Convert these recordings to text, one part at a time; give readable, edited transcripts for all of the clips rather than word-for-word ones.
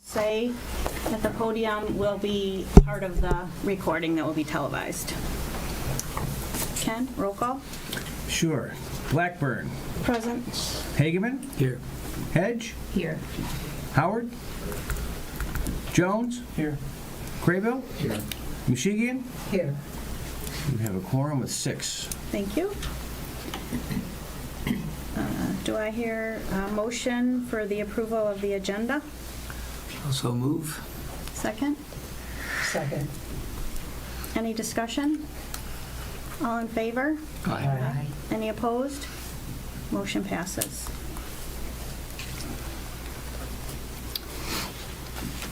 say at the podium will be part of the recording that will be televised. Ken, roll call. Sure. Blackburn. Present. Hageman. Here. Hedge. Here. Howard. Jones. Here. Craybill. Here. Mushigian. Here. We have a quorum of 6. Thank you. Do I hear a motion for the approval of the agenda? Also move. Second? Second. Any discussion? All in favor? Aye. Any opposed? Motion passes.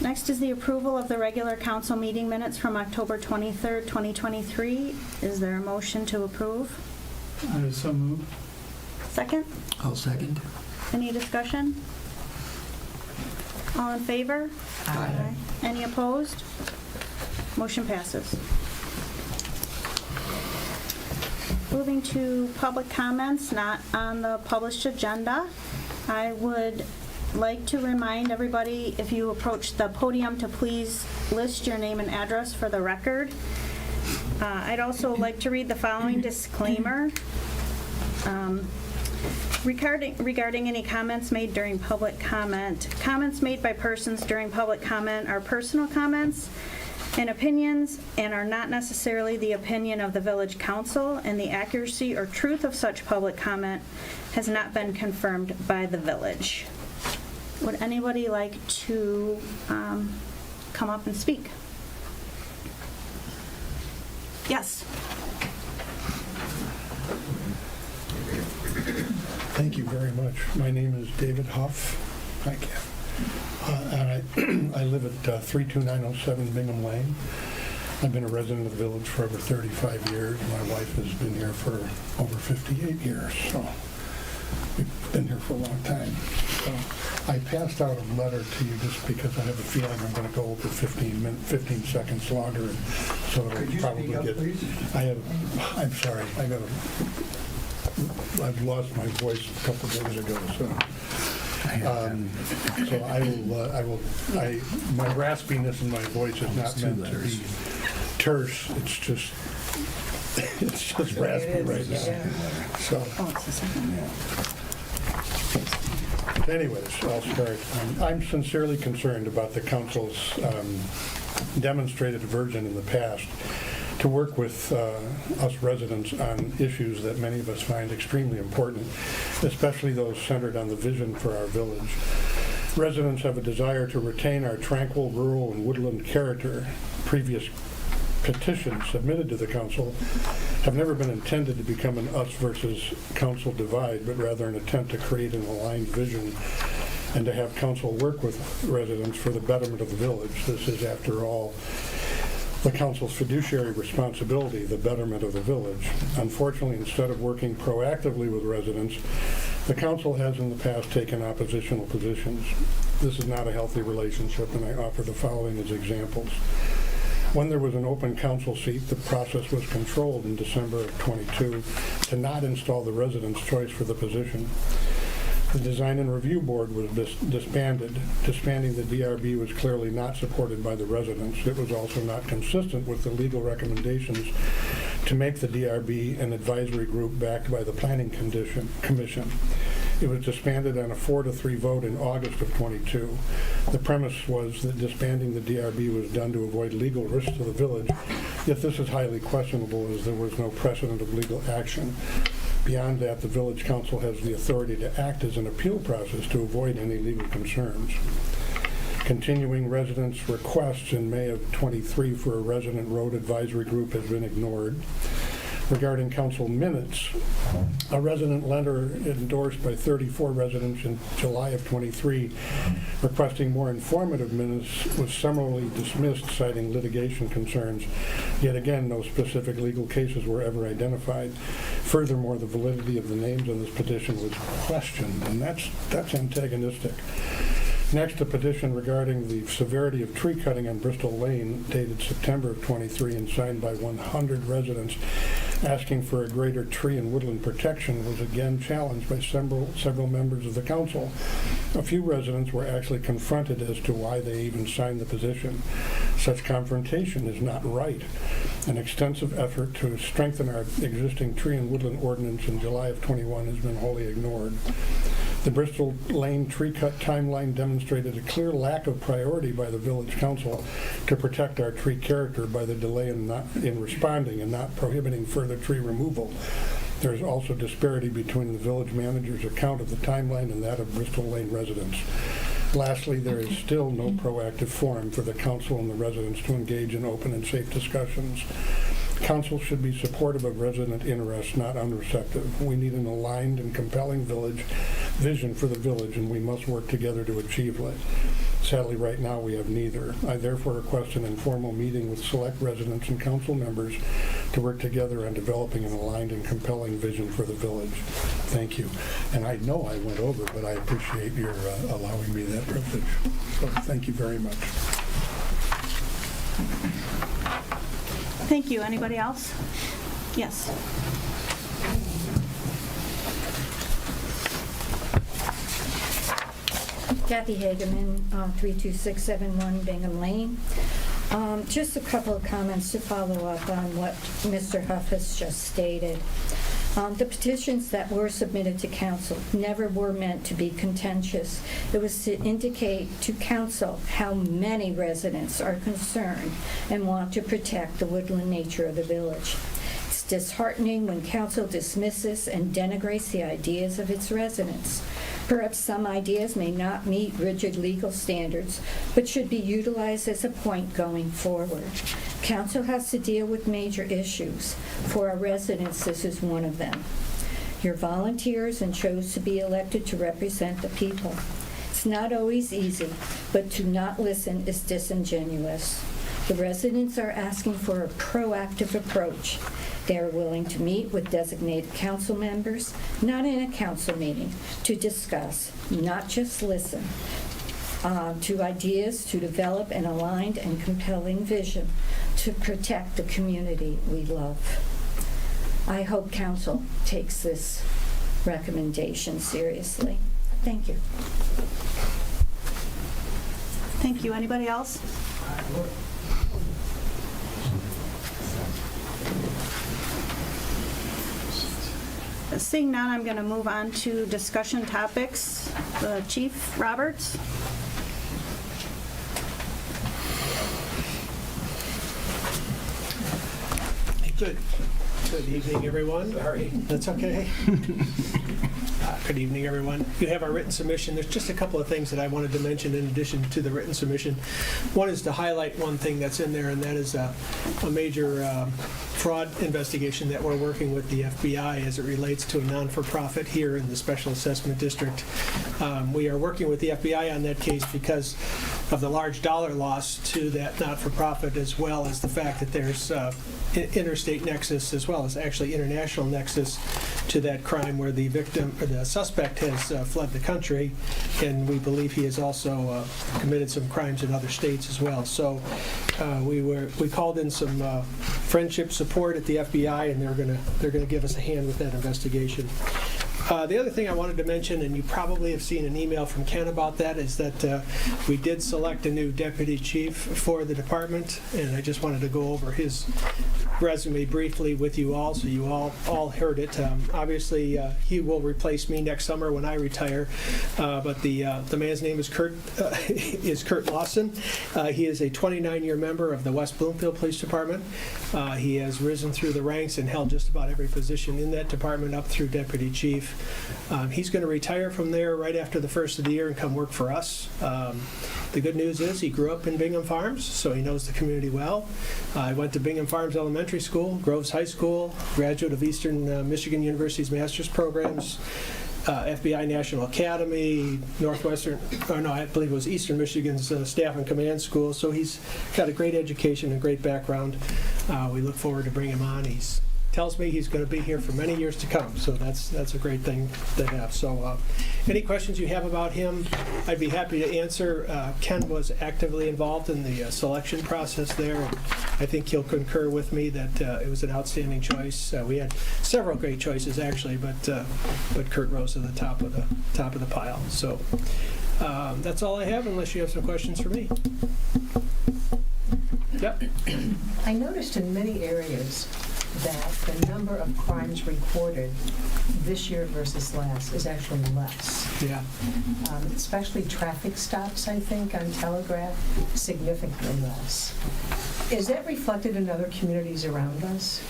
Next is the approval of the regular council meeting minutes from October 23rd, 2023. Is there a motion to approve? I so move. Second? I'll second. Any discussion? All in favor? Aye. Any opposed? Motion passes. Moving to public comments not on the published agenda, I would like to remind everybody, if you approach the podium, to please list your name and address for the record. I'd also like to read the following disclaimer. Regarding any comments made during public comment, comments made by persons during public comment are personal comments and opinions and are not necessarily the opinion of the village council, and the accuracy or truth of such public comment has not been confirmed by the village. Would anybody like to come up and speak? Yes. Thank you very much. My name is David Huff. Hi, Ken. And I live at 32907 Bingham Lane. I've been a resident of the village for over 35 years. My wife has been here for over 58 years, so we've been here for a long time. So I passed out a letter to you just because I have a feeling I'm going to go over 15 seconds longer, and so it'll probably get. I'm sorry. I've lost my voice a couple of days ago, so my raspiness in my voice is not meant to be terse. It's just raspy right now. So, anyways, I'll start. I'm sincerely concerned about the council's demonstrated aversion in the past to work with us residents on issues that many of us find extremely important, especially those centered on the vision for our village. Residents have a desire to retain our tranquil, rural, and woodland character. Previous petitions submitted to the council have never been intended to become an us versus council divide, but rather an attempt to create an aligned vision and to have council work with residents for the betterment of the village. This is, after all, the council's fiduciary responsibility, the betterment of the village. Unfortunately, instead of working proactively with residents, the council has in the past taken oppositional positions. This is not a healthy relationship, and I offer the following as examples. When there was an open council seat, the process was controlled in December of 22 to not install the resident's choice for the position. The Design and Review Board was disbanded. Disbanding the DRB was clearly not supported by the residents. It was also not consistent with the legal recommendations to make the DRB an advisory group backed by the Planning Commission. It was disbanded on a 4-3 vote in August of 22. The premise was that disbanding the DRB was done to avoid legal risks to the village, yet this is highly questionable as there was no precedent of legal action. Beyond that, the village council has the authority to act as an appeal process to avoid any legal concerns. Continuing residents' requests in May of 23 for a resident road advisory group has been ignored. Regarding council minutes, a resident letter endorsed by 34 residents in July of 23 requesting more informative minutes was summarily dismissed, citing litigation concerns. Yet again, no specific legal cases were ever identified. Furthermore, the validity of the names on this petition was questioned, and that's antagonistic. Next, a petition regarding the severity of tree cutting on Bristol Lane, dated September of 23 and signed by 100 residents, asking for a greater tree and woodland protection was again challenged by several members of the council. A few residents were actually confronted as to why they even signed the position. Such confrontation is not right. An extensive effort to strengthen our existing tree and woodland ordinance in July of 21 has been wholly ignored. The Bristol Lane tree cut timeline demonstrated a clear lack of priority by the village council to protect our tree character by the delay in responding and not prohibiting further tree removal. There is also disparity between the village manager's account of the timeline and that of Bristol Lane residents. Lastly, there is still no proactive forum for the council and the residents to engage in open and safe discussions. Council should be supportive of resident interests, not unreceptive. We need an aligned and compelling vision for the village, and we must work together to achieve it. Sadly, right now, we have neither. I therefore request an informal meeting with select residents and council members to work together on developing an aligned and compelling vision for the village. Thank you. And I know I went over, but I appreciate your allowing me that privilege. So thank you very much. Thank you. Anybody else? Yes. Kathy Hageman, 32671 Bingham Lane. Just a couple of comments to follow up on what Mr. Huff has just stated. The petitions that were submitted to council never were meant to be contentious. It was to indicate to council how many residents are concerned and want to protect the woodland nature of the village. It's disheartening when council dismisses and denigrates the ideas of its residents. Perhaps some ideas may not meet rigid legal standards, but should be utilized as a point going forward. Council has to deal with major issues. For our residents, this is one of them. You're volunteers and chose to be elected to represent the people. It's not always easy, but to not listen is disingenuous. The residents are asking for a proactive approach. They are willing to meet with designated council members, not in a council meeting, to discuss, not just listen, to ideas to develop an aligned and compelling vision to protect the community we love. I hope council takes this recommendation seriously. Thank you. Thank you. Anybody else? Seeing none, I'm going to move on to discussion topics. Chief Roberts. Good evening, everyone. Sorry. That's okay. Good evening, everyone. You have our written submission. There's just a couple of things that I wanted to mention in addition to the written submission. One is to highlight one thing that's in there, and that is a major fraud investigation that we're working with the FBI as it relates to a non-for-profit here in the Special Assessment District. We are working with the FBI on that case because of the large dollar loss to that not-for-profit, as well as the fact that there's interstate nexus, as well as actually international nexus to that crime, where the victim or the suspect has fled the country, and we believe he has also committed some crimes in other states as well. So we called in some friendship support at the FBI, and they're gonna give us a hand with that investigation. The other thing I wanted to mention, and you probably have seen an email from Ken about that, is that we did select a new deputy chief for the department, and I just wanted to go over his resume briefly with you all, so you all heard it. Obviously, he will replace me next summer when I retire, but the man's name is Kurt Lawson. He is a 29-year member of the West Bloomfield Police Department. He has risen through the ranks and held just about every position in that department up through deputy chief. He's going to retire from there right after the first of the year and come work for us. The good news is he grew up in Bingham Farms, so he knows the community well. I went to Bingham Farms Elementary School, Groves High School, graduate of Eastern Michigan University's master's programs, FBI National Academy, Northwestern, or no, I believe it was Eastern Michigan's Staff and Command School. So he's got a great education and great background. We look forward to bringing him on. He's tells me he's going to be here for many years to come, so that's a great thing to have. So any questions you have about him, I'd be happy to answer. Ken was actively involved in the selection process there, and I think he'll concur with me that it was an outstanding choice. We had several great choices, actually, but Kurt rose to the top of the pile. So that's all I have, unless you have some questions for me. Yep. I noticed in many areas that the number of crimes recorded this year versus last is actually less. Yeah. Especially traffic stops, I think, on Telegraph, significantly less. Is that reflected in other communities around us?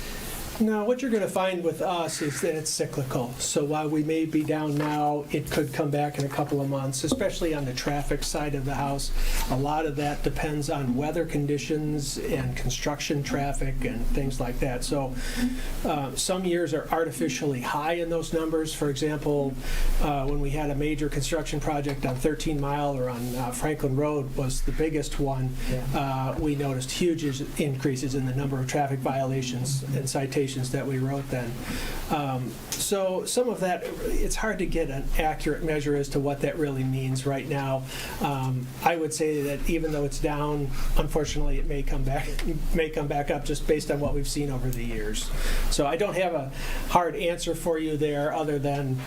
No, what you're going to find with us is that it's cyclical. So while we may be down now, it could come back in a couple of months, especially on the traffic side of the house. A lot of that depends on weather conditions and construction traffic and things like that. So some years are artificially high in those numbers. For example, when we had a major construction project on 13 Mile or on Franklin Road was the biggest one, we noticed huge increases in the number of traffic violations and citations that we wrote then. So some of that, it's hard to get an accurate measure as to what that really means right now. I would say that even though it's down, unfortunately, it may come back up just based on what we've seen over the years. So I don't have a hard answer for you there, other than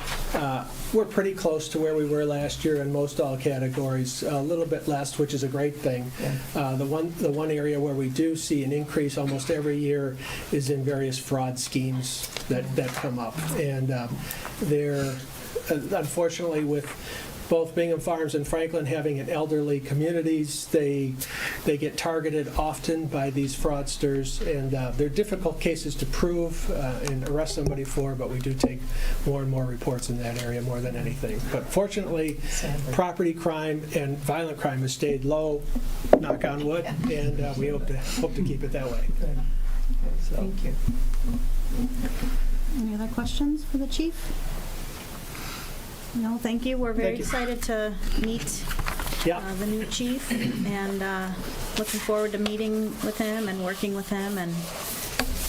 we're pretty close to where we were last year in most all categories. A little bit less, which is a great thing. The one area where we do see an increase almost every year is in various fraud schemes that come up. And they're, unfortunately, with both Bingham Farms and Franklin having an elderly communities, they get targeted often by these fraudsters, and they're difficult cases to prove and arrest somebody for, but we do take more and more reports in that area more than anything. But fortunately, Sadly. property crime and violent crime has stayed low, knock on wood, and we hope to keep it that way. Good. So. Thank you. Any other questions for the chief? No, thank you. We're very Thank you. excited to meet Yeah. the new chief, and looking forward to meeting with him and working with him. And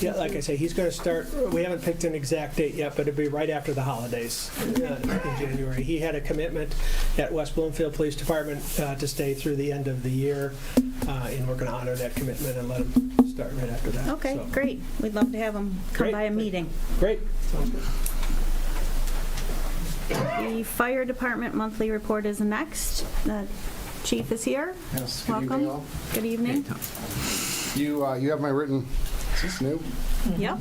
Yeah, like I say, he's going to start, we haven't picked an exact date yet, but it'll be right after the holidays in January. He had a commitment at West Bloomfield Police Department to stay through the end of the year, and we're going to honor that commitment and let him start right after that. okay, So, great. We'd love to have him come Great. by a meeting. Great. Sounds good. The fire department monthly report is next. The chief is here. Yes, good Welcome. evening all. Good evening. You have my written, is this new? Yep.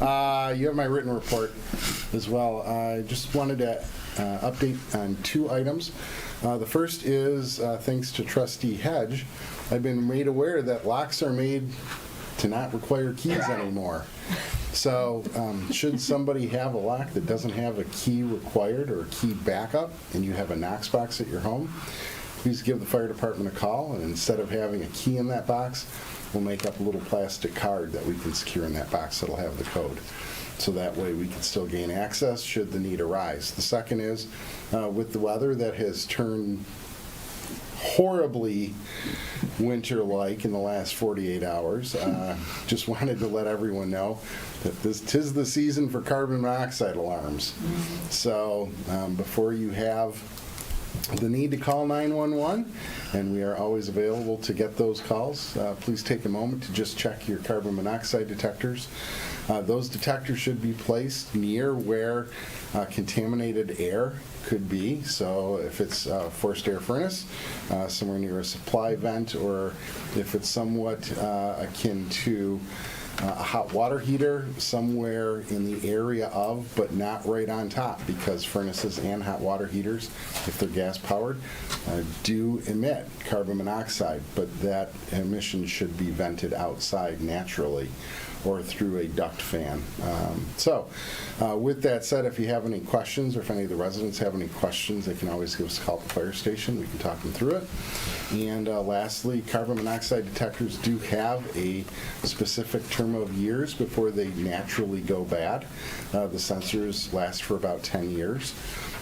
Oh, you have my written report as well. I just wanted to update on 2 items. The first is, thanks to Trustee Hedge, I've been made aware that locks are made to not require keys anymore. So should somebody have a lock that doesn't have a key required or a key backup, and you have a Knox box at your home, please give the fire department a call, and instead of having a key in that box, we'll make up a little plastic card that we can secure in that box that'll have the code. So that way we can still gain access should the need arise. The second is, with the weather that has turned horribly winter-like in the last 48 hours. Just wanted to let everyone know that tis the season for carbon monoxide alarms. So before you have the need to call 911, and we are always available to get those calls, please take a moment to just check your carbon monoxide detectors. Those detectors should be placed near where contaminated air could be. So if it's a forced air furnace, somewhere near a supply vent, or if it's somewhat akin to a hot water heater, somewhere in the area of, but not right on top, because furnaces and hot water heaters, if they're gas powered, do emit carbon monoxide, but that emission should be vented outside naturally or through a duct fan. With that said, if you have any questions, or if any of the residents have any questions, they can always give us a call at the fire station. We can talk them through it. And lastly, carbon monoxide detectors do have a specific term of years before they naturally go bad. The sensors last for about 10 years.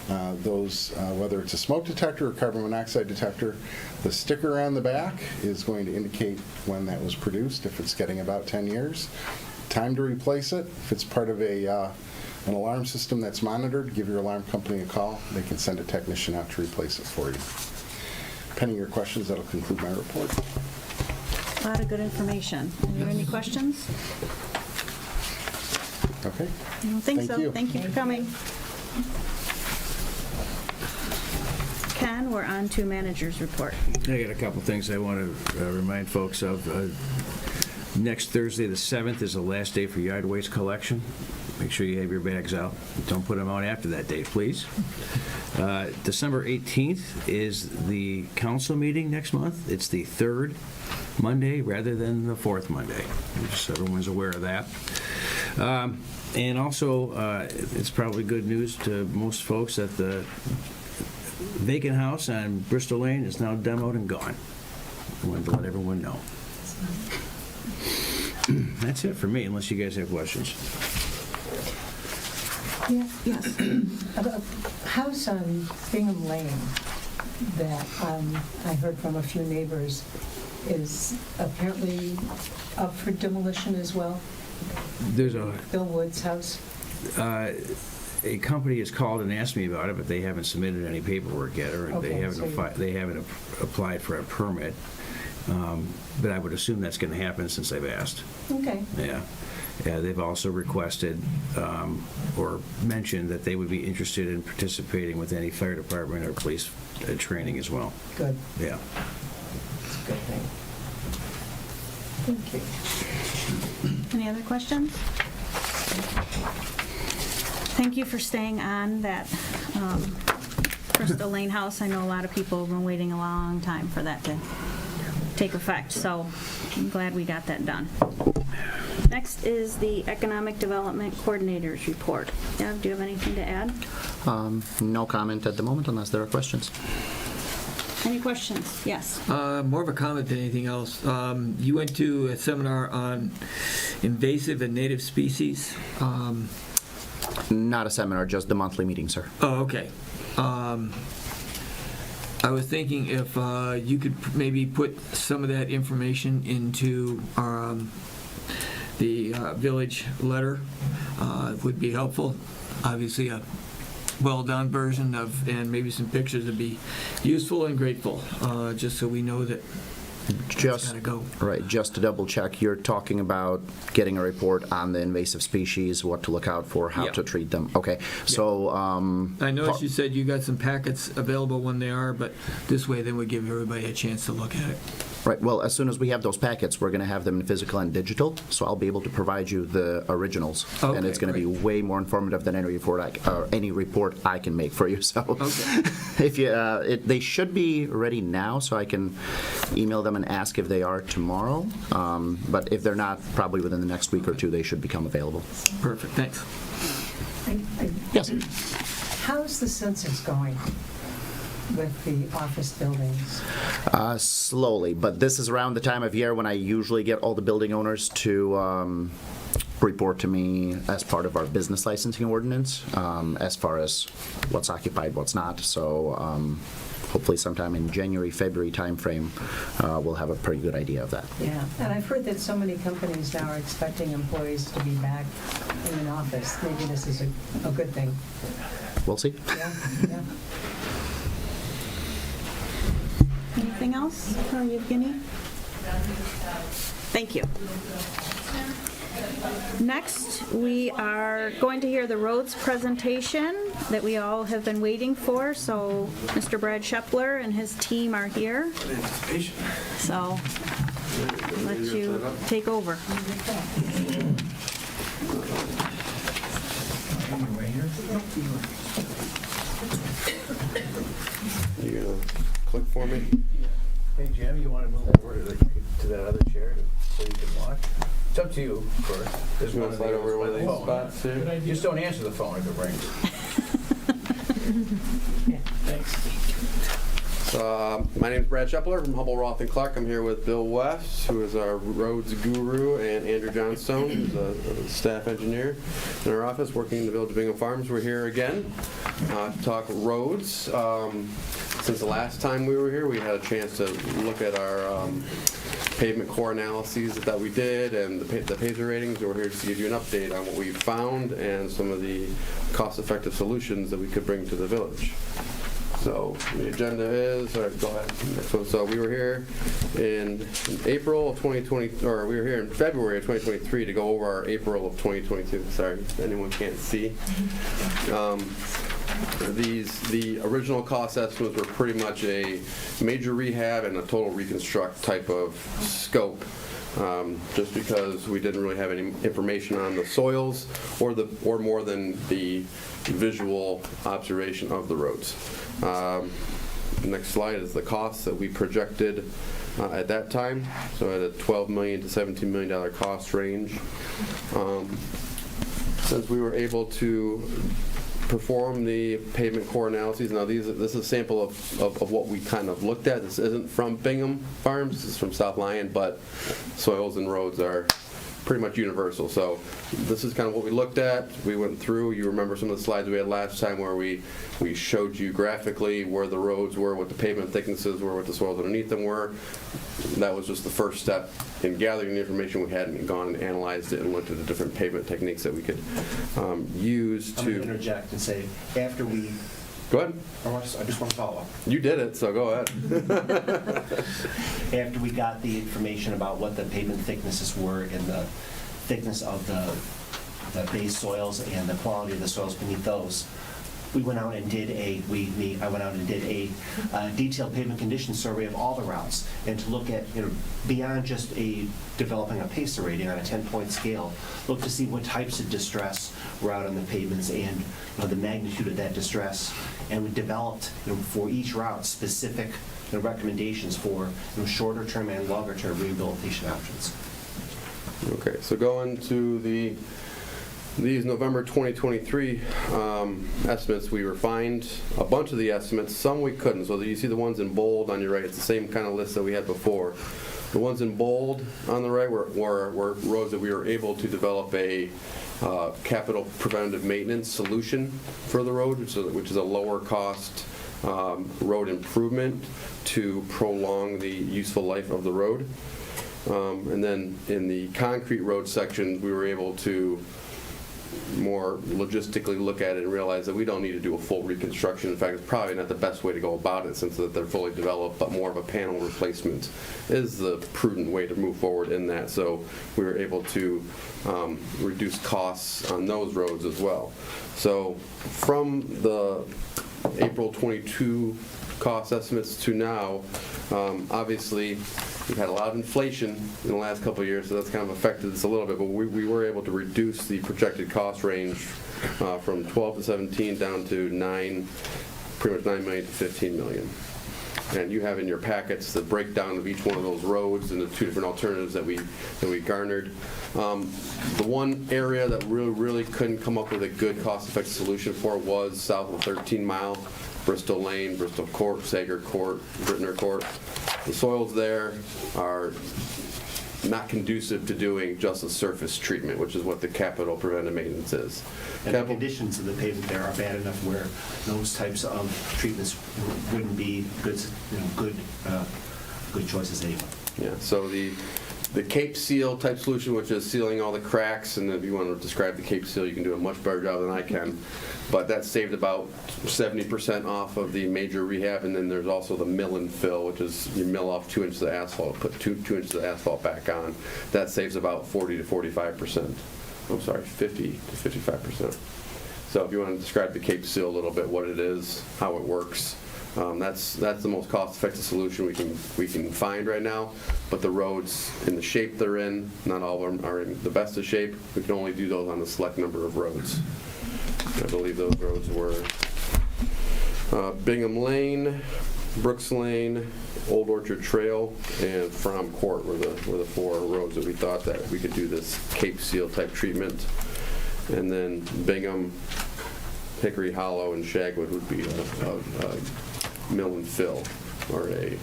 Whether it's a smoke detector or carbon monoxide detector, the sticker on the back is going to indicate when that was produced, if it's getting about 10 years. time to replace it. If it's part of an alarm system that's monitored, give your alarm company a call. They can send a technician out to replace it for you. Pending your questions, that'll conclude my report. A lot of good information. Are there any questions? Okay. I don't think Thank so. you. Thank you for coming. Ken, we're on to manager's report. I got a couple things I want to remind folks of. Next Thursday, the 7th, is the last day for yard waste collection. Make sure you have your bags out. Don't put them out after that date, please. December 18th is the council meeting next month. It's the third Monday rather than the fourth Monday. Just so everyone's aware of that. And also, it's probably good news to most folks that the vacant house on Bristol Lane is now demoed and gone. I wanted to let everyone know. That's it for me, unless you guys have questions. Yes. About house on Bingham Lane that I heard from a few neighbors is apparently up for demolition as well. There's a Bill Wood's house. company has called and asked me about it, but they haven't submitted any paperwork yet, or Okay, they haven't applied for a permit. But I would assume that's going to happen since I've asked. Okay. Yeah. They've also requested or mentioned that they would be interested in participating with any fire department or police training as well. Good. Yeah. That's a good thing. Thank you. Any other questions? Thank you for staying on that Bristol Lane house. I know a lot of people have been waiting a long time for that to take effect, so I'm glad we got that done. Next is the Economic Development Coordinator's report. Deb, do you have anything to add? No comment at the moment unless there are questions. Any questions? Yes. More of a comment than anything else. You went to a seminar on invasive and native species. Not a seminar, just the monthly meeting, sir. Oh, okay. I was thinking if you could maybe put some of that information into the village letter, it would be helpful. Obviously, a well-done version of, and maybe some pictures would be useful and grateful, just so we know that it's Just got to go. right. Just to double check, you're talking about getting a report on the invasive species, what to look out for, how Yeah. to treat them. Okay. So I noticed you said you got some packets available when they are, but this way then we give everybody a chance to look at it. right. Well, as soon as we have those packets, we're going to have them in physical and digital. So I'll be able to provide you the originals, and Okay, it's going to be great. way more informative than any report I can make for you. So Okay. if you, they should be ready now, so I can email them and ask if they are tomorrow. But if they're not, probably within the next week or two, they should become available. Perfect, thanks. Yes. How's the census going with the office buildings? Slowly, but this is around the time of year when I usually get all the building owners to report to me as part of our business licensing ordinance, as far as what's occupied, what's not. So hopefully sometime in January, February timeframe, we'll have a pretty good idea of that. Yeah, and I've heard that so many companies now are expecting employees to be back in an office. Maybe this is a good thing. We'll see. Yeah, yeah. Anything else for Evgeny? Thank you. Next, we are going to hear the roads presentation that we all have been waiting for. So Mr. Brad Shepler and his team are here. So I'll let you take over. You gonna click for me? Hey, Jim, you want to move over to that other chair so you can watch? It's up to you, of course. There's You one wanna of slide over one of these phone. spots too? Just don't answer the phone if it rings. Thanks. My name is Brad Shepler from Hubble, Roth & Clark. I'm here with Bill West, who is our roads guru, and Andrew Johnstone, who's a staff engineer in our office working in the village of Bingham Farms. We're here again to talk roads. Since the last time we were here, we had a chance to look at our pavement core analyses that we did and the PASER ratings. We're here to give you an update on what we found and some of the cost-effective solutions that we could bring to the village. So the agenda is, all right, go ahead. Next one. So we were here in April of 2020, or we were here in February of 2023 to go over our April of 2022. Sorry, if anyone can't see. The original cost estimates were pretty much a major rehab and a total reconstruct type of scope. Just because we didn't really have any information on the soils or more than the visual observation of the roads. Next slide is the costs that we projected at that time. So at a $12 million to $17 million cost range. Since we were able to perform the pavement core analyses. Now this is a sample of what we kind of looked at. This isn't from Bingham Farms, this is from South Lyon, but soils and roads are pretty much universal. So this is kind of what we looked at. We went through, you remember some of the slides we had last time where we showed you graphically where the roads were, what the pavement thicknesses were, what the soils underneath them were. That was just the first step in gathering the information. We hadn't gone and analyzed it and looked at the different pavement techniques that we could use to... I'm going to interject and say, after we... Go ahead. I just want to follow up. You did it, so go ahead. After we got the information about what the pavement thicknesses were and the thickness of the base soils and the quality of the soils beneath those, we went out and did I went out and did a detailed pavement condition survey of all the routes, and to look at, beyond just developing a PASER rating on a 10-point scale, look to see what types of distress were out on the pavements and the magnitude of that distress. And we developed for each route specific recommendations for shorter term and longer term rehabilitation options. Okay, so going to these November 2023 estimates, we refined a bunch of the estimates. Some we couldn't. So you see the ones in bold on your right. It's the same kind of list that we had before. The ones in bold on the right were roads that we were able to develop a capital preventative maintenance solution for the road, which is a lower cost road improvement to prolong the useful life of the road. And then in the concrete road sections, we were able to more logistically look at it and realize that we don't need to do a full reconstruction. In fact, it's probably not the best way to go about it since that they're fully developed, but more of a panel replacement is the prudent way to move forward in that. So we were able to reduce costs on those roads as well. So from the April 22 cost estimates to now, obviously we've had a lot of inflation in the last couple of years, so that's kind of affected us a little bit, but we were able to reduce the projected cost range from 12 to 17 down to pretty much 9 million to 15 million. And you have in your packets the breakdown of each one of those roads and the two different alternatives that we garnered. The one area that really couldn't come up with a good cost-effective solution for was south of 13 Mile, Bristol Lane, Bristol Court, Sager Court, Brittner Court. The soils there are not conducive to doing just a surface treatment, which is what the capital preventive maintenance is. And the conditions of the pavement there are bad enough where those types of treatments wouldn't be good choices anyway. Yeah. So the Cape Seal type solution, which is sealing all the cracks, and if you want to describe the Cape Seal, you can do a much better job than I can. But that saved about 70% off of the major rehab, and then there's also the mill and fill, which is you mill off 2 inches of asphalt, put 2 inches of asphalt back on. That saves about 40 to 45%. I'm sorry, 50 to 55%. So if you want to describe the Cape Seal a little bit, what it is, how it works, that's the most cost-effective solution we can find right now. But the roads in the shape they're in, not all of them are in the best of shape. We can only do those on a select number of roads. I believe those roads were Bingham Lane, Brooks Lane, Old Orchard Trail, and From Court were the 4 roads that we thought that we could do this Cape Seal type treatment. And then Bingham, Hickory Hollow, and Shagwood would be a mill and fill. or a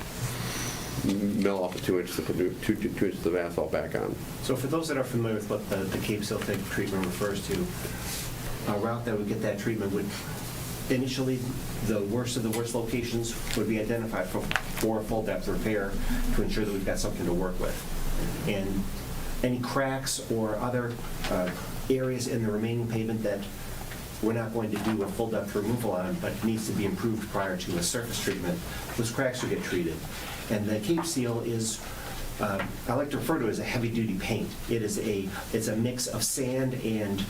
mill off of 2 inches to put 2 inches of asphalt back on. So for those that are familiar with what the Cape Seal treatment refers to, a route that would get that treatment would, initially, the worst of the worst locations would be identified for a full depth repair to ensure that we've got something to work with. And any cracks or other areas in the remaining pavement that we're not going to do a full depth removal on, but needs to be improved prior to a surface treatment, those cracks will get treated. And the Cape Seal is, I like to refer to it as a heavy-duty paint. It's a mix of sand and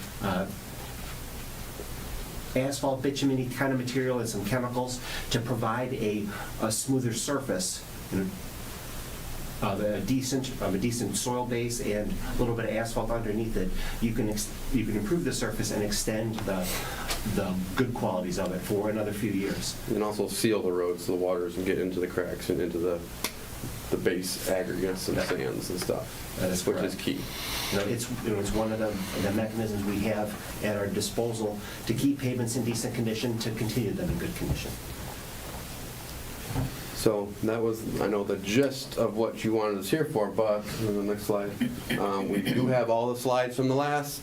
asphalt, bitumen kind of material, and some chemicals to provide a smoother surface, of a decent soil base and a little bit of asphalt underneath it. You can improve the surface and extend the good qualities of it for another few years. And also seal the roads so the water doesn't get into the cracks and into the base aggregates and sands and stuff. That is which correct. is key. It's one of the mechanisms we have at our disposal to keep pavements in decent condition, to continue them in good condition. So that was, I know, the gist of what you wanted us here for, but on the next slide, we do have all the slides from the last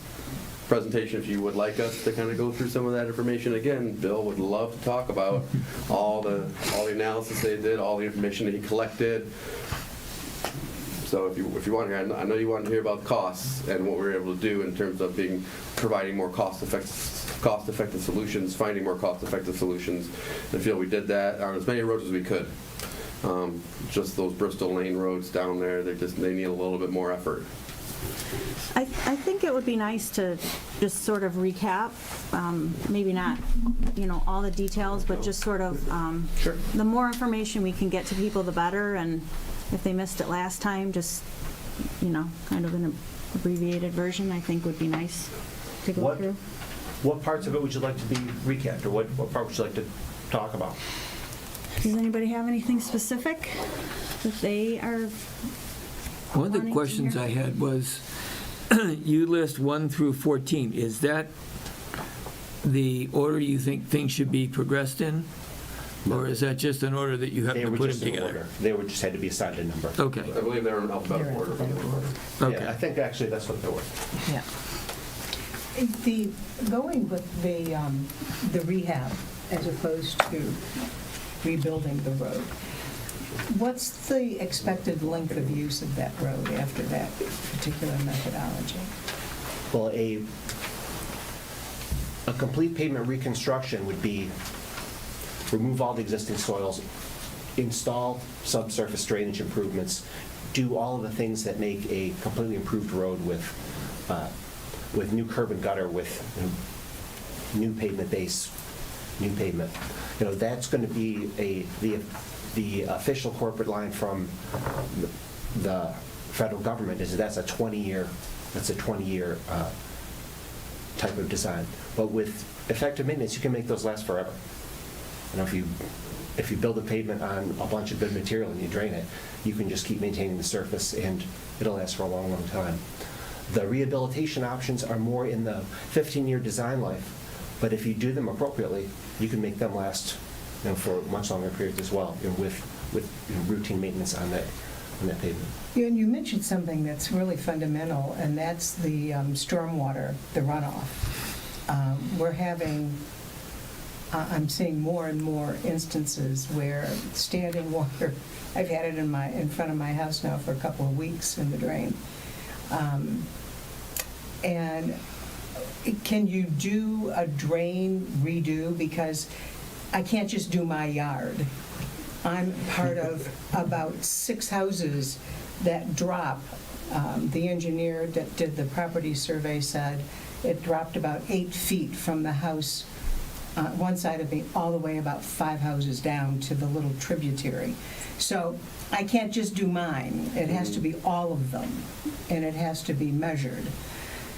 presentation. If you would like us to kind of go through some of that information again, Bill would love to talk about all the analysis they did, all the information that he collected. So if you want to hear, I know you want to hear about costs and what we were able to do in terms of providing more cost-effective solutions, finding more cost-effective solutions. I feel we did that on as many roads as we could. Just those Bristol Lane roads down there, they need a little bit more effort. I think it would be nice to just sort of recap, maybe not, all the details, but just sort of, Sure. the more information we can get to people, the better, and if they missed it last time, just, kind of an abbreviated version, I think would be nice to go through. What parts of it would you like to be recapped, or what part would you like to talk about? Does anybody have anything specific that they are One of wanting the to questions hear? I had was, you list 1 through 14. Is that the order you think things should be progressed in? Or is that just an order that you have They to were put just them in together? order. They just had to be assigned a number. Okay, I believe they're in alphabetical order. okay. Yeah, I think actually that's what they were. Yeah. Going with the rehab as opposed to rebuilding the road, what's the expected length of use of that road after that particular methodology? Well, a complete pavement reconstruction would be remove all the existing soils, install subsurface drainage improvements, do all of the things that make a completely improved road with new curb and gutter, with new pavement base, new pavement. That's going to be the official corporate line from the federal government is that's a 20-year type of design. But with effective maintenance, you can make those last forever. If you build a pavement on a bunch of good material and you drain it, you can just keep maintaining the surface and it'll last for a long, long time. The rehabilitation options are more in the 15-year design life, but if you do them appropriately, you can make them last for much longer periods as well, with routine maintenance on that pavement. You mentioned something that's really fundamental, and that's the stormwater, the runoff. I'm seeing more and more instances where standing water, I've had it in front of my house now for a couple of weeks in the drain. And can you do a drain redo? Because I can't just do my yard. I'm part of about 6 houses that drop. The engineer that did the property survey said it dropped about 8 feet from the house, one side of me, all the way about 5 houses down to the little tributary. So I can't just do mine. It has to be all of them, and it has to be measured.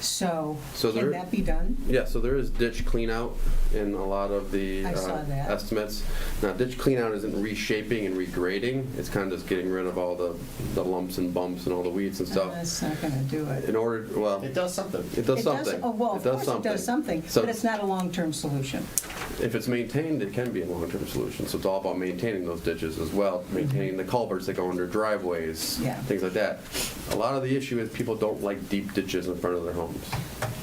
So So can there- that be done? Yeah, so there is ditch clean out in a lot of the I saw that. estimates. Now, ditch clean out isn't reshaping and regrading, it's kind of just getting rid of all the lumps and bumps and all the weeds and stuff. That's not going to do it. In order, well, It does something. it does something. Oh, well, of course it does something, So but it's not a long-term solution. if it's maintained, it can be a long-term solution. So it's all about maintaining those ditches as well, maintaining the culverts that go under driveways, Yeah. things like that. A lot of the issue is people don't like deep ditches in front of their homes.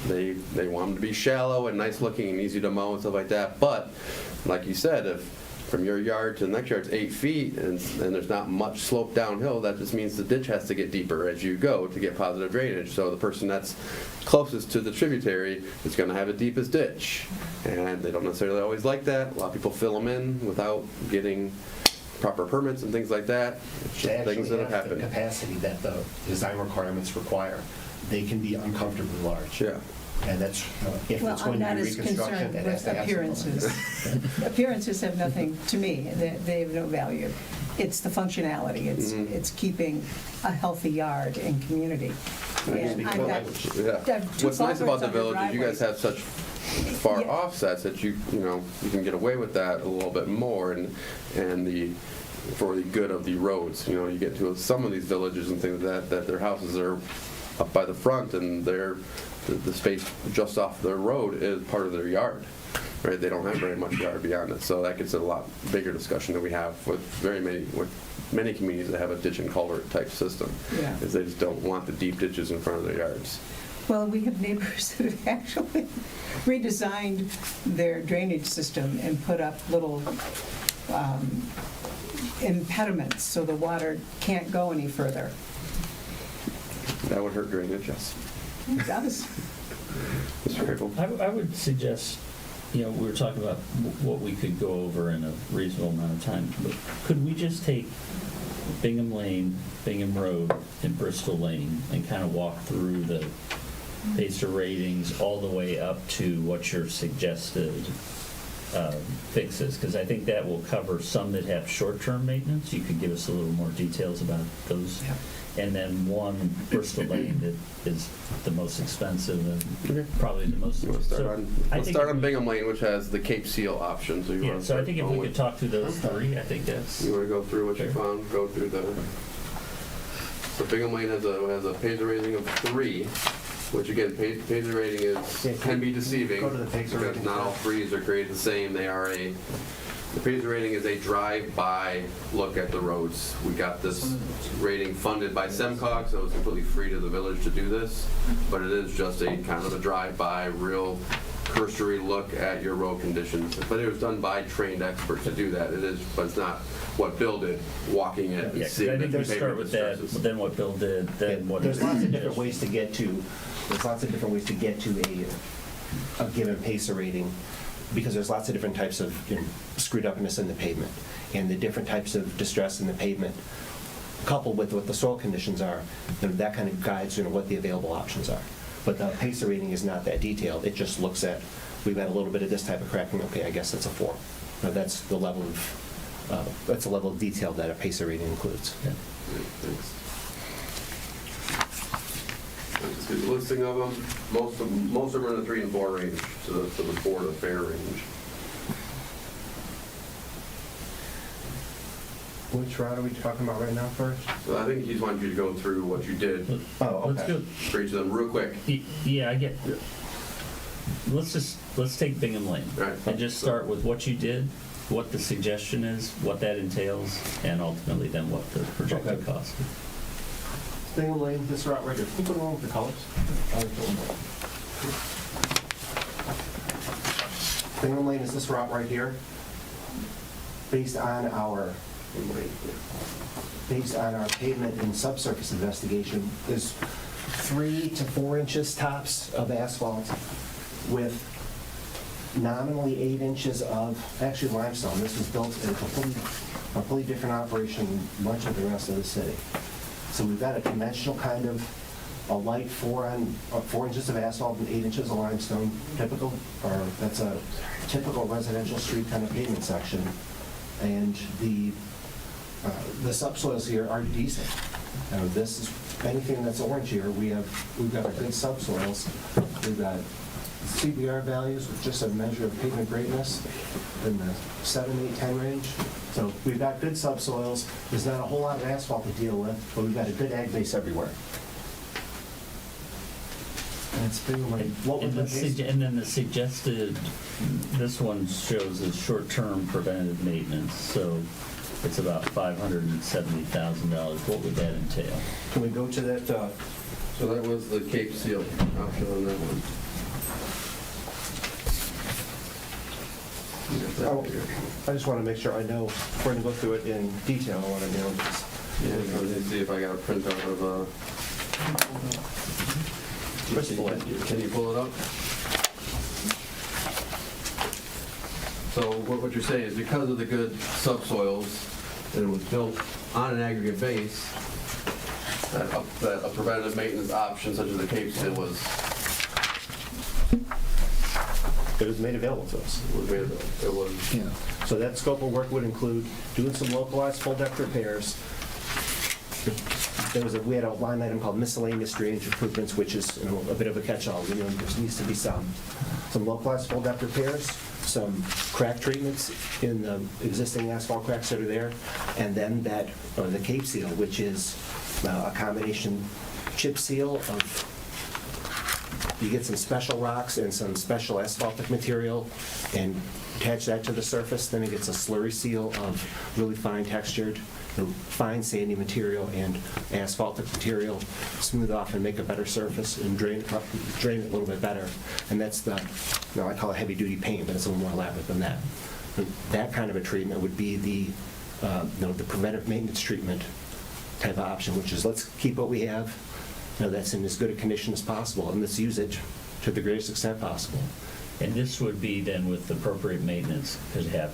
They want them to be shallow and nice looking and easy to mow and stuff like that. But like you said, if from your yard to the next yard is 8 feet and there's not much slope downhill, that just means the ditch has to get deeper as you go to get positive drainage. So the person that's closest to the tributary is going to have the deepest ditch. And they don't necessarily always like that. A lot of people fill them in without getting proper permits and things like that. It's They just things actually that have have the happened. capacity that the design requirements require. They can be uncomfortably large. Yeah. And that's, if Well, it's I'm going to not be as reconstruction, concerned it has with to have some- appearances. Appearances have nothing, to me, they have no value. It's the functionality, it's keeping a healthy yard and community. And I've got- Yeah. have two What's nice about culverts the under village is you guys have such far Yeah. offsets that you can get away with that a little bit more and for the good of the roads. You get to some of these villages and things that their houses are up by the front and the space just off their road is part of their yard. Right? They don't have very much yard beyond it. So that gets a lot bigger discussion that we have with many communities that have a ditch and culvert type system. Yeah. Is they just don't want the deep ditches in front of their yards. Well, we have neighbors that have actually redesigned their drainage system and put up little impediments so the water can't go any further. That would hurt drainage, yes. It does. Mr. Crable? I would suggest, we were talking about what we could go over in a reasonable amount of time, but could we just take Bingham Lane, Bingham Road, and Bristol Lane and kind of walk through the Pacer ratings all the way up to what your suggested fixes? Because I think that will cover some that have short-term maintenance. You could give us a little more details about those. Yeah. And then one Bristol Lane that is the most expensive and probably the most. Let's start on if Bingham Lane, which has the Cape Seal option. So you Yeah, want to so I start think if going we could with- talk through those three, I think that's. You want to go through what you Sure. found, go through so Bingham Lane has a Pacer rating of 3, which again, Pacer rating can be deceiving. Go to the Pacer because rating not all first. 3s are created the same. The Pacer rating is a drive-by look at the roads. We got this rating funded by SEMCOG, so it's completely free to the village to do this, but it is just a kind of a drive-by, real cursory look at your road conditions. But it was done by trained experts to do that. But it's not what Bill did, walking it and Yeah, 'cause seeing I the think we pavement start with that, distresses. then what Bill did, then what. There's lots of different ways to get to, a given Pacer rating, because there's lots of different types of screwed upness in the pavement, and the different types of distress in the pavement, coupled with what the soil conditions are, that kind of guides what the available options are. But the Pacer rating is not that detailed. It just looks at, we've had a little bit of this type of cracking, okay, I guess that's a 4. Now, that's the level of detail that a Pacer rating includes. Yeah, thanks. That's a good listing of them. Most of them are in the 3 and 4 range, so the 4 to fair range. Which route are we talking about right now first? So I think he's wanted you to go through what you did Oh, okay. Let's go. for each of them real quick. Yeah, I get. Let's take Bingham Lane Right. and just start with what you did, what the suggestion is, what that entails, and ultimately then what the projected Okay. cost is. Bingham Lane, this route right here. Can you put along with the colors? Bingham Lane is this route right here. Based on our pavement and subsurface investigation, there's 3 to 4 inches tops of asphalt with nominally 8 inches of, actually limestone. This was built in a completely different operation than much of the rest of the city. So we've got a conventional kind of a light 4 inches of asphalt and 8 inches of limestone, that's a typical residential street kind of pavement section. And the subsoils here are decent. This is, anything that's orange here, we've got our good subsoils. We've got CBR values, with just a measure of pigment greatness in the 7, 8, 10 range. So we've got good subsoils. There's not a whole lot of asphalt to deal with, but we've got a good ag base everywhere. And it's pretty much what And was the base. then the suggested, this one shows as short-term preventative maintenance, so it's about $570,000. What would that entail? Can we go to that? So that was the Cape Seal option on that one. You got that Oh, here. I just want to make sure I know, if we're going to go through it in detail, I want to know this. Yeah, let me see if I got a printout of, can you pull it up? So what you're saying is because of the good subsoils, and it was built on an aggregate base, that a preventative maintenance option such as the Cape Seal was It was made available to us. made available. It was, So that scope of work would include doing some localized full depth repairs. We had a line item called miscellaneous drainage improvements, which is a bit of a catch-all. There needs to be some localized full depth repairs, some crack treatments in the existing asphalt cracks that are there, and then the Cape Seal, which is a combination chip seal of, you get some special rocks and some special asphaltic material and attach that to the surface, then it gets a slurry seal of really fine textured, fine sandy material and asphaltic material, smooth off and make a better surface and drain it a little bit better. And that's I call it heavy duty paint, but it's a little more elaborate than that. That kind of a treatment would be the preventive maintenance treatment type of option, which is let's keep what we have, that's in as good a condition as possible, and let's use it to the greatest extent possible. And this would be then with appropriate maintenance, could have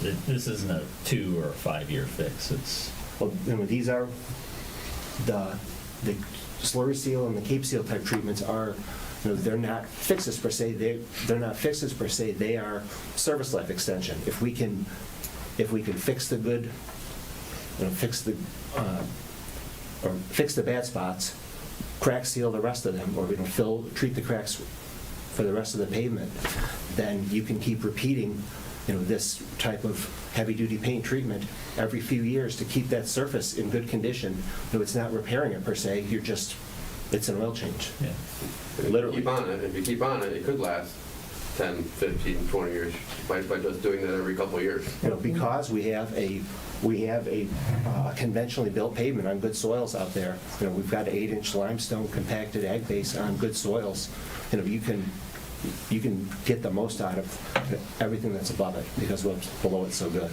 this isn't a 2 or a 5-year fix, it's... Well, these are, the slurry seal and the Cape Seal type treatments are, they're not fixes per se, they are service life extension. If we can fix the good, fix the bad spots, crack seal the rest of them, or treat the cracks for the rest of the pavement, then you can keep repeating this type of heavy-duty paint treatment every few years to keep that surface in good condition. It's not repairing it per se, it's an oil change. Yeah. Literally. If you keep on it, it could last 10, 15, 20 years by just doing that every couple of years. Because we have a conventionally built pavement on good soils out there. We've got an 8-inch limestone compacted ag base on good soils. You can get the most out of everything that's above it because what's below it's so good.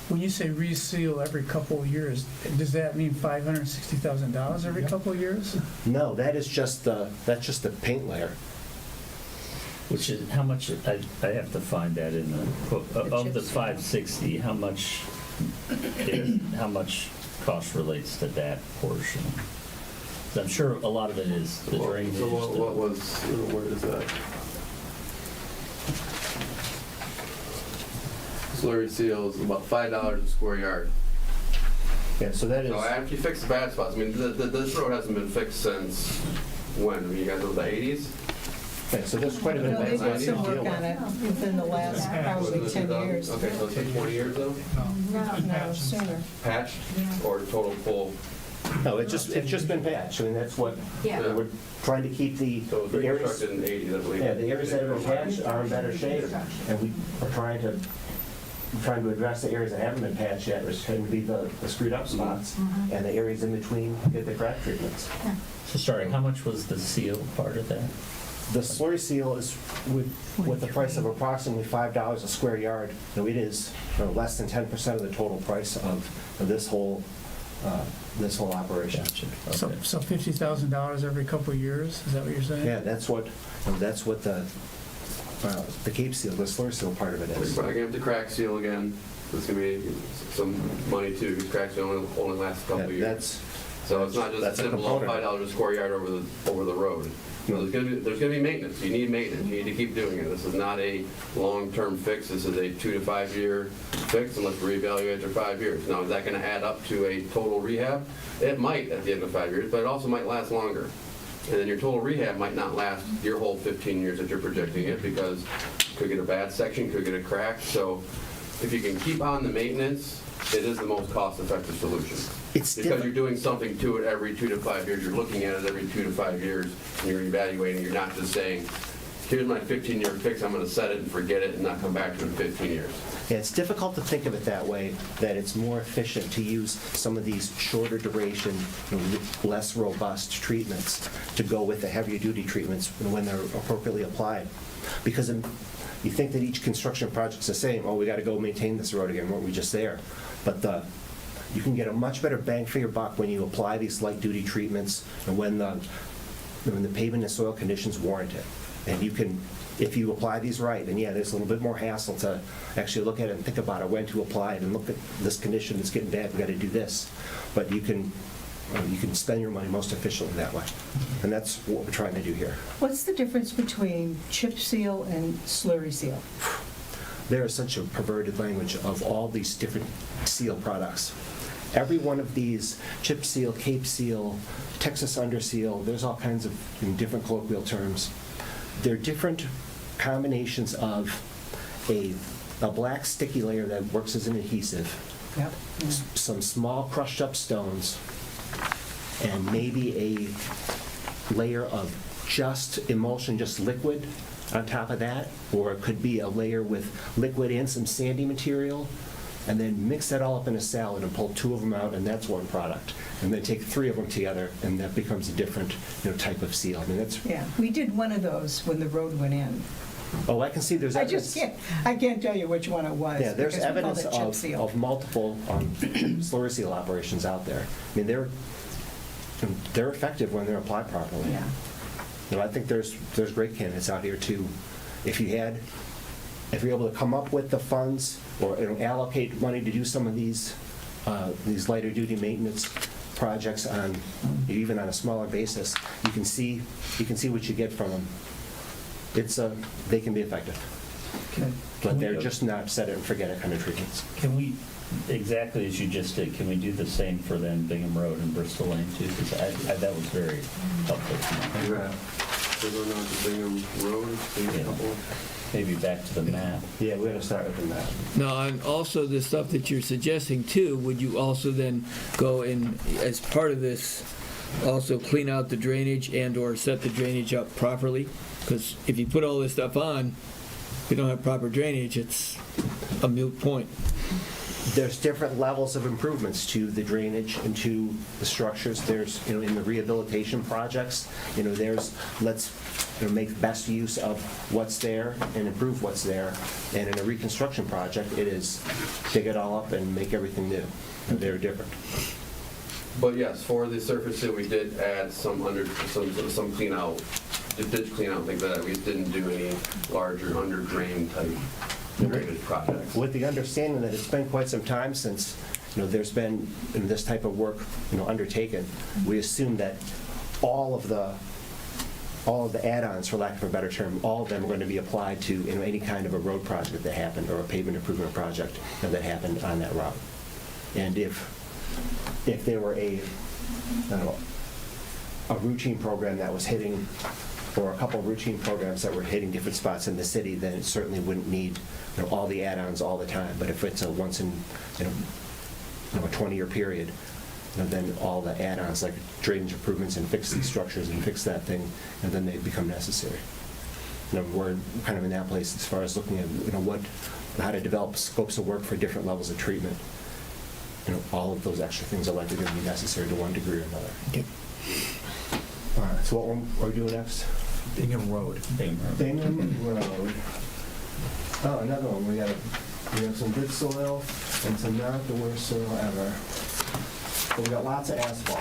When you say reseal every couple of years, does that mean $560,000 every couple of years? No, that's just the paint layer. Which is, how much, I have to find that in the quote, of the 560, how much cost relates to that portion? 'Cause I'm sure a lot of it is the drainage. So what was, where is that? Slurry seal is about $5 a square yard. Yeah, so that is. So after you fix the bad spots, this road hasn't been fixed since when? You guys know the 80s? Yeah, so there's quite a bit of No, they bad did spots some to work deal on with. it within the last probably 10 years. Okay, so it's been 20 years though? No, sooner. Patched or total full? No, it's just been patched. That's what, we're trying to keep the So it was areas. reconstructed in the 80s, I believe. Yeah, the areas that have been patched are in better shape, and we are trying to address the areas that haven't been patched yet, which tend to be the screwed up spots, and the areas in between get the crack treatments. So sorry, how much was the seal part of that? The slurry seal is with the price of approximately $5 a square yard. It is less than 10% of the total price of this whole operation. Gotcha. So Okay. $50,000 every couple of years, is that what you're saying? Yeah, that's what the Cape Seal, the slurry seal part of it We're is. probably gonna have to crack seal again. There's gonna be some money too, because crack seal only lasts a couple of years. That's So it's not just that's a a simple component. $5 a square yard over the road. there's gonna be maintenance. You need maintenance. You need to keep doing it. This is not a long-term fix. This is a 2 to 5 year fix, and let's reevaluate after 5 years. Now, is that gonna add up to a total rehab? It might at the end of 5 years, but it also might last longer. And then your total rehab might not last your whole 15 years that you're projecting it, because you could get a bad section, could get a crack. So if you can keep on the maintenance, it is the most cost-effective solution. It's Because different. you're doing something to it every 2 to 5 years. You're looking at it every 2 to 5 years, and you're evaluating. You're not just saying, here's my 15-year fix, I'm going to set it and forget it and not come back to it in 15 years. Yeah, it's difficult to think of it that way, that it's more efficient to use some of these shorter duration, less robust treatments to go with the heavier duty treatments when they're appropriately applied. Because you think that each construction project's the same, oh, we got to go maintain this road again, weren't we just there? But you can get a much better bang for your buck when you apply these light duty treatments and when the pavement and soil conditions warrant it. And you can, if you apply these right, and yeah, there's a little bit more hassle to actually look at it and think about it, when to apply it, and look at this condition, it's getting bad, we got to do this. But you can spend your money most efficiently that way. And that's what we're trying to do here. What's the difference between chip seal and slurry seal? There is such a perverted language of all these different seal products. Every one of these, chip seal, Cape seal, Texas under seal, there's all kinds of different colloquial terms. They're different combinations of a black sticky layer that works as an adhesive, Yep. some small crushed up stones, and maybe a layer of just emulsion, just liquid on top of that, or it could be a layer with liquid and some sandy material, and then mix that all up in a salad and pull 2 of them out, and that's one product. And then take 3 of them together, and that becomes a different type of seal. I mean, that's, Yeah, we did one of those when the road went in. oh, I can see there's I evidence. just I can't tell you which one it was. Yeah, there's because we called evidence it chip seal. of multiple slurry seal operations out there. I mean, they're effective when they're applied properly. Yeah. I think there's great candidates out here too. If you're able to come up with the funds or allocate money to do some of these lighter duty maintenance projects on even on a smaller basis, you can see what you get from them. They can be effective, but they're just not set it and forget it kind of treatments. Can we, exactly as you just did, can we do the same for then Bingham Road and Bristol Lane too? Because that was very helpful to me. We're going on to Bingham Road, maybe a couple. Maybe back to the map. Yeah, we're gonna start with the map. Now, and also the stuff that you're suggesting too, would you also then go in, as part of this, also clean out the drainage and/or set the drainage up properly? Because if you put all this stuff on, if you don't have proper drainage, it's a moot point. There's different levels of improvements to the drainage and to the structures. There's, in the rehabilitation projects, there's, let's make best use of what's there and improve what's there. And in a reconstruction project, it is dig it all up and make everything new. They're different. But yes, for the surface seal, we did add some clean out, ditch clean out, things like that. We didn't do any larger under drain type drainage projects. With the understanding that it's been quite some time since there's been this type of work undertaken, we assume that all of the add-ons, for lack of a better term, all of them are going to be applied to any kind of a road project that happened or a pavement improvement project that happened on that route. And if there were a routine program that was hitting, or a couple of routine programs that were hitting different spots in the city, then it certainly wouldn't need all the add-ons all the time. But if it's a once in a 20-year period, then all the add-ons like drainage improvements and fix these structures and fix that thing, and then they become necessary. We're kind of in that place as far as looking at how to develop scopes of work for different levels of treatment. All of those extra things are likely going to be necessary to one degree or another. Okay. All right, so what are we doing next? Bingham Road. Bingham Road. Oh, another one. We have some good soil and some not the worst soil ever. But we got lots of asphalt.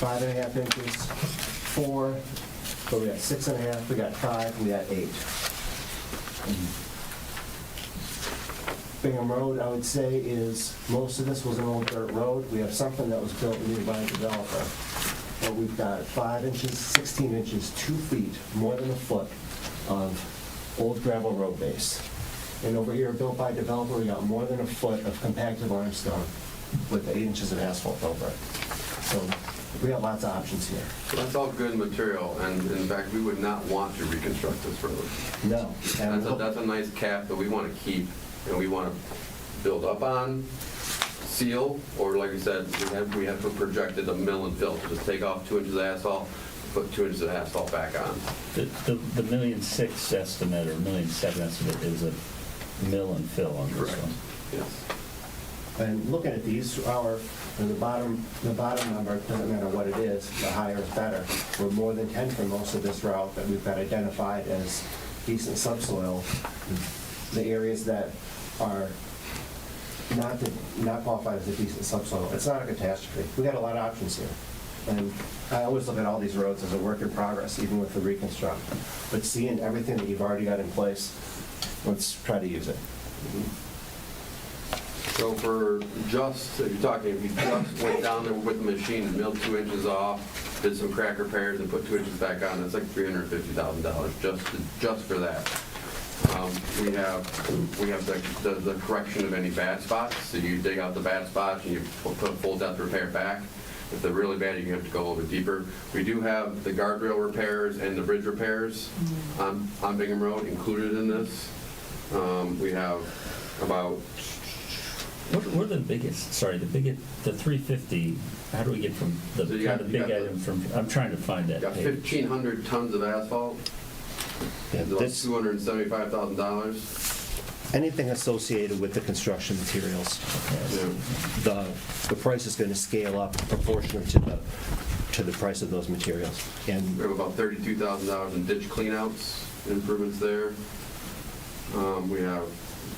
5.5 inches, 4. So we got 6.5. We got 5. We got 8. Bingham Road, I would say, is most of this was an old dirt road. We have something that was built new by a developer. So we've got 5 inches, 16 inches, 2 feet, more than a foot of old gravel road base. And over here, built by a developer, we got more than a foot of compacted limestone with 8 inches of asphalt over it. So we got lots of options here. So that's all good material, and in fact, we would not want to reconstruct this road. No. And That's a nice cap that we want to keep, and we want to build up on, seal, or like we said, we have projected a mill and fill, just take off 2 inches of asphalt, put 2 inches of asphalt back on. The $1.6 million estimate or $1.7 million estimate is a mill and fill on this Correct. one. Yes. And looking at these, the bottom number, doesn't matter what it is, the higher is better. We're more than 10 for most of this route that we've got identified as decent subsoil. The areas that are not qualified as a decent subsoil, it's not a catastrophe. We got a lot of options here. And I always look at all these roads as a work in progress, even with the reconstruct. But seeing everything that you've already got in place, let's try to use it. So for just, if you just went down there with the machine and milled 2 inches off, did some crack repairs and put 2 inches back on, that's like $350,000 just for that. We have the correction of any bad spots. So you dig out the bad spots and you put a full depth repair back. If they're really bad, you have to go a little bit deeper. We do have the guardrail repairs and the bridge repairs on Bingham Road included in this. We have about, What are the biggest, the 350, how do we get from the So you kind got- of you big got the- item from, I'm trying to find that got page. 1,500 tons of asphalt. Yeah, It's about this- $275,000. Anything associated with the construction materials, the price is going to scale up proportionally to the price of those materials. And We have about $32,000 in ditch cleanouts, improvements there. We have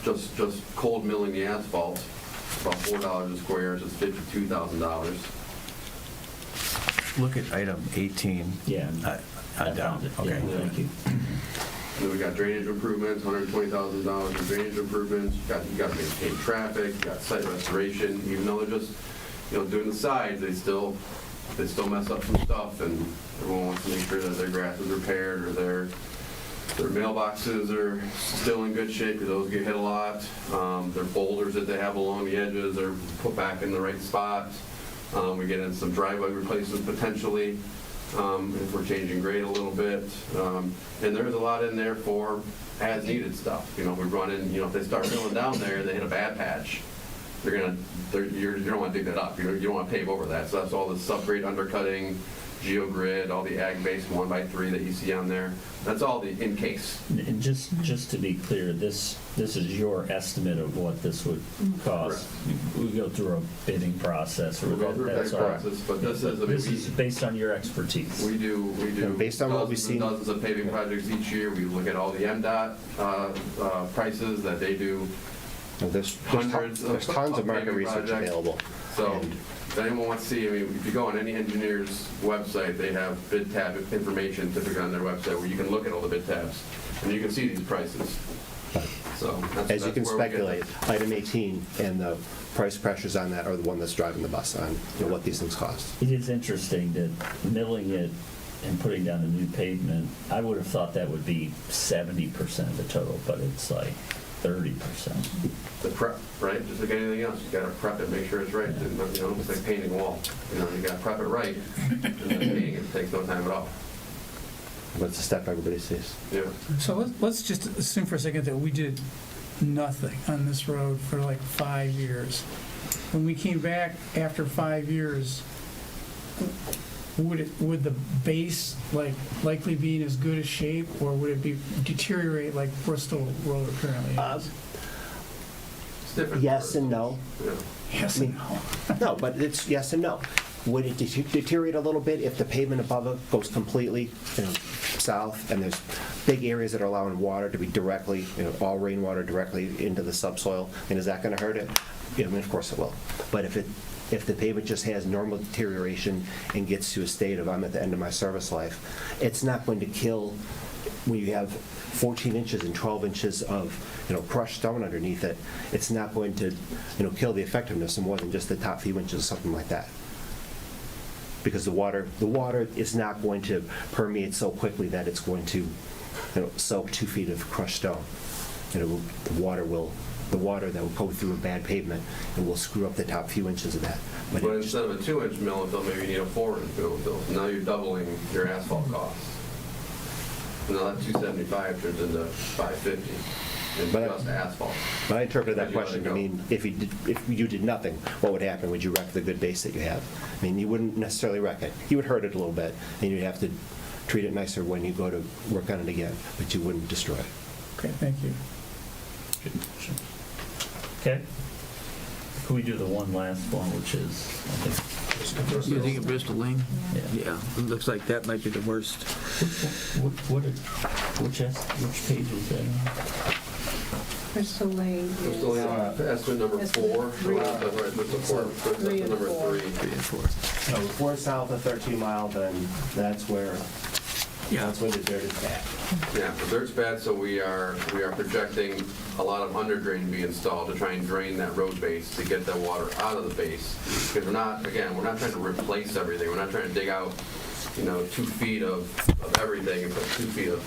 just cold milling the asphalt, about $4 a square yard, so it's $52,000. Look at item 18. Yeah. I Down, found it. okay. Yeah, thank you. Then we got drainage improvements, $120,000 in drainage improvements. You got to maintain traffic, you got site restoration. Even though they're just, doing the sides, they still mess up some stuff, and everyone wants to make sure that their grass is repaired or their mailboxes are still in good shape, because those get hit a lot. Their boulders that they have along the edges are put back in the right spot. We get in some driveway replacements potentially, if we're changing grade a little bit. And there's a lot in there for as-needed stuff. We run in, if they start filling down there, they hit a bad patch, you don't want to dig that up. You don't want to pave over that. So that's all the subgrade undercutting, geogrid, all the ag-based 1x3 that you see on there. That's all the in case. And just to be clear, this is your estimate of what this would cost. We go through a bidding process, or We'll go through a that's bidding our. process, but this is, This is based on your expertise. We do And based on what we've dozens and seen- dozens of paving projects each year. We look at all the MDOT prices that they do. there's Hundreds tons of market paving research projects. available. So And if anyone wants to see, if you go on any engineer's website, they have bid tab information typically on their website where you can look at all the bid tabs and you can see these prices. So As you can that's where we get speculate, item 18 and the price pressures on that are the one that's driving the bus on what these things cost. It is interesting that milling it and putting down a new pavement, I would have thought that would be 70% of the total, but it's like 30%. the prep, right? Just like anything else, you gotta prep it, make sure it's right. It's like painting a wall. You gotta prep it right, and then painting it takes no time at all. But it's a step everybody sees. Yeah. So let's just assume for a second that we did nothing on this road for like 5 years. When we came back after 5 years, would the base likely be in as good a shape, or would it be deteriorate like Bristol Road currently is? It's different. Yes and no. Yeah. Yes and no. No, but it's yes and no. Would it deteriorate a little bit if the pavement above it goes completely south, and there's big areas that are allowing water to be directly, all rainwater directly into the subsoil? And is that going to hurt it? Of course it will. But if the pavement just has normal deterioration and gets to a state of I'm at the end of my service life, it's not going to kill when you have 14 inches and 12 inches of crushed stone underneath it. It's not going to kill the effectiveness of more than just the top few inches, something like that. because the water is not going to permeate so quickly that it's going to, soak 2 feet of crushed stone. The water that will go through a bad pavement, and will screw up the top few inches of that. But instead of a 2-inch mill and fill, maybe you need a 4-inch mill and fill. Now you're doubling your asphalt costs. Now that 275 turns into 550 in just asphalt. But I interpreted that Where'd you let question to it mean, if you did nothing, what would happen? Would you wreck the good base that you have? I mean, you wouldn't necessarily wreck it. You would hurt it a little bit, and you'd have to treat it nicer when you go to work on it again, but you wouldn't destroy it. Okay, thank you. Okay. Could we do the one last one, which is, I think, You think of Bristol Lane? Yeah. Yeah, it looks like that might be the worst. which page is that on? Bristol Lane Bristol Lane, estimate number 4. Estimate number 3. 3 and 4. So if we're south of 13 Mile, then that's where the dirt is bad. Yeah, the dirt's bad, so we are projecting a lot of under drain to be installed to try and drain that road base to get that water out of the base. Because we're not trying to replace everything. We're not trying to dig out, 2 feet of everything and put 2 feet of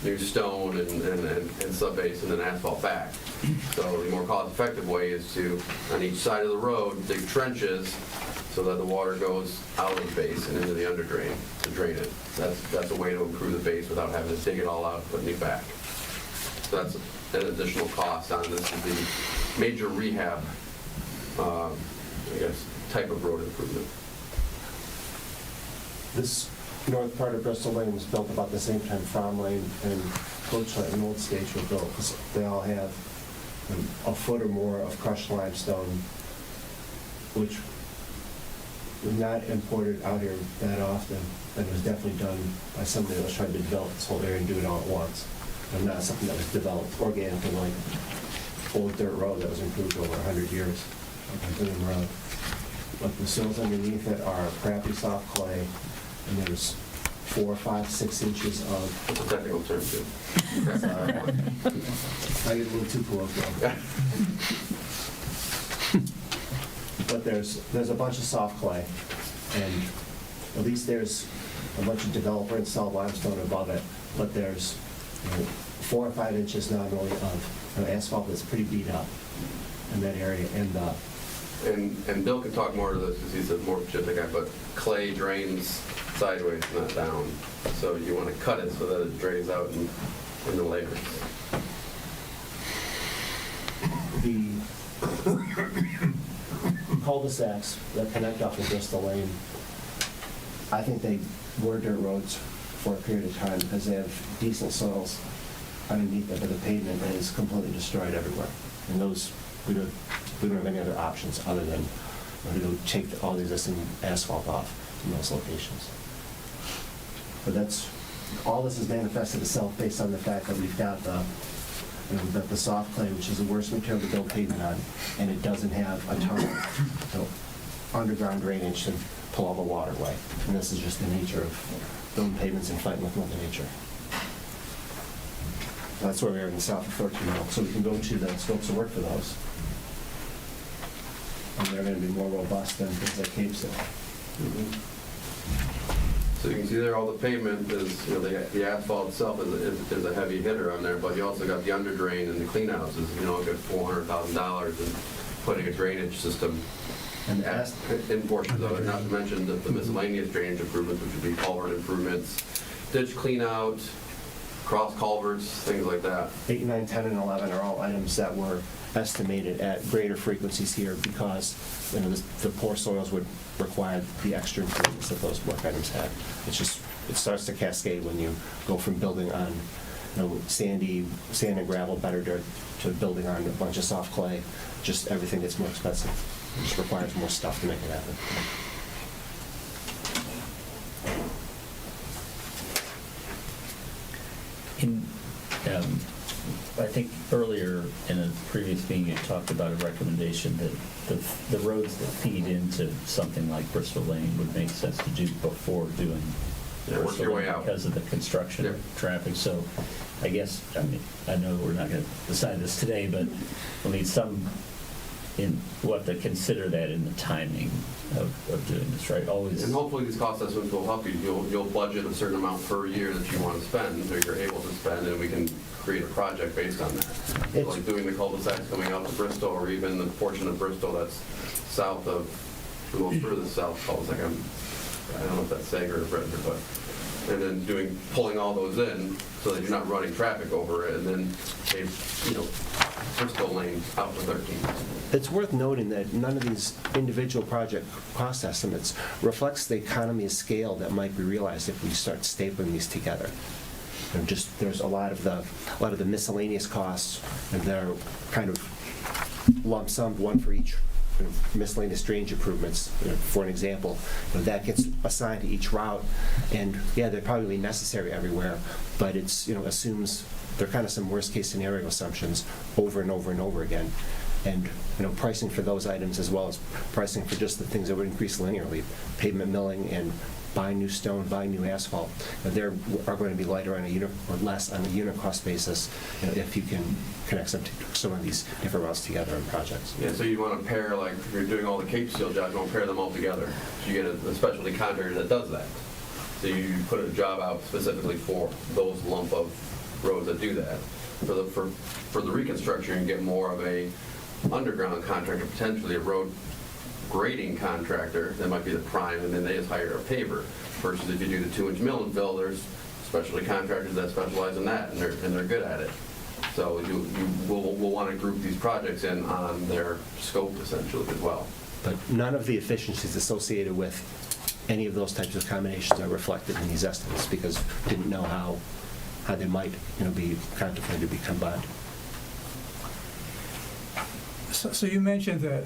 new stone and sub-base and then asphalt back. So the more cost-effective way is to, on each side of the road, dig trenches so that the water goes out of the base and into the under drain to drain it. That's a way to improve the base without having to dig it all out and put it back. So that's an additional cost on this is the major rehab, type of road improvement. This north part of Bristol Lane was built about the same time Farm Lane and Coach Lane and Old Stage were built, because they all have a foot or more of crushed limestone, which was not imported out here that often, and was definitely done by somebody that was trying to develop this whole area and do it all at once, and not something that was developed organically like old dirt road that was improved over 100 years, like Bingham Road. But the soils underneath it are crappy soft clay, and there's 4, 5, 6 inches of. That's a technical term, too. I get a little too colloquial. But there's a bunch of soft clay, and at least there's a bunch of developer installed limestone above it, but there's 4 or 5 inches nominally of asphalt that's pretty beat up in that area. And Bill can talk more to this because he's a more specific guy, but clay drains sideways, not down. So you want to cut it so that it drains out in the layers. The cul-de-sacs that connect off of Bristol Lane, I think they were dirt roads for a period of time because they have decent soils underneath it, but the pavement is completely destroyed everywhere. And those, we don't have any other options other than to go take all the existing asphalt off in those locations. But all this has manifested itself based on the fact that we've got the soft clay, which is the worst material to build pavement on, and it doesn't have a ton of underground drainage to pull all the water away. And this is just the nature of building pavements and fighting with Mother Nature. That's where we are in the south of 13 Mile. So we can go to the scopes of work for those. And they're going to be more robust than things like Cape Seal. So you can see there all the pavement is, the asphalt itself is a heavy hitter on there, but you also got the under drain and the clean houses, a good $400,000 in putting a drainage system in portions of it, not to mention the miscellaneous drainage improvements, which would be culvert improvements, ditch clean out, cross culverts, things like that. 8, 9, 10, and 11 are all items that were estimated at greater frequencies here because the poor soils would require the extra improvements that those work items had. It starts to cascade when you go from building on sand and gravel, better dirt, to building on a bunch of soft clay. Just everything gets more expensive. It just requires more stuff to make it happen. I think earlier in a previous meeting, you talked about a recommendation that the roads that feed into something like Bristol Lane would make sense to do before doing work Bristol your way Lane out because of the construction traffic. So I guess, I know we're not going to decide this today, but we'll need some we'll have to consider that in the timing of doing this, right? Always. And hopefully these cost estimates will help you. You'll budget a certain amount per year that you want to spend, or you're able to spend, and we can create a project based on that. So like doing the cul-de-sacs coming out to Bristol, or even the portion of Bristol that's south of, the most furthest south cul-de-sac. I don't know if that's Sager or Bridger, but, and then pulling all those in so that you're not running traffic over it, and then Bristol Lane out to 13. It's worth noting that none of these individual project cost estimates reflects the economy of scale that might be realized if we start stapling these together. And there's a lot of the miscellaneous costs, and they're kind of lump summed, one for each miscellaneous drainage improvements. For an example, that gets assigned to each route, and yeah, they're probably necessary everywhere, but it's assumes they're kind of some worst case scenario assumptions over and over and over again. And pricing for those items, as well as pricing for just the things that would increase linearly, pavement milling and buying new stone, buying new asphalt, they are going to be lighter on a unit or less on a unit cost basis if you can connect some of these different routes together in projects. Yeah, so you want to pair, like if you're doing all the Cape Seal jobs, you want to pair them all together. So you get a specialty contractor that does that. So you put a job out specifically for those lump of roads that do that. For the reconstruction, you get more of a underground contractor, potentially a road grading contractor that might be the prime, and then they just hire a paver. Versus if you do the 2-inch mill and fill, there's specialty contractors that specialize in that, and they're good at it. So you will want to group these projects in on their scope essentially as well. But none of the efficiencies associated with any of those types of combinations are reflected in these estimates because we didn't know how they might be contemplated to be combined. So you mentioned that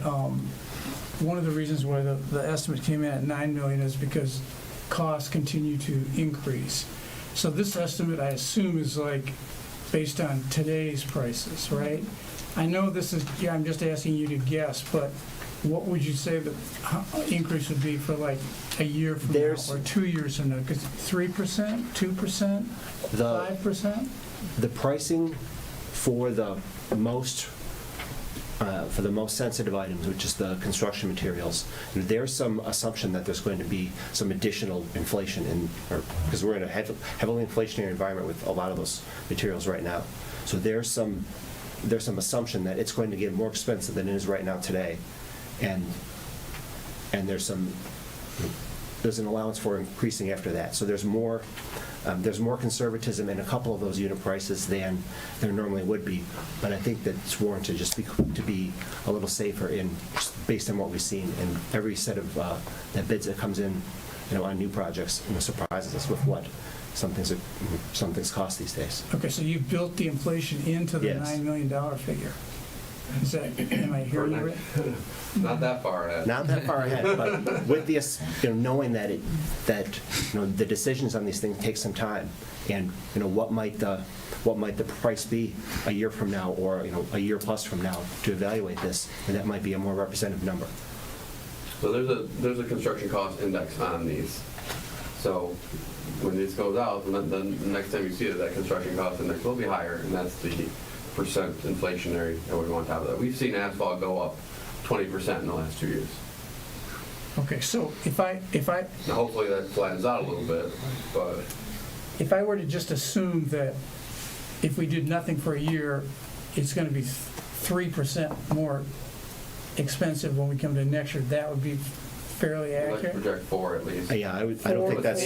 one of the reasons why the estimate came in at $9 million is because costs continue to increase. So this estimate, I assume, is like based on today's prices, right? I know this is, I'm just asking you to guess, but what would you say the increase would be for like a year from now or 2 years from now? Because 3%, 2%, 5%? The pricing for the most sensitive items, which is the construction materials, there's some assumption that there's going to be some additional inflation because we're in a heavily inflationary environment with a lot of those materials right now. So there's some assumption that it's going to get more expensive than it is right now today, and there's an allowance for increasing after that. So there's more conservatism in a couple of those unit prices than there normally would be, but I think that it's warranted just to be a little safer just based on what we've seen. And every set of that bids that comes in, on new projects, surprises us with what some things cost these days. Okay, so you built the inflation into the Yes. $9 million figure. Is that, am I hearing you right? Not that far ahead. Not that far ahead, but with the, knowing that the decisions on these things take some time, and what might the price be a year from now, or a year plus from now to evaluate this, and that might be a more representative number. So there's a construction cost index on these. So when this goes out, then the next time you see it, that construction cost index will be higher, and that's the percent inflationary that we want on top of that. We've seen asphalt go up 20% in the last 2 years. Okay, so if I Now hopefully that flattens out a little bit, but if I were to just assume that if we did nothing for a year, it's going to be 3% more expensive when we come to next year, that would be fairly I'd like to accurate? project 4 at least. Yeah, I don't think that's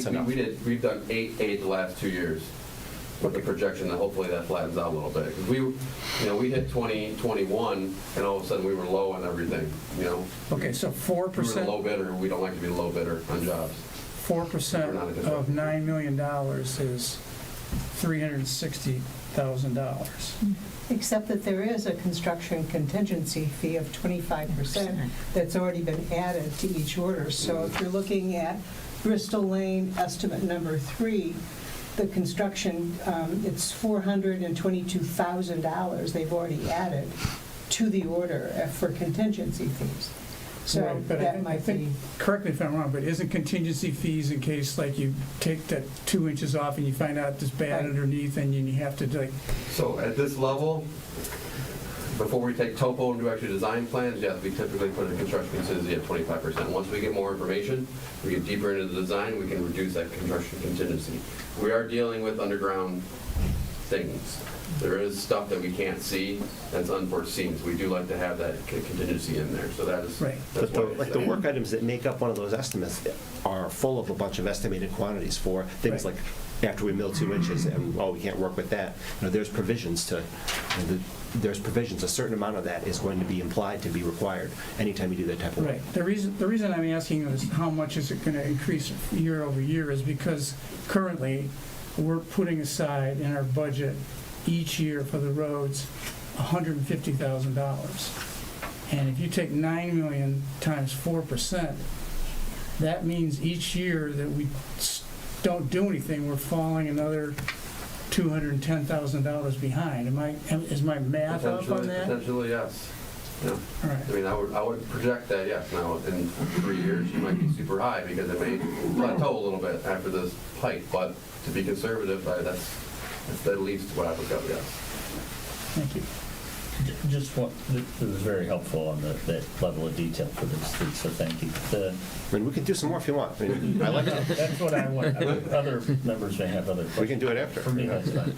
enough. We've done 8 the last 2 years with the projection that hopefully that flattens out a little bit. 'Cause we hit 2021 and all of a sudden we were low on everything, Okay, so We were the 4%, low bidder. We don't like to be the low bidder on jobs. 4% of $9 million is $360,000. Except that there is a construction contingency fee of 25% that's already been added to each order. So if you're looking at Bristol Lane estimate number 3, the construction, it's $422,000 they've already added to the order for contingency fees. So Right, but that I might think, be, correct me if I'm wrong, but isn't contingency fees in case like you take that 2 inches off and you find out it's bad Right. underneath and you have to like, So at this level, before we take topo and do actually design plans, yes, we typically put a construction contingency at 25%. Once we get more information, we get deeper into the design, we can reduce that construction contingency. We are dealing with underground things. There is stuff that we can't see that's unforeseen, so we do like to have that contingency in there. So that is, Right. that's But what it like is. the work items that make up one of those estimates are full of a bunch of estimated quantities for things Right. like after we mill 2 inches and, well, we can't work with that. There's provisions to, there's provisions, a certain amount of that is going to be implied to be required anytime you do that type of work. Right. The reason I'm asking is how much is it going to increase year over year is because currently, we're putting aside in our budget each year for the roads $150,000. And if you take 9 million times 4%, that means each year that we don't do anything, we're falling another $210,000 behind. Is my math up on that? Potentially, yes. Yeah. All right. I mean, I would project that, yes. Now, in 3 years, you might be super high because it may plateau a little bit after this hike, but to be conservative, that's at least what I would go, yes. Thank you. Just one, it was very helpful on that level of detail for this, so thank you. I mean, we can do some more if you want. I mean, I like it. That's what I want. Other members may have other questions. We can do it after. For me, that's fine.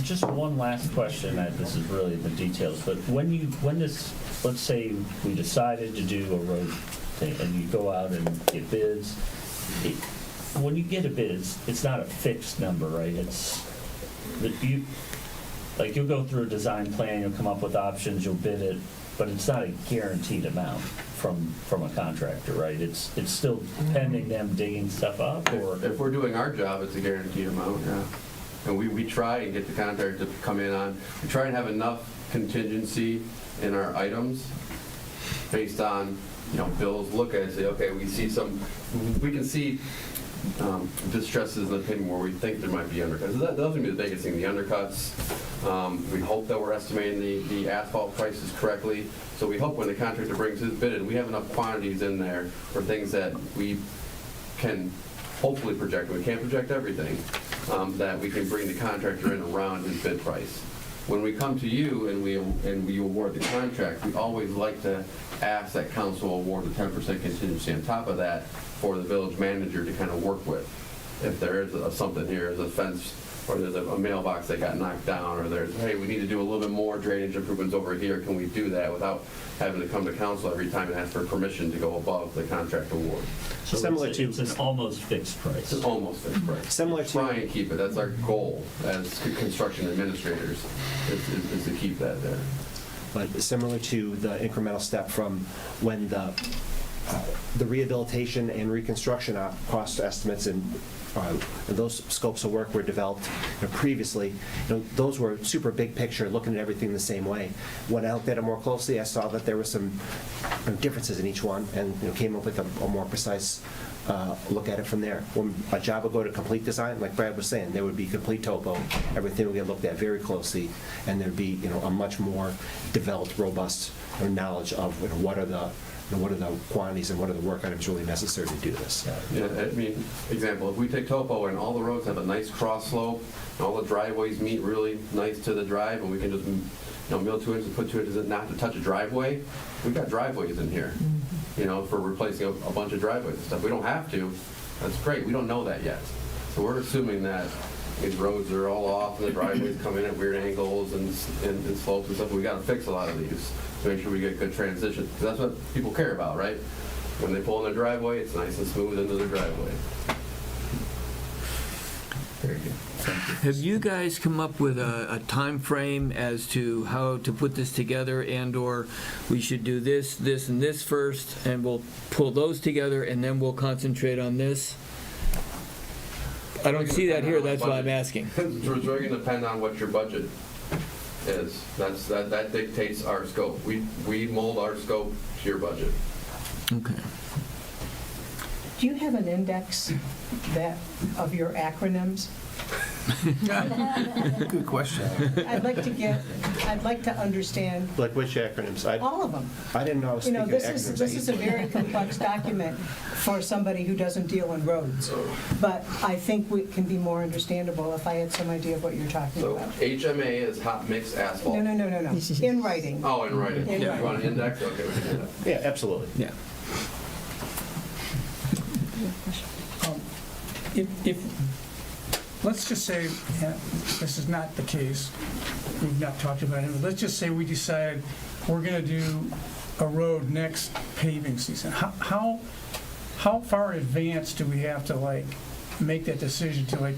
Just one last question, this is really the details, but when this, let's say we decided to do a road thing, and you go out and get bids, when you get a bid, it's not a fixed number, right? It's, you'll go through a design plan, you'll come up with options, you'll bid it, but it's not a guaranteed amount from a contractor, right? It's still pending them digging stuff up, or? If we're doing our job, it's a guaranteed amount, yeah. And we try and get the contractor to come in on, we try and have enough contingency in our items based on, Bill's look at it and say, okay, we can see distresses in the pavement where we think there might be undercuts. So those would be the biggest thing, the undercuts. We hope that we're estimating the asphalt prices correctly. So we hope when the contractor brings his bid in, we have enough quantities in there for things that we can hopefully project. We can't project everything, that we can bring the contractor in around his bid price. When we come to you and we award the contract, we always like to ask that council award the 10% contingency on top of that for the village manager to kind of work with. If there is something here, there's a fence or there's a mailbox that got knocked down, or there's, hey, we need to do a little bit more drainage improvements over here, can we do that without having to come to council every time and ask for permission to go above the contract award? So Similar it's to- an almost fixed price. It's an almost fixed price. Similar to- Try and keep it, that's our goal as construction administrators, is to keep that there. But similar to the incremental step from when the rehabilitation and reconstruction cost estimates and those scopes of work were developed previously, those were super big picture, looking at everything the same way. When I looked at it more closely, I saw that there were some differences in each one, and came up with a more precise look at it from there. When a job would go to complete design, like Brad was saying, there would be complete topo, everything would get looked at very closely, and there'd be a much more developed, robust knowledge of what are the quantities and what are the work items really necessary to do this. Yeah, I mean, example, if we take topo and all the roads have a nice cross slope, and all the driveways meet really nice to the drive, and we can just, mill 2 inches, put 2 inches in, not to touch a driveway, we've got driveways in here, for replacing a bunch of driveways and stuff. We don't have to, that's great, we don't know that yet. So we're assuming that these roads are all off and the driveways come in at weird angles and slopes and stuff. We gotta fix a lot of these to make sure we get good transition. Because that's what people care about, right? When they pull in their driveway, it's nice and smooth into their driveway. Very good. Thank you. Have you guys come up with a time frame as to how to put this together, and/or we should do this, this, and this first, and we'll pull those together, and then we'll concentrate on this? I don't see that here, that's why I'm asking. It's really gonna depend on what your budget is. That dictates our scope. We mold our scope to your budget. Okay. Do you have an index of your acronyms? Good question. I'd like to understand Like which acronyms? all of them. I didn't know I was You know, speaking this acronyms. is a very complex document for somebody who doesn't deal in roads. But I think it can be more understandable if I had some idea of what you're talking So about. HMA is hot mix asphalt. No. In writing. Oh, in writing. In Yeah, writing. you want an index? Okay, we can do that. Yeah, absolutely. Yeah. Let's just say, this is not the case, we've not talked about it, but let's just say we decide we're gonna do a road next paving season. How far in advance do we have to like make that decision to like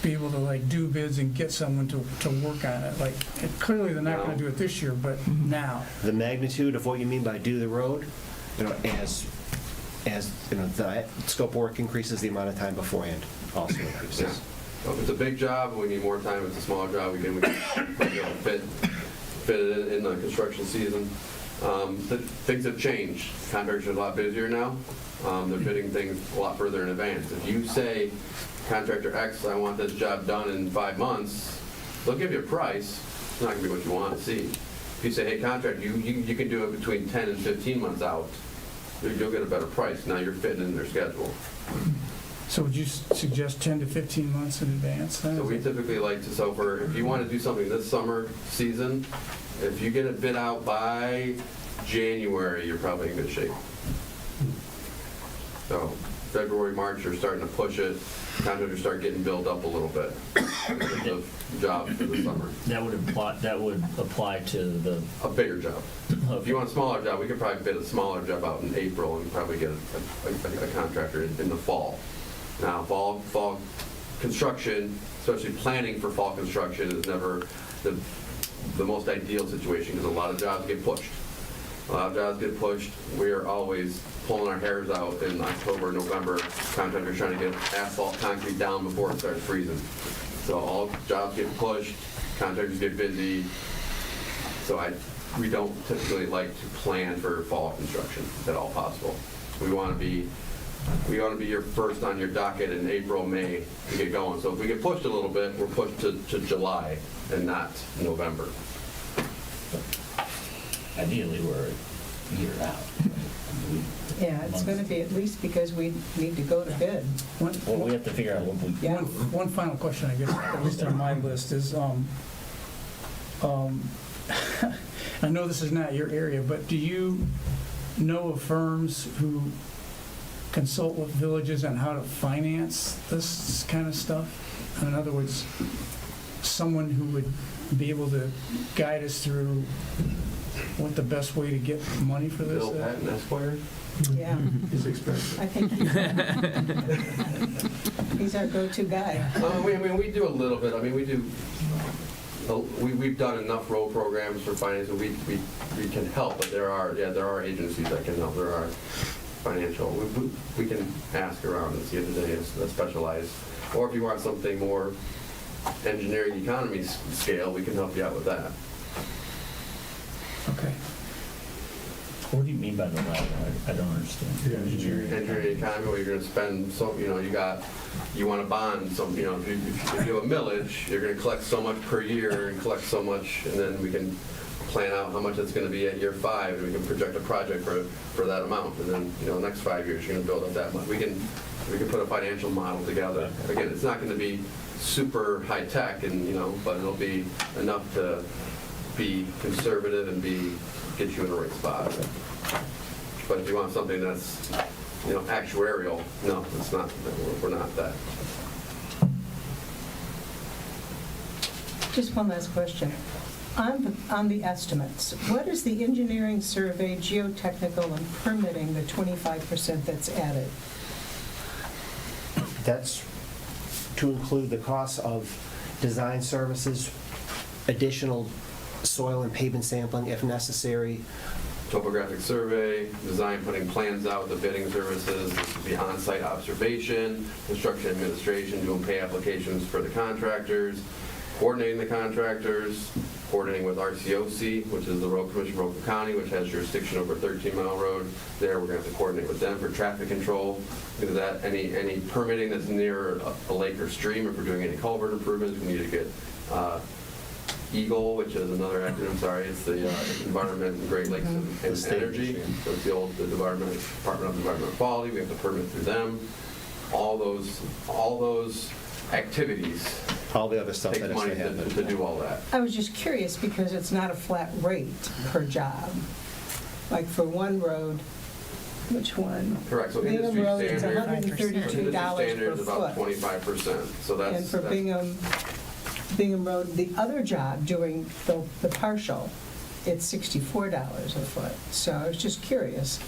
be able to like do bids and get someone to work on it? Like, clearly they're not gonna do it this year, but now. The magnitude of what you mean by do the road, as the scope of work increases, the amount of time beforehand also Yeah. increases. So if it's a big job, we need more time. If it's a smaller job, we can fit it in the construction season. Things have changed. Contractors are a lot busier now. They're bidding things a lot further in advance. If you say, contractor X, I want this job done in 5 months, they'll give you a price. It's not gonna be what you want to see. If you say, hey, contractor, you can do it between 10 and 15 months out, you'll get a better price. Now you're fitting in their schedule. So would you suggest 10 to 15 months in advance then? So we typically like to, if you want to do something this summer season, if you get it bid out by January, you're probably in good shape. So February, March, you're starting to push it, contractors start getting built up a little bit of jobs for the summer. That would apply to A bigger job. If you want a smaller job, we could probably bid a smaller job out in April and probably get a contractor in the fall. Now, fall construction, especially planning for fall construction, is never the most ideal situation because a lot of jobs get pushed. We are always pulling our hairs out in October, November, contractors trying to get asphalt concrete down before it starts freezing. So all jobs get pushed, contractors get busy. So we don't typically like to plan for fall construction if at all possible. We want to be your first on your docket in April, May to get going. So if we get pushed a little bit, we're pushed to July and not November. ideally, we're a year out. Yeah, it's going to be at least because we need to go to bid. Well, we have to figure out what we. Yeah. One final question, I guess, at least on my list, is, I know this is not your area, but do you know of firms who consult with villages on how to finance this kind of stuff? In other words, someone who would be able to guide us through what the best way to get money for this Bill is? Patton, Esquire? Yeah, It's expensive. I think he's our go-to guy. We do a little bit. I mean, we've done enough road programs for finance, and we can help, but there are agencies that can help. There are financial. We can ask around and see if there's any that's specialized. Or if you want something more engineering economy scale, we can help you out with that. Okay. What do you mean by the latter? I don't understand. Engineering economy, where you're going to spend you want to bond some, if you do a millage, you're going to collect so much per year and collect so much, and then we can plan out how much it's going to be at year 5, and we can project a project for that amount, and then, next 5 years, you're going to build up that much. We can put a financial model together. Again, it's not going to be super high tech, but it'll be enough to be conservative and get you in the right spot. But if you want something that's, actuarial, no, it's not. We're not that. Just one last question. On the estimates, what is the engineering survey, geotechnical, and permitting, the 25% that's added? That's to include the cost of design services, additional soil and pavement sampling if necessary. Topographic survey, design, putting plans out, the bidding services, the on-site observation, construction administration, doing pay applications for the contractors, coordinating the contractors, coordinating with RCOC, which is the Road Commission for Oakland County, which has jurisdiction over 13-mile road. There, we're going to have to coordinate with them for traffic control. Because that, any permitting that's near a lake or stream, if we're doing any culvert improvements, we need to get EAGLE, which is another acronym, sorry, it's the Environment, Great Lakes and Energy. So it's the old Department of Environmental Quality. We have to permit through them. All those activities All the other stuff take that has money to happen. to do all that. I was just curious because it's not a flat rate per job. Like for one road, which one? Correct, so Bingham industry Road, it's standard. $132 Standard is per about foot. 25%, so that's. And for Bingham Road, the other job doing the partial, it's $64 a foot. So I was just curious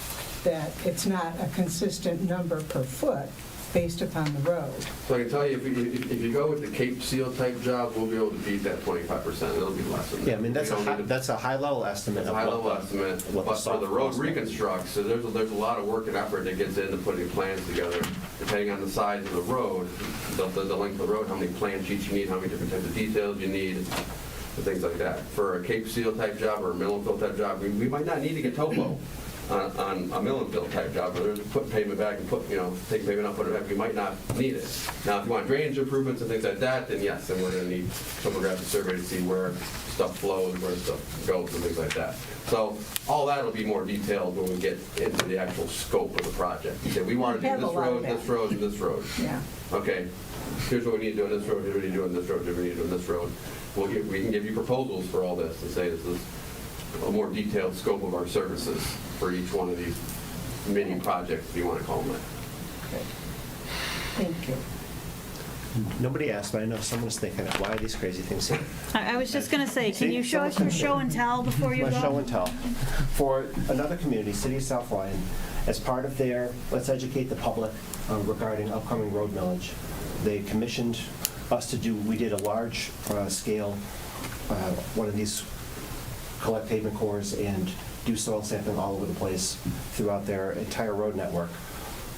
that it's not a consistent number per foot based upon the road. So I can tell you, if you go with the Cape Seal type job, we'll be able to beat that 25%, it'll be less than that. Yeah, I mean, that's We don't need to- a high-level estimate It's a of high-level estimate, what the but for the soft road costs might be. reconstruct, so there's a lot of work and effort that gets into putting plans together, depending on the size of the road, the length of the road, how many plan sheets you need, how many different types of details you need, and things like that. For a Cape Seal type job or a mill and fill type job, we might not need to get topo on a mill and fill type job, but there's put pavement back and take pavement up, put it back, we might not need it. Now, if you want drainage improvements and things like that, then yes, then we're gonna need topographic survey to see where stuff flows, where stuff goes and things like that. So all that'll be more detailed when we get into the actual scope of the project. You say, we want to We have do a this lot of road, that. this road, and this road. Yeah. Okay, here's what we need to do on this road, here's what we need to do on this road, here's what we need to do on this road. We can give you proposals for all this and say this is a more detailed scope of our services for each one of these mini projects, if you want to call them that. Thank you. Nobody asked, but I know someone's thinking, why are these crazy things here? I was just going to say, can See, you show us your show and tell before you My show go? and tell. For another community, City of South Lyon, as part of their Let's Educate the Public regarding upcoming road millage, they commissioned us to do, we did a large scale, one of these collect pavement cores and do soil sampling all over the place throughout their entire road network.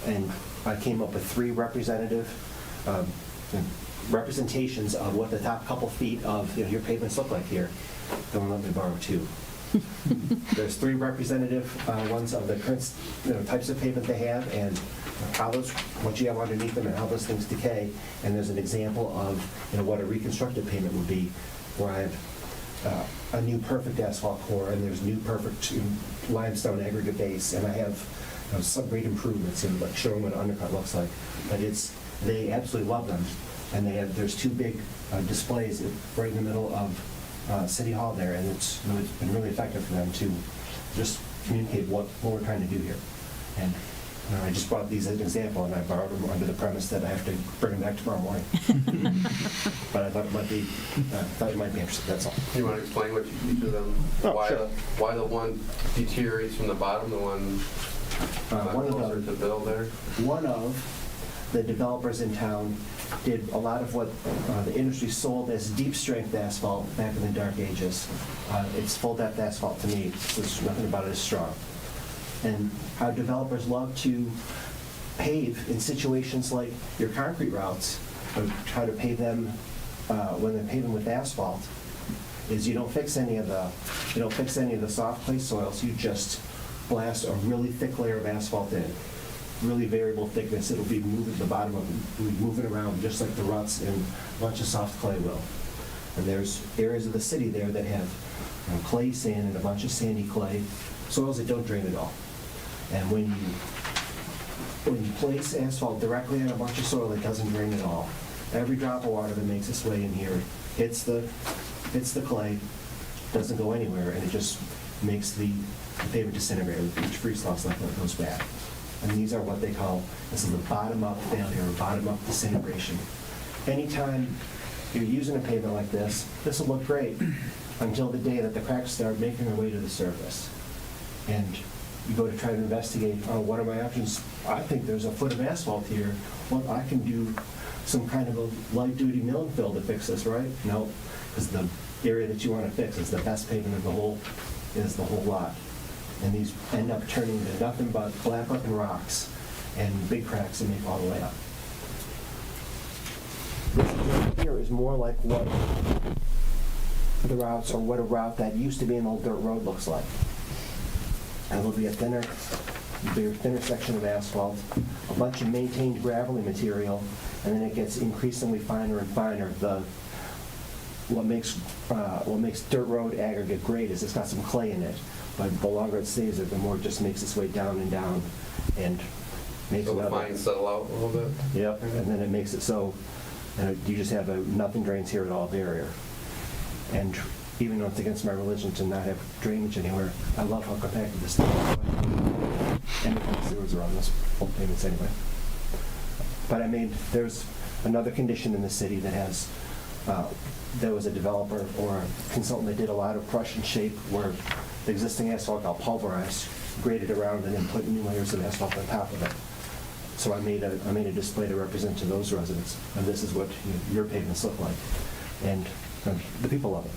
And I came up with 3 representations of what the top couple feet of your pavements look like here. Don't let me borrow 2. There's 3 representative ones of the current types of pavement they have and how those, what you have underneath them and how those things decay. And there's an example of what a reconstructed pavement would be, where I have a new perfect asphalt core and there's new perfect limestone aggregate base, and I have some great improvements in like showing what an undercut looks like. But they absolutely love them, and there's 2 big displays right in the middle of City Hall there, and it's been really effective for them to just communicate what we're trying to do here. And I just brought these as an example, and I borrowed them under the premise that I have to bring them back tomorrow morning. But I thought it might be interesting, that's all. You want to explain what each of them, Oh, sure. why the one deteriorates from the bottom, the one One of closer the- to Bill there? One of the developers in town did a lot of what the industry sold as deep strength asphalt back in the dark ages. It's full depth asphalt to me, so there's nothing about it is strong. And how developers love to pave in situations like your concrete routes, or try to pave them when they're paving with asphalt, is you don't fix any of the soft clay soils, you just blast a really thick layer of asphalt in. Really variable thickness, it'll be moving the bottom of it, will be moving around just like the ruts in a bunch of soft clay will. And there's areas of the city there that have clay sand and a bunch of sandy clay soils that don't drain at all. And when you place asphalt directly on a bunch of soil that doesn't drain at all, every drop of water that makes its way in here hits the clay, doesn't go anywhere, and it just makes the pavement disintegrate with each freeze loss like that goes back. And these are what they call, this is the bottom-up failure, or bottom-up disintegration. Anytime you're using a pavement like this will look great until the day that the cracks start making their way to the surface. And you go to try to investigate, what are my options? I think there's a foot of asphalt here. Well, I can do some kind of a light-duty mill and fill to fix this, right? No, because the area that you want to fix is the best pavement of the whole lot. And these end up turning into nothing but black-looking rocks and big cracks that make all the way up. This here center is more like what the routes, or what a route that used to be an old dirt road looks like. And it'll be a thinner section of asphalt, a bunch of maintained gravelly material, and then it gets increasingly finer and finer. What makes dirt road aggregate great is it's got some clay in it, but the longer it stays there, the more it just makes its way down and down, and makes So the another. fines settle out a little bit? Yep, and then it makes it so you just have a nothing drains here at all barrier. And even though it's against my religion to not have drainage anywhere, I love how compacted this thing is. And the sewers are on those old pavements anyway. But there's another condition in the city that has, there was a developer or a consultant that did a lot of crush and shape where the existing asphalt got pulverized, graded around, and then put new layers of asphalt on top of it. So I made a display to represent to those residents, and this is what your pavements look like. And the people love it.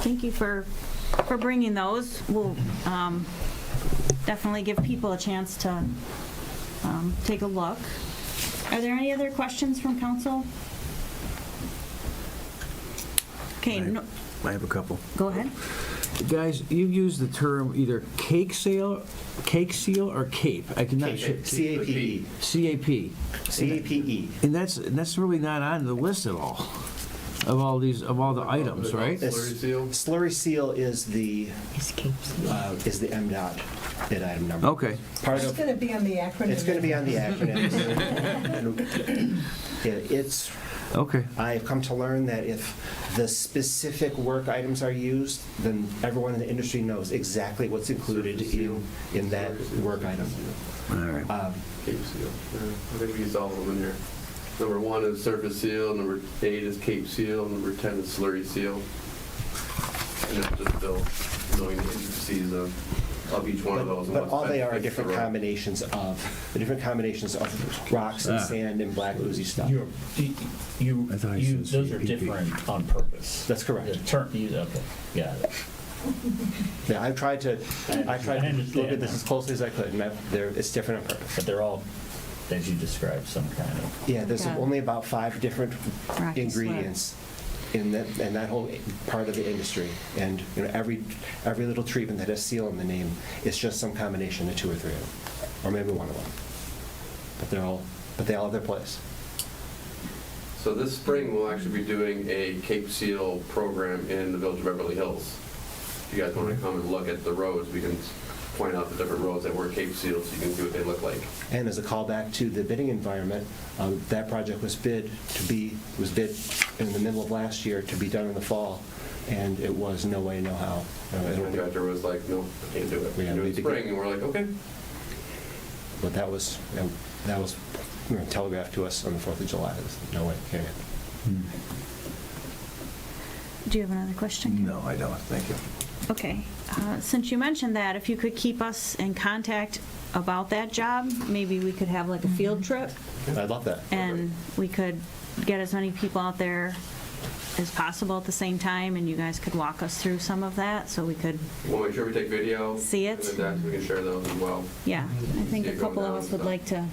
Thank you for bringing those. We'll definitely give people a chance to take a look. Are there any other questions from council? Okay, no, I have a couple. go ahead. Guys, you use the term either cake seal, or cape. I cannot. CAPE. CAP. CAPE. And that's really not on the list at all of all the items, right? Slurry seal? Slurry seal is the MDOT bid item number. Okay. Part It's of, going to be on the acronym. it's going to be on the acronym. Okay. I've come to learn that if the specific work items are used, then everyone in the industry knows exactly what's included in that work item. All right. Cape seal. I think we used all of them in here. Number 1 is surface seal, number 8 is cape seal, number 10 is slurry seal. And that's just Bill knowing the intricacies of each one of those. and But what's all they best are fits the different road. combinations of rocks and sand and black oozy stuff. I thought you said Those are CPP. different on purpose. That's correct. The term, okay, got it. Yeah, I tried to look understand at this that. as closely as I could, and it's different on purpose. But they're all, as you described, some kind of, Yeah, there's Okay. only about 5 different Rocky ingredients in that whole part of the industry, and every little treatment that has seal in the name is just some combination of 2 or 3 of them, or maybe one of them. But they all have their place. So this spring, we'll actually be doing a Cape Seal program in the village of Beverly Hills. If you guys want to come and look at the roads, we can point out the different roads that were Cape Sealed so you can see what they look like. And as a callback to the bidding environment, that project was bid in the middle of last year to be done in the fall, and it was no way, no how. The contractor was like, no, I can't do it. We Yeah, can do it we in did spring, and we're like, okay. But that was telegraphed to us on the 4th of July. There's no way, can't. Do you have another question? No, I don't. Thank you. Okay, since you mentioned that, if you could keep us in contact about that job, maybe we could have like a field trip, I'd love that. and we could get as many people out there as possible at the same time, and you guys could walk us through some of that, so we could, We'll make sure we take video. See it. And then we can share those as well. yeah, I think a couple of us would like to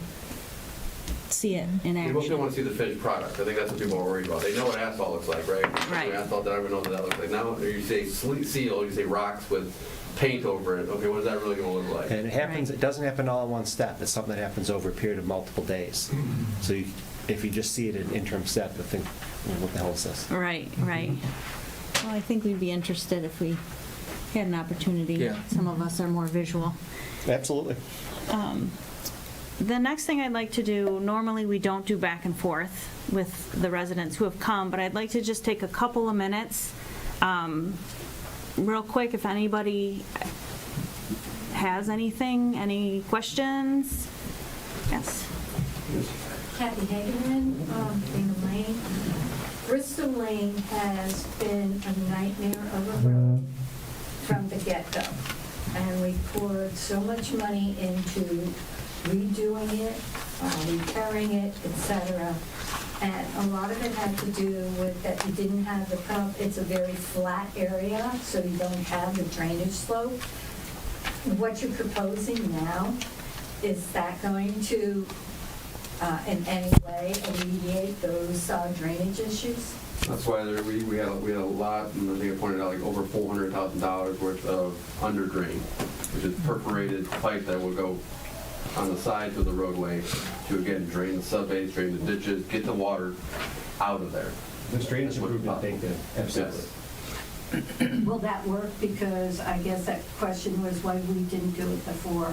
see it in People still action. want to see the finished product. I think that's what people are worried about. They know what asphalt looks like, right? Right. Asphalt, I don't know what that looks like. Now, you say sleet seal, you say rocks with paint over it. Okay, what is that really going to look like? And it happens. Right. It doesn't happen all in one step. It's something that happens over a period of multiple days. So if you just see it in an interim step, you think, what the hell is this? Right, right. Well, I think we'd be interested if we had an opportunity. Yeah. Some of us are more visual. Absolutely. The next thing I'd like to do, normally we don't do back and forth with the residents who have come, but I'd like to just take a couple of minutes, real quick, if anybody has anything, any questions? Yes. Kathy Hageman, Bingham Lane. Bristol Lane has been a nightmare of a road from the get-go. And we poured so much money into redoing it, repairing it, etc. And a lot of it had to do with that you didn't have the pump. It's a very flat area, so you don't have the drainage slope. What you're proposing now, is that going to in any way alleviate those drainage issues? That's why we had a lot, and I think I pointed out like over $400,000 worth of under drain, which is perforated pipe that will go on the sides of the roadway to again drain the subbase, drain the ditches, get the water out of there. There's drainage improvement baked in, absolutely. Yes. Will that work? Because I guess that question was why we didn't do it before.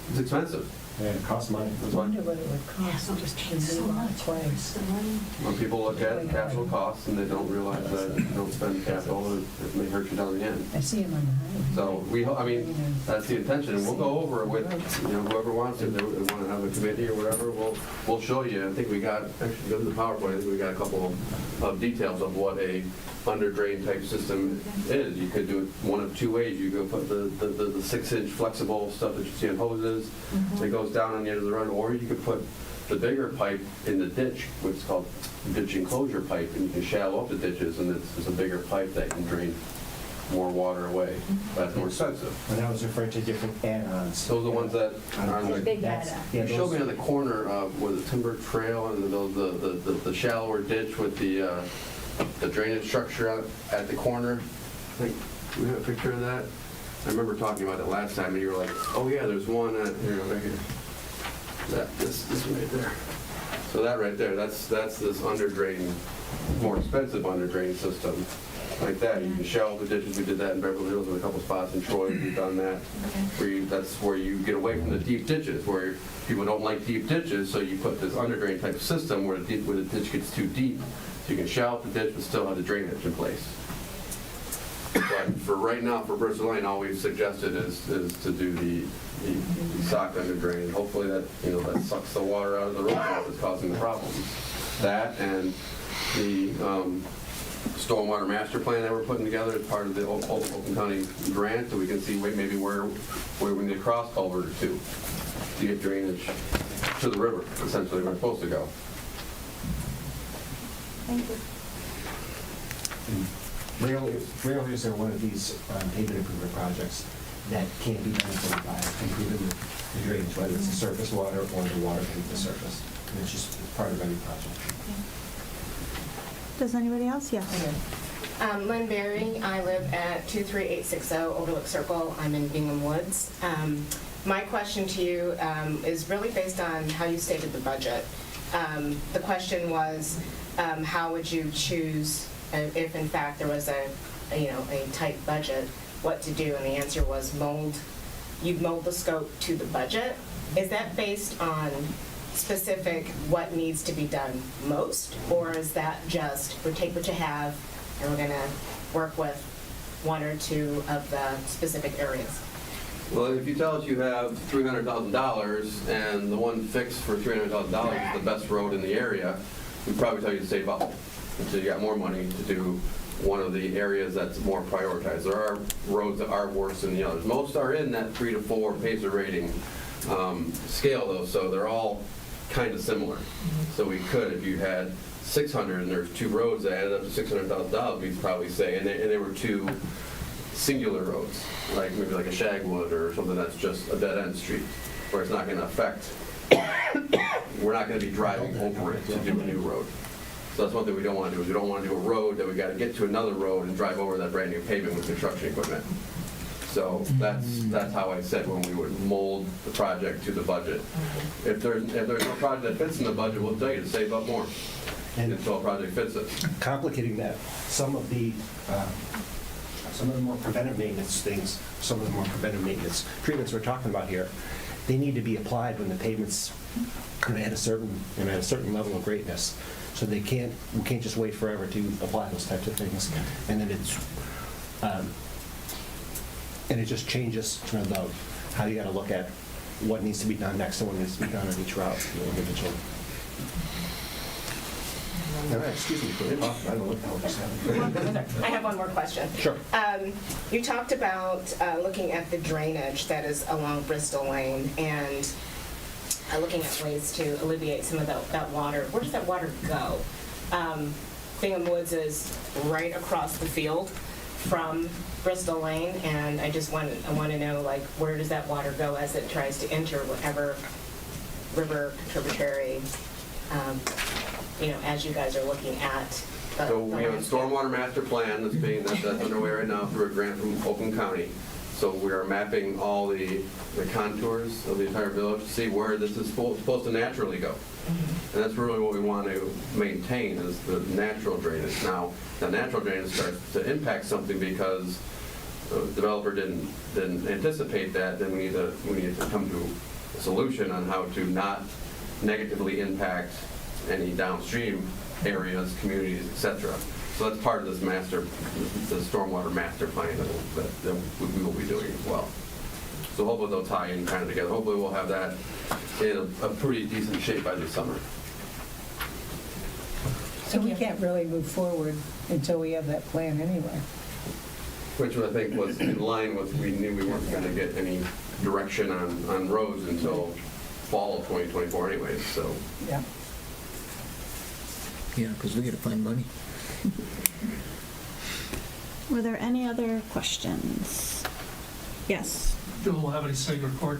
It's expensive. And it costs money. That's why. what it would Yes, it just takes so much. So money. When people look at capital costs and they don't realize that if you don't spend capital, it may hurt you down the end. I see them on the highway. So I mean, that's the intention, and we'll go over it with, whoever wants to, if they want to have a committee or whatever, we'll show you. I think we got, actually, go to the PowerPoint, I think we got a couple of details of what a under drain type system is. You could do it one of two ways. You could put the 6-inch flexible stuff that you see on hoses that goes down on the end of the road, or you could put the bigger pipe in the ditch, which is called ditch enclosure pipe, and you can shallow up the ditches, and it's a bigger pipe that can drain more water away. That's more expensive. When I was referring to different add-ons. Those are the ones that are on the, Big That's- add-on. yeah, you showed me those- on the corner where the timber trail and the shallower ditch with the drainage structure out at the corner. I think we have a picture of that. I remember talking about it last time, and you were like, "Oh yeah, there's one right here. This right there." So that right there, that's this under drain, more expensive under drain system. Like that, you can shallow the ditches. We did that in Beverly Hills in a couple spots in Troy. We've done that. That's where you get away from the deep ditches, where people don't like deep ditches, so you put this under drain type of system where the ditch gets too deep, so you can shallow the ditch but still have the drainage in place. But for right now, for Bristol Lane, all we've suggested is to do the sock under drain. Hopefully that sucks the water out of the road that's causing the problems. That and the stormwater master plan that we're putting together as part of the Oakland County grant, so we can see maybe where we need a cross culvert or two to get drainage to the river, essentially where it's supposed to go. Thank you. Rarely is there one of these pavement improvement projects that can't be benefited by improving the drainage, whether it's the surface water or the water beneath the surface. And it's just part of every project. Does anybody else? Yes. Lynn Berry. I live at 23860 Overlook Circle. I'm in Bingham Woods. My question to you is really based on how you stated the budget. The question was, how would you choose, if in fact there was a tight budget, what to do? And the answer was you'd mold the scope to the budget. Is that based on specific what needs to be done most, or is that just we take what you have and we're going to work with one or two of the specific areas? Well, if you tell us you have $300,000 and the one fixed for $300,000 is the best road in the area, we'd probably tell you to save up until you got more money to do one of the areas that's more prioritized. There are roads that are worse than the others. Most are in that 3 to 4 PACER rating scale, though, so they're all kind of similar. So we could, if you had 600 and there's 2 roads that added up to $600,000, we'd probably say, and they were 2 singular roads, like maybe like a Shagwood or something that's just a dead-end street, where it's not going to affect, we're not going to be driving over it to do a new road. So that's one thing we don't want to do, is we don't want to do a road that we got to get to another road and drive over that brand-new pavement with construction equipment. So that's how I said when we would mold the project to the budget. If there's no project that fits in the budget, we'll tell you to save up more until a project fits it. Complicating that, some of the more preventive maintenance things, some of the more preventive maintenance treatments we're talking about here, they need to be applied when the pavement's at a certain level of greatness. So we can't just wait forever to apply those types of things. And then it just changes how you got to look at what needs to be done next and what needs to be done on each route individually. Excuse me, I don't know what the hell just happened. I have one more question. Sure. You talked about looking at the drainage that is along Bristol Lane and looking at ways to alleviate some of that water. Where does that water go? Bingham Woods is right across the field from Bristol Lane, and I want to know, where does that water go as it tries to enter river contributory, as you guys are looking at the So we have a landscape? stormwater master plan that's underway right now through a grant from Oakland County. So we are mapping all the contours of the entire village to see where this is supposed to naturally go. And that's really what we want to maintain is the natural drainage. Now, the natural drainage starts to impact something because the developer didn't anticipate that, then we need to come to a solution on how to not negatively impact any downstream areas, communities, et cetera. So that's part of this the stormwater master plan that we will be doing as well. So hopefully they'll tie in kind of together. Hopefully we'll have that in a pretty decent shape by this summer. So we can't really move forward until we have that plan anyway. Which I think was in line with, we knew we weren't going to get any direction on roads until fall of 2024 anyways, so. Yeah. Yeah, because we got to find money. Were there any other questions? Yes. Bill Lavity, Sager Court.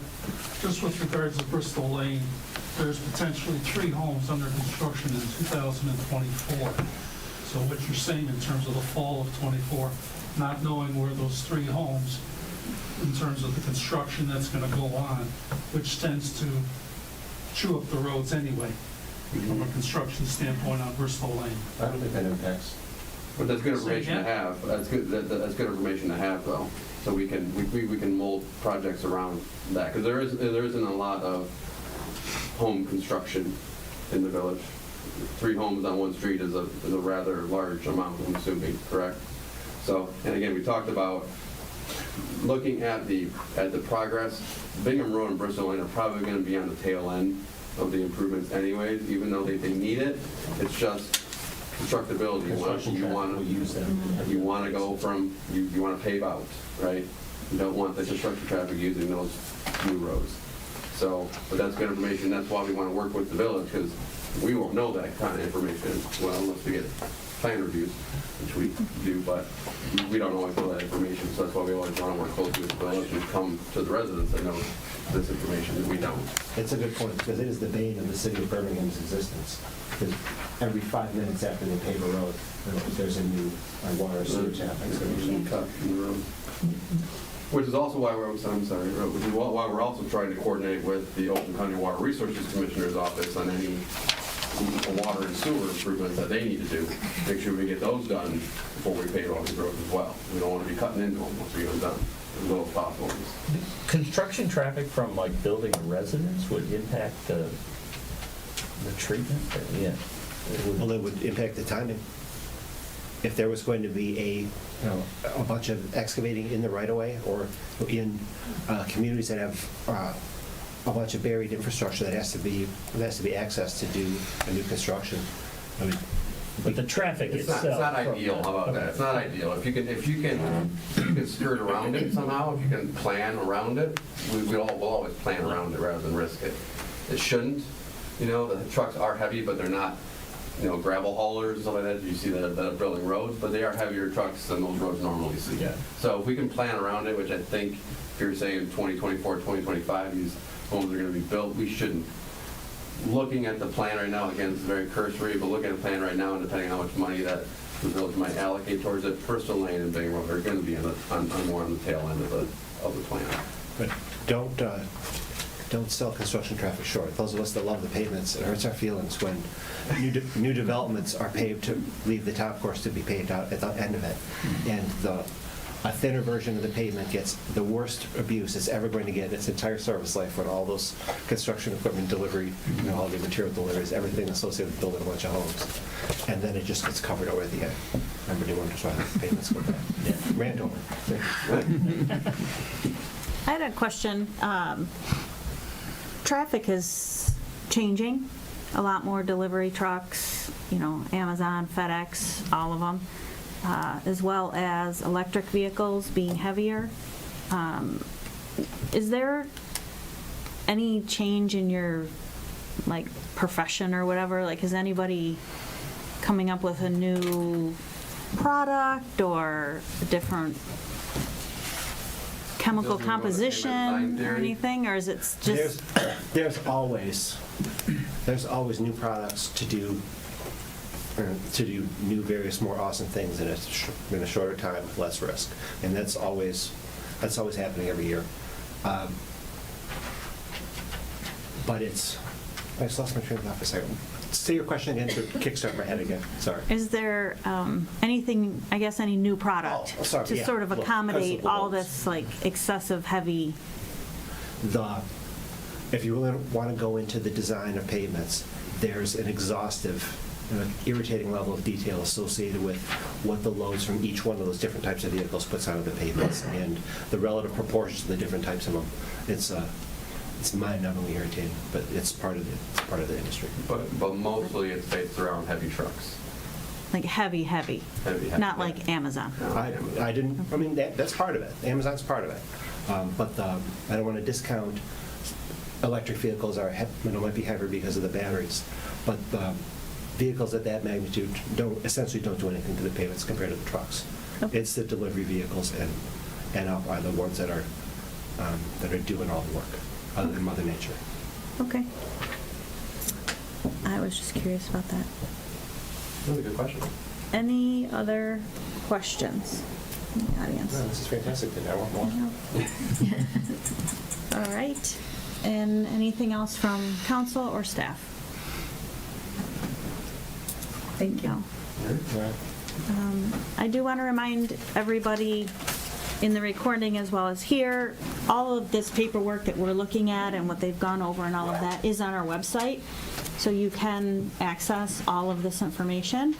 Just with regards to Bristol Lane, there's potentially 3 homes under construction in 2024. So what you're saying in terms of the fall of '24, not knowing where those 3 homes, in terms of the construction that's going to go on, which tends to chew up the roads anyway, from a construction standpoint on Bristol Lane. I don't think that impacts. But that's good Say information to again? have. That's good information to have though. So we can mold projects around that. Because there isn't a lot of home construction in the village. 3 homes on one street is a rather large amount, I'm assuming, correct? So, and again, we talked about looking at the progress. Bingham Road and Bristol Lane are probably going to be on the tail end of the improvements anyways, even though they need it. It's just constructability. You want to go from, you want to pave out, right? You don't want the construction traffic using those new roads. So, but that's good information. That's why we want to work with the village, because we won't know that kind of information, well, unless we get plan reviews, which we do, but we don't always know that information. So that's why we always want to work closely with the village and come to the residents that know this information that we don't. It's a good point, because it is the bane of the city of Birmingham's existence. Because every 5 minutes after they pave a road, there's a new water or sewage happening. So we should Cut in the road. Which is also why which is why we're also trying to coordinate with the Oakland County Water Resources Commissioner's office on any water and sewer improvements that they need to do. Make sure we get those done before we pave all these roads as well. We don't want to be cutting into them once we get them done, as little as possible. Construction traffic from like building a residence would impact the treatment? Yeah. Well, it would impact the timing. If there was going to be a bunch of excavating in the right-of-way or in communities that have a bunch of buried infrastructure that has to be accessed to do a new construction. I mean, But the traffic It's itself. not ideal, how about that? It's not ideal. If you can skirt around it somehow, if you can plan around it, we'll always plan around it rather than risk it. It shouldn't. The trucks are heavy, but they're not, gravel haulers and stuff like that. You see that are building roads, but they are heavier trucks than those roads normally see. Yeah. So if we can plan around it, which I think if you're saying 2024, 2025, these homes are going to be built, we shouldn't. Looking at the plan right now, again, it's very cursory, but looking at the plan right now, and depending on how much money that the village might allocate towards it, Bristol Lane and Bingham Road are going to be more on the tail end of the plan. But don't sell construction traffic short. Those of us that love the pavements, it hurts our feelings when new developments are paved to leave the top course to be paved out at the end of it. And a thinner version of the pavement gets the worst abuse it's ever going to get in its entire service life when all those construction equipment delivery, all the material deliveries, everything associated with building a bunch of homes. And then it just gets covered over at the end. Everybody wonders why the pavement's go bad. Yeah. Rant over. I had a question. Traffic is changing. A lot more delivery trucks, Amazon, FedEx, all of them, as well as electric vehicles being heavier. Is there any change in your profession or whatever? Is anybody coming up with a new product or a different chemical Doesn't go to payment design composition or theory. anything, or is it just? There's always new products to do new, various, more awesome things in a shorter time with less risk, and that's always happening every year. But I just lost my train of thought for a second. Say your question again to kickstart my head again. Sorry. Is there anything, I guess, any new product Oh, sorry, to yeah. sort of Look, accommodate principal all loads. this like excessive heavy? If you really want to go into the design of pavements, there's an exhaustive, irritating level of detail associated with what the loads from each one of those different types of vehicles puts onto the pavements and the relative proportions of the different types of them. It's mind-numbingly irritating, but it's part of the industry. But mostly it's based around heavy trucks. Like heavy, not like Amazon. That's part of it. Amazon's part of it. But I don't want to discount electric vehicles might be heavier because of the batteries, but vehicles at that magnitude essentially don't do anything to the pavements compared to the trucks. Okay. It's the delivery vehicles and up are the ones that are doing all the work, other than Mother Nature. Okay. I was just curious about that. That's a good question. Any other questions in the audience? No, this is fantastic. I want more. All right. And anything else from council or staff? Thank you. I do want to remind everybody in the recording as well as here, all of this paperwork that we're looking at and what they've gone over and all of that is on our website, so you can access all of this information.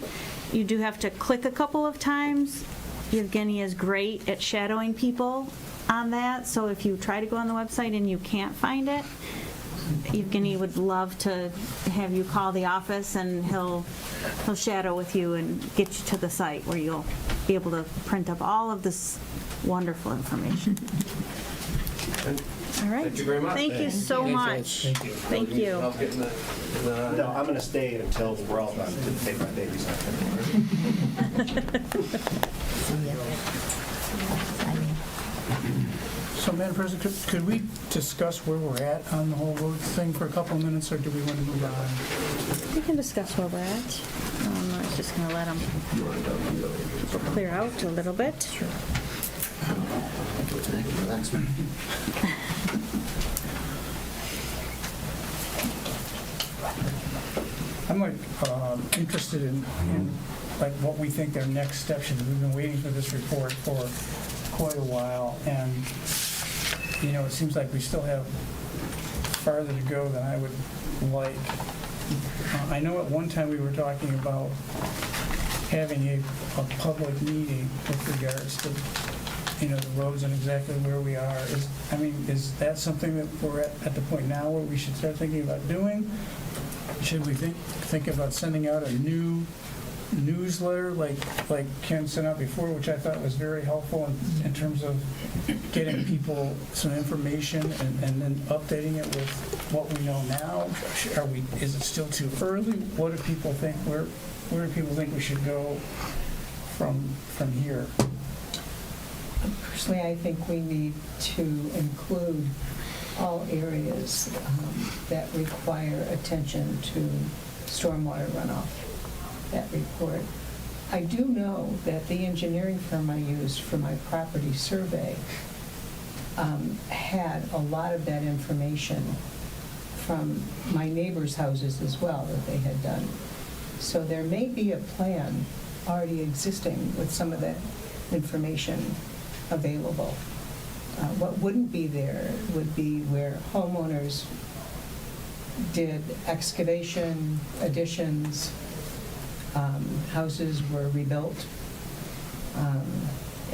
You do have to click a couple of times. Evgeny is great at shadowing people on that, so if you try to go on the website and you can't find it, Evgeny would love to have you call the office and he'll shadow with you and get you to the site where you'll be able to print up all of this wonderful information. All right. Thank you very much. Thank you so much. Thank you. No, I'm going to stay until we're all done to take my babies out. So, Madam President, could we discuss where we're at on the whole road thing for a couple of minutes, or do we want to move on? We can discuss where we're at. I was just going to let them clear out a little bit. I'm interested in like what we think their next step should be. We've been waiting for this report for quite a while, and it seems like we still have farther to go than I would like. I know at one time we were talking about having a public meeting with regards to the roads and exactly where we are. Is that something that we're at the point now where we should start thinking about doing? Should we think about sending out a new newsletter like Ken sent out before, which I thought was very helpful in terms of getting people some information and then updating it with what we know now? Is it still too early? What do people think? Where do people think we should go from here? Personally, I think we need to include all areas that require attention to stormwater runoff, that report. I do know that the engineering firm I used for my property survey had a lot of that information from my neighbors' houses as well that they had done. So there may be a plan already existing with some of that information available. What wouldn't be there would be where homeowners did excavation, additions, houses were rebuilt,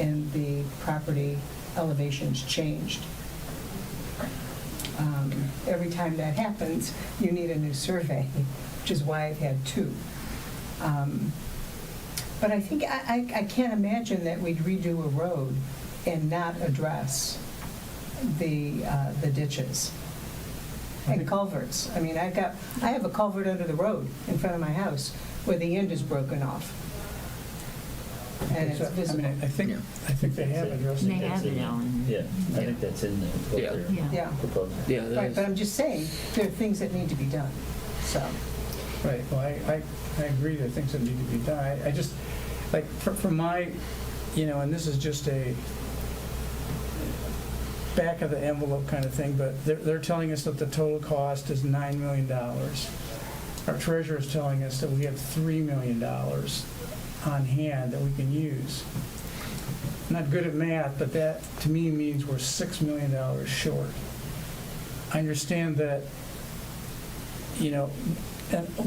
and the property elevations changed. Every time that happens, you need a new survey, which is why I've had two. But I think I can't imagine that we'd redo a road and not address the ditches and culverts. I have a culvert under the road in front of my house where the end is broken off. and it's I visible. mean, I think they have addressed it. Yeah, I think that's in there, what Yeah. they're Yeah. proposing. Yeah, that Right, is- but I'm just saying, there are things that need to be done, so. Right, well, I agree there are things that need to be done. I just, like, for my, and this is just a back of the envelope kind of thing, but they're telling us that the total cost is $9 million. Our treasurer's telling us that we have $3 million on hand that we can use. I'm not good at math, but that, to me, means we're $6 million short. I understand that, and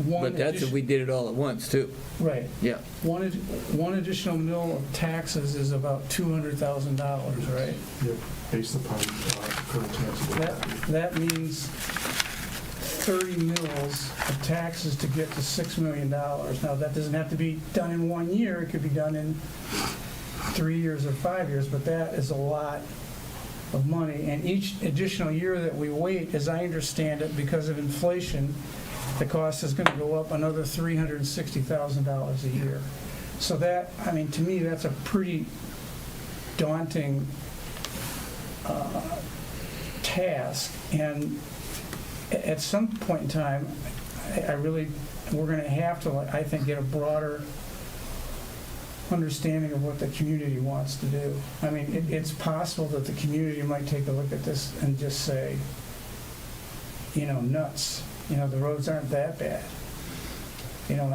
one But that's if addition- we did it all at once, too. Right. Yeah. One additional mill of taxes is about $200,000, right? Yeah, based upon current taxable value. That means 30 mills of taxes to get to $6 million. Now, that doesn't have to be done in 1 year, it could be done in 3 years or 5 years, but that is a lot of money. And each additional year that we wait, as I understand it, because of inflation, the cost is going to go up another $360,000 a year. So that, I mean, to me, that's a pretty daunting task. And at some point in time, we're going to have to, I think, get a broader understanding of what the community wants to do. I mean, it's possible that the community might take a look at this and just say, nuts. The roads aren't that bad. When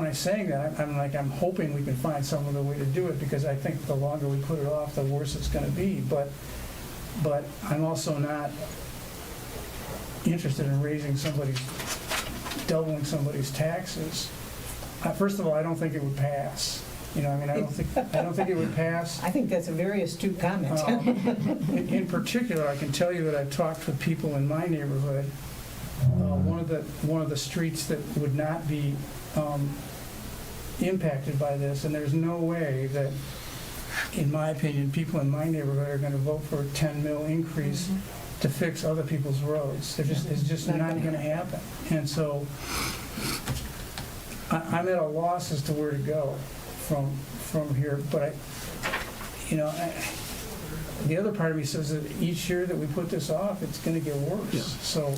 I'm saying that, I'm hoping we can find some other way to do it, because I think the longer we put it off, the worse it's going to be. But I'm also not interested in doubling somebody's taxes. First of all, I don't think it would pass. I don't think it would pass. I think that's a very astute comment. In particular, I can tell you that I've talked with people in my neighborhood. One of the streets that would not be impacted by this, and there's no way that, in my opinion, people in my neighborhood are going to vote for a 10 mil increase to fix other people's roads. It's just not going to happen. And so I'm at a loss as to where to go from here. But the other part of me says that each year that we put this off, it's going to get worse. Yeah. So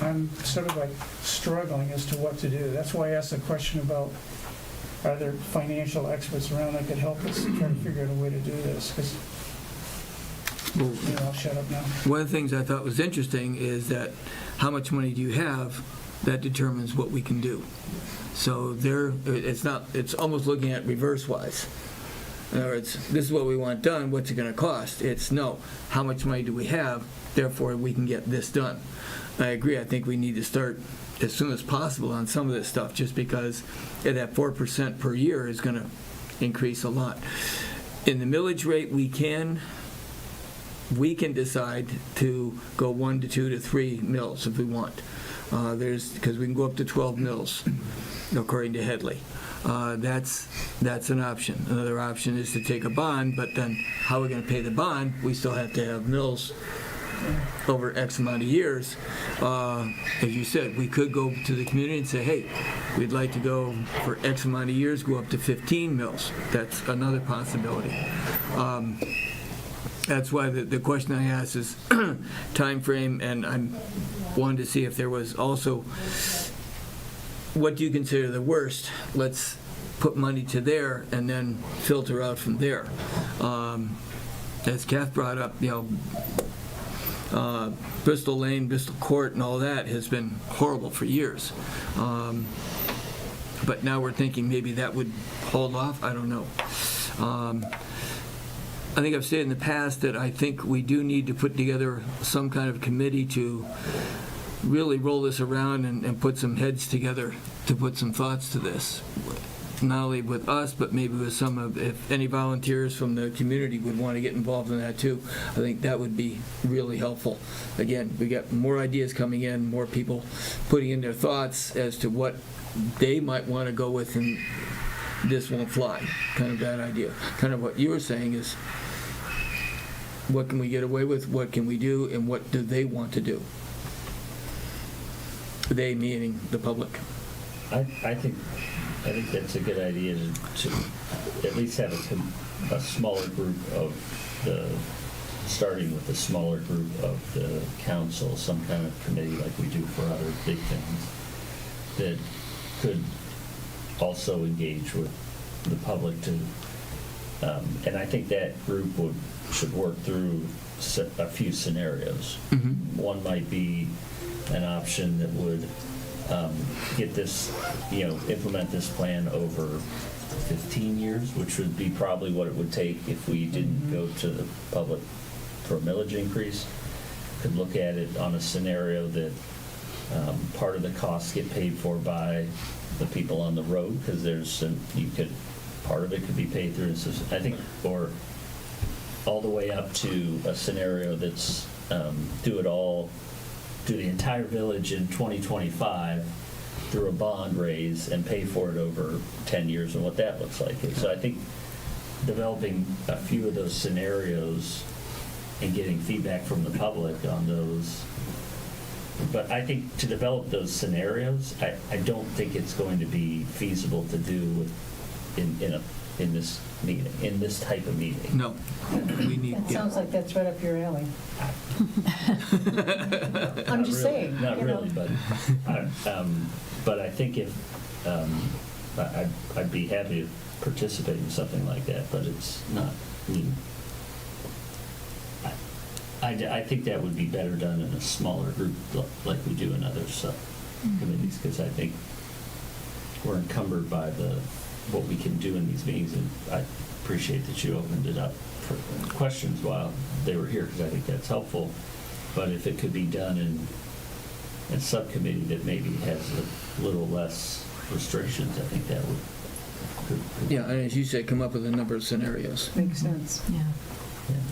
I'm sort of like struggling as to what to do. That's why I asked the question about, are there financial experts around that could help us try to figure out a way to do this? Because, I'll shut up now. One of the things I thought was interesting is that how much money do you have, that determines what we can do. So it's almost looking at reverse-wise. In other words, this is what we want done, what's it going to cost? It's no, how much money do we have, therefore we can get this done. I agree, I think we need to start as soon as possible on some of this stuff, just because that 4% per year is going to increase a lot. In the millage rate, we can decide to go 1 to 2 to 3 mills if we want. Because we can go up to 12 mills, according to Headley. That's an option. Another option is to take a bond, but then how are we going to pay the bond? We still have to have mills over X amount of years. As you said, we could go to the community and say, hey, we'd like to go for X amount of years, go up to 15 mills. That's another possibility. That's why the question I asked is time frame, and I wanted to see if there was also, what do you consider the worst? Let's put money to there and then filter out from there. As Kath brought up, Bristol Lane, Bristol Court, and all that has been horrible for years. But now we're thinking maybe that would hold off. I don't know. I think I've said in the past that I think we do need to put together some kind of committee to really roll this around and put some heads together to put some thoughts to this. Not only with us, but maybe with some of, if any volunteers from the community would want to get involved in that too, I think that would be really helpful. Again, we got more ideas coming in, more people putting in their thoughts as to what they might want to go with, and this won't fly, kind of that idea. Kind of what you were saying is, what can we get away with, what can we do, and what do they want to do? They meaning the public. I think I think that's a good idea to at least have a smaller group of starting with a smaller group of the council, some kind of committee like we do for other big things, that could also engage with the public to, and I think that group should work through a few scenarios. One might be an option that would get this, implement this plan over 15 years, which would be probably what it would take if we didn't go to the public for a millage increase. Could look at it on a scenario that part of the costs get paid for by the people on the road, because part of it could be paid through, I think, or all the way up to a scenario that's do the entire village in 2025 through a bond raise and pay for it over 10 years and what that looks like. So I think developing a few of those scenarios and getting feedback from the public on those. But I think to develop those scenarios, I don't think it's going to be feasible to do in this meeting, in this type of meeting. No, we need. That sounds like that's right up your alley. I'm just saying. Not really, but I think if I'd be happy to participate in something like that, but it's not. I think that would be better done in a smaller group, like we do in other subcommittees, because I think we're encumbered by what we can do in these meetings, and I appreciate that you opened it up for questions while they were here, because I think that's helpful. But if it could be done in a subcommittee that maybe has a little less restrictions, I think that would. Yeah, and as you said, come up with a number of scenarios. Makes sense. Yeah.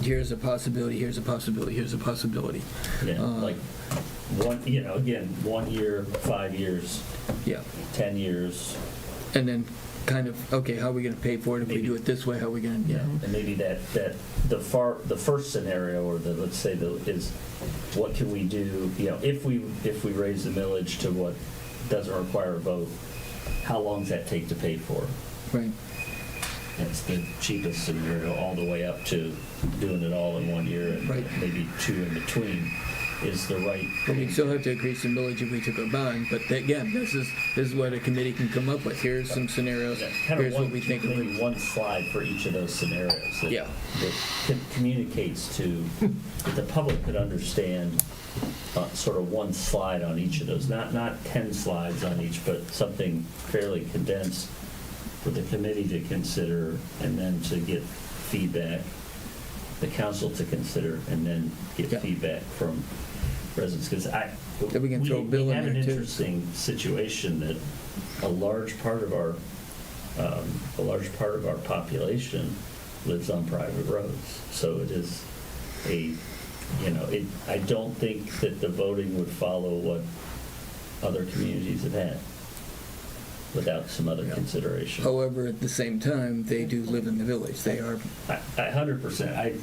Here's a possibility, here's a possibility, here's a possibility. Yeah, like one year, 5 years, Yeah. 10 years. And then kind of, okay, how are we going to pay for it? If we do it this way, how are we going to, And maybe the first scenario, or let's say is what can we do, if we raise the millage to what doesn't require a vote, how long does that take to pay for? Right. That's the cheapest scenario, all the way up to doing it all in 1 year, and maybe 2 in between is the right. But we'd still have to increase the millage if we took a bond, but again, this is what a committee can come up with. Here's some scenarios, here's what we think. Maybe one slide for each of those scenarios that communicates to, that the public could understand sort of one slide on each of those, not 10 slides on each, but something fairly condensed for the committee to consider, and then to get feedback, the council to consider, and then get feedback from residents. Because we can throw a bill in have an there, too. interesting situation that a large part of our population lives on private roads. So it is I don't think that the voting would follow what other communities have had without some other consideration. However, at the same time, they do live in the village. They are. 100%.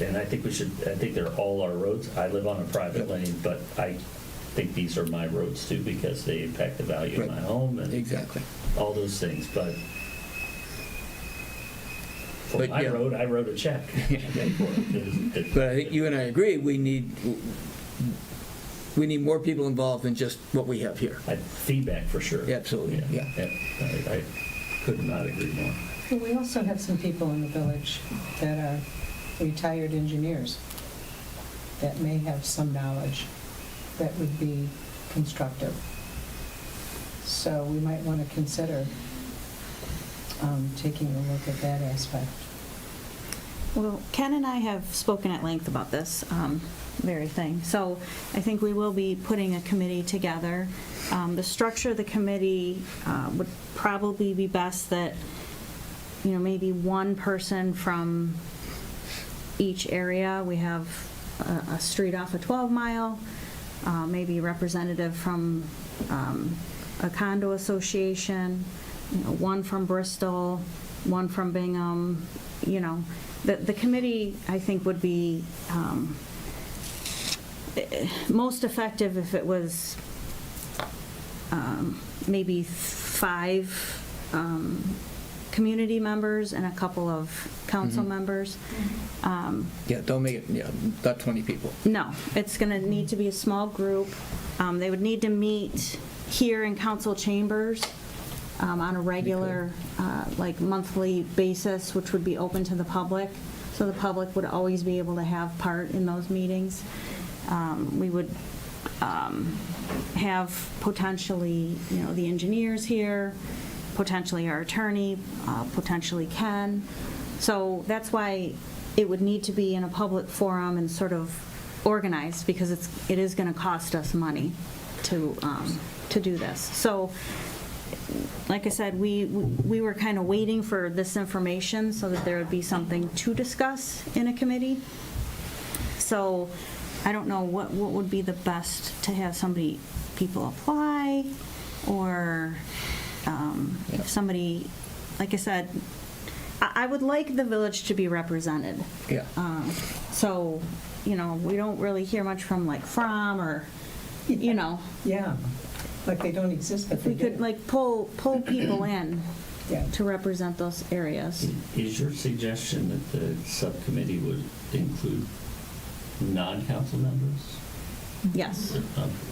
And I think I think they're all our roads. I live on a private lane, but I think these are my roads too, because they impact the value of my home and all those things. But for my road, I wrote a check. But I think you and I agree, we need more people involved than just what we have here. Feedback for sure. Yeah, absolutely. Yeah. I could not agree more. Well, we also have some people in the village that are retired engineers that may have some knowledge that would be constructive. So we might want to consider taking a look at that aspect. Well, Ken and I have spoken at length about this very thing. So I think we will be putting a committee together. The structure of the committee would probably be best that, maybe one person from each area. We have a street off a 12 Mile, maybe a representative from a condo association, one from Bristol, one from Bingham. The committee, I think, would be most effective if it was maybe 5 community members and a couple of council members. Yeah, don't make it, not 20 people. No, it's going to need to be a small group. They would need to meet here in council chambers on a regular, like monthly basis, which would be open to the public. So the public would always be able to have part in those meetings. We would have potentially, the engineers here, potentially our attorney, potentially Ken. So that's why it would need to be in a public forum and sort of organized, because it is going to cost us money to do this. So, like I said, we were kind of waiting for this information so that there would be something to discuss in a committee. So I don't know what would be the best to have people apply, or if somebody, like I said, I would like the village to be represented. Yeah. So, we don't really hear much from like From or, Yeah, like they don't exist, but if they we could do. like pull people in Yeah. to represent those areas. Is your suggestion that the subcommittee would include non-council members? Yes.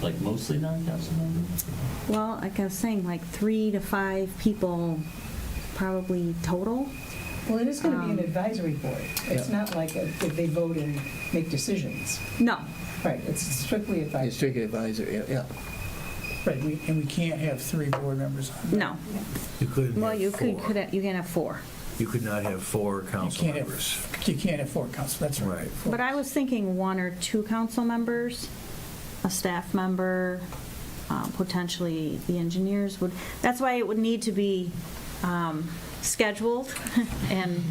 Like mostly non-council members? Well, like I was saying, like 3 to 5 people probably total. Well, it is going to be an advisory board. It's not like if they vote and make decisions. No. Right, it's strictly advisory. It's strictly advisory, yeah. Right, and we can't have 3 board members on. No. You couldn't Well, have you 4. can have 4. You could not have 4 council You members. can't have 4 council, that's right. Right. But I was thinking 1 or 2 council members, a staff member, potentially the engineers would. That's why it would need to be scheduled. And,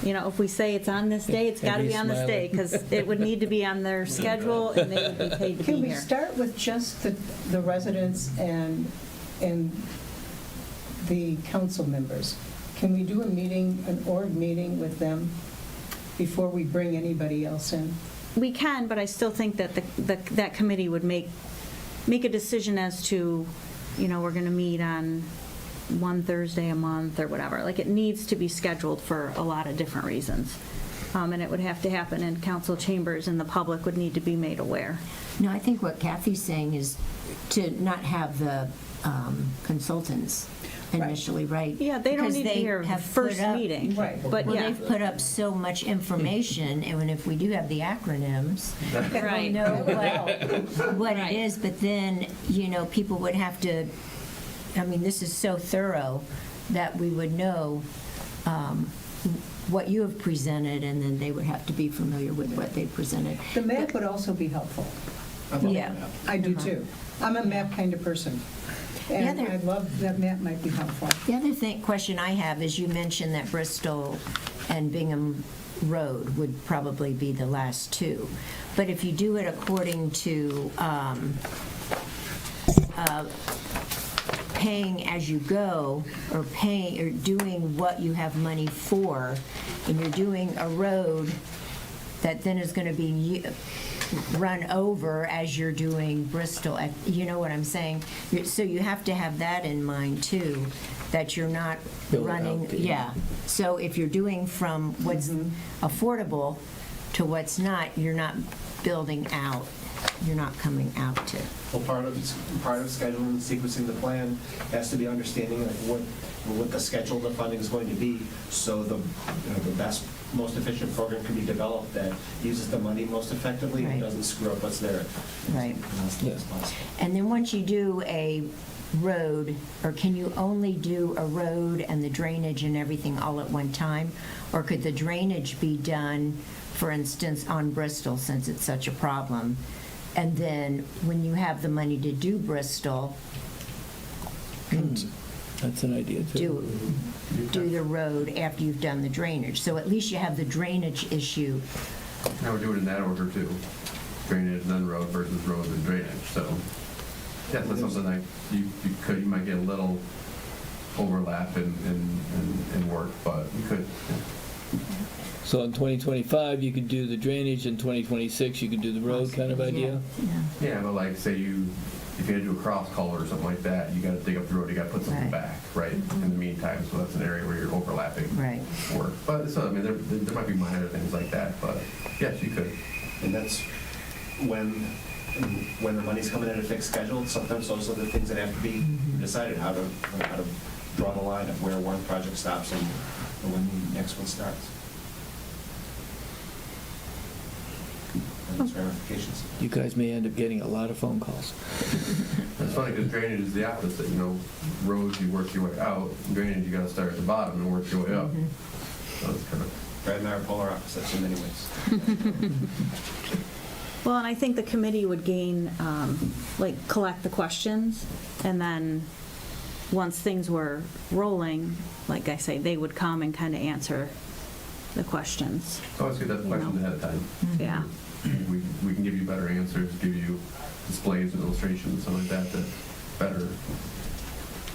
if we say it's on this day, it's got to be on this day, because it would need to be on their schedule and they would be paid to Can be we here. start with just the residents and the council members? Can we do an org meeting with them before we bring anybody else in? We can, but I still think that that committee would make a decision as to, we're going to meet on one Thursday a month or whatever. Like, it needs to be scheduled for a lot of different reasons. And it would have to happen in council chambers, and the public would need to be made aware. No, I think what Kathy's saying is to not have the consultants initially, right? Yeah, they don't Because need to they hear the have first put up- meeting. Right. But Well, yeah. they've put up so much information, and if we do have the acronyms, Right. we'll know what it is, but then, people would have to, this is so thorough that we would know what you have presented, and then they would have to be familiar with what they presented. The map would also be helpful. Yeah. I do too. I'm a map kind of person. And Yeah, I love that map might be helpful. The other question I have is you mentioned that Bristol and Bingham Road would probably be the last 2. But if you do it according to paying as you go, or doing what you have money for, and you're doing a road that then is going to be run over as you're doing Bristol, you know what I'm saying? So you have to have that in mind too, that you're not Build running, out the- yeah. So if you're doing from what's affordable to what's not, you're not building out, you're not coming out to. Well, part of scheduling and sequencing the plan has to be understanding of what the schedule of the funding is going to be, so the best, most efficient program can be developed that uses the money most effectively and Right. doesn't screw up what's there. Right. As possible. And then once you do a road, or can you only do a road and the drainage and everything all at one time? Or could the drainage be done, for instance, on Bristol, since it's such a problem? And then when you have the money to do Bristol, That's an idea too. do the road after you've done the drainage. So at least you have the drainage issue. I would do it in that order too. Drainage, then road versus road and drainage, so. Yeah, that's something like, you might get a little overlap in work, but you could. So in 2025, you could do the drainage, in 2026, you could do the road kind of idea? Yeah, but like, say if you had to do a cross culvert or something like that, you gotta dig up the road, you gotta put something Right. back, right? In the meantime, so that's an area where you're overlapping Right. work. But, so, I mean, there might be minor things like that, but yes, you could. And that's when the money's coming in a fixed schedule, sometimes those are the things that have to be decided, how to draw the line of where one project stops and when the next one starts. And its ramifications. You guys may end up getting a lot of phone calls. It's funny, because drainage is the opposite, roads, you work your way out, drainage, you gotta start at the bottom and work your way up. So it's kind of. Brad and I are polar opposites in many ways. Well, and I think the committee would gain, collect the questions, and then, once things were rolling, like I say, they would come and kind of answer the questions. So let's get that question ahead of time. Yeah. We can give you better answers, give you displays and illustrations, something like that better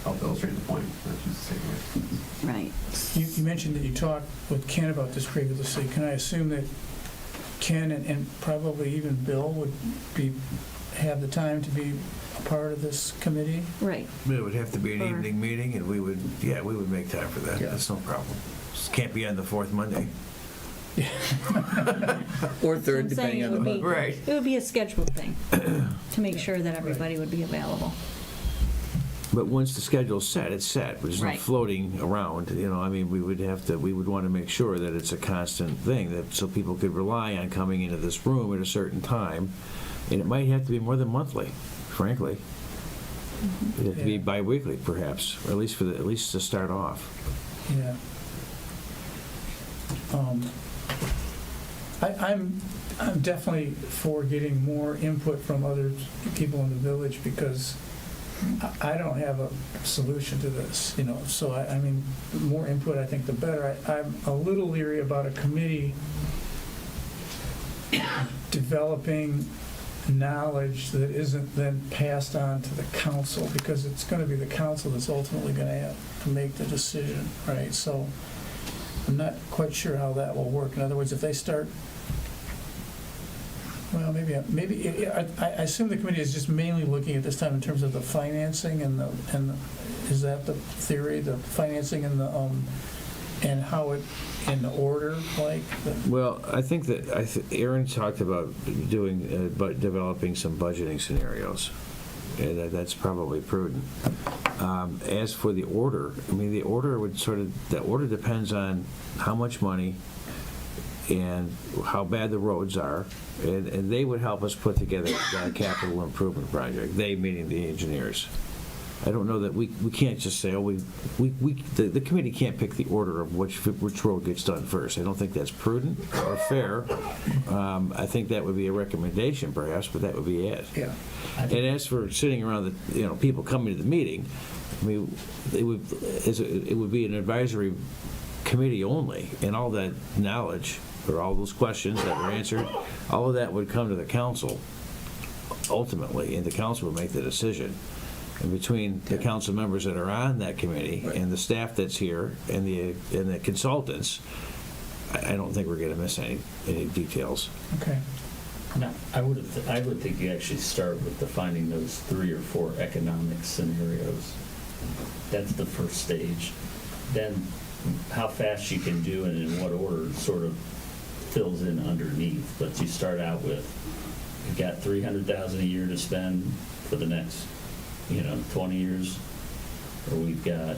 help illustrate the point, not just the same way. Right. You mentioned that you talked with Ken about this previously. Can I assume that Ken and probably even Bill would have the time to be a part of this committee? Right. It would have to be an Or- evening meeting, and we would make time for that. That's no problem. Just can't be on the fourth Monday. Or I'm third, saying depending on the month. Right. It would be a scheduled thing, to make sure that everybody would be available. But once the schedule's set, it's set. There's no Right. floating around, I mean, we would want to make sure that it's a constant thing, that so people could rely on coming into this room at a certain time. And it might have to be more than monthly, frankly. It'd have to be Yeah. bi-weekly, perhaps, or at least to start off. Yeah. I'm definitely for getting more input from other people in the village, because I don't have a solution to this, so I mean, more input, I think the better. I'm a little leery about a committee developing knowledge that isn't then passed on to the council, because it's going to be the council that's ultimately going to have to make the decision, right? So I'm not quite sure how that will work. In other words, if they start, well, I assume the committee is just mainly looking at this time in terms of the financing and is that the theory, the financing and and how it in order, like? Well, I think that Aaron talked about developing some budgeting scenarios, and that's probably prudent. As for the order, I mean, the order depends on how much money and how bad the roads are, and they would help us put together a capital improvement project, they meaning the engineers. I don't know that we can't just say, the committee can't pick the order of which road gets done first. I don't think that's prudent or fair. I think that would be a recommendation perhaps, but that would be it. Yeah. And as for sitting around people coming to the meeting, I mean, it would be an advisory committee only, and all that knowledge, or all those questions that were answered, all of that would come to the council ultimately, and the council would make the decision. And between the council members that are on that committee and the staff that's here and the consultants, I don't think we're going to miss any details. Okay. No, I would think you actually start with defining those 3 or 4 economic scenarios. That's the first stage. Then how fast you can do it and in what order sort of fills in underneath. But you start out with, you've got $300,000 a year to spend for the next 20 years, or we've got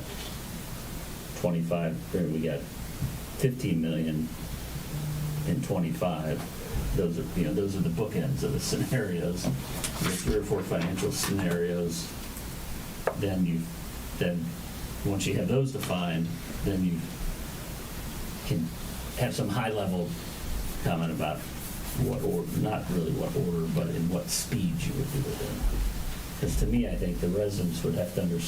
15 million in 25. Those are the bookends of the scenarios. You have 3 or 4 financial scenarios. Then once you have those defined, then you can have some high level comment about what order, not really what order, but in what speed you would do it in. Because to me, I think the residents would have to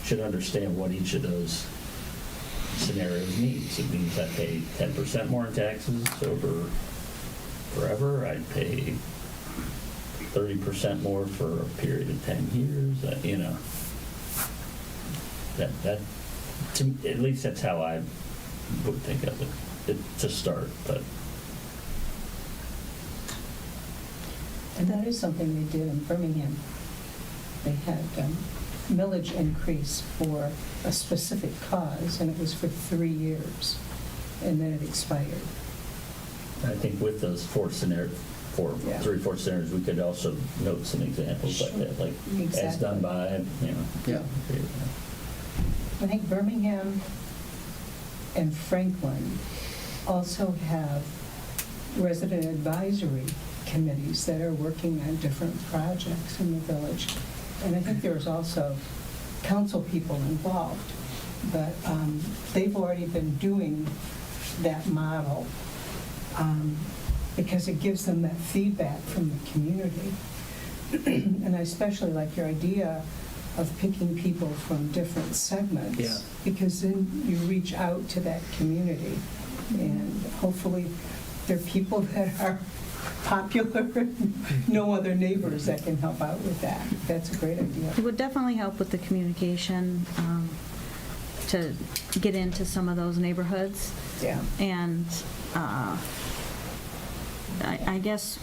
should understand what each of those scenarios means. It means I pay 10% more in taxes over forever. I'd pay 30% more for a period of 10 years. That at least that's how I would think of it. to start, but And that is something they did in Birmingham. They had millage increase for a specific cause, and it was for 3 years, and then it expired. I think with those three, four scenarios, we could also note some examples like that, like as Exactly. done by, Yeah. I think Birmingham and Franklin also have resident advisory committees that are working on different projects in the village. And I think there's also council people involved, but they've already been doing that model because it gives them that feedback from the community. And I especially like your idea of picking people from different segments. Yeah. Because then you reach out to that community, and hopefully they're people that are popular and no other neighbors that can help out with that. That's a great idea. It would definitely help with the communication to get into some of those neighborhoods. Yeah. And I guess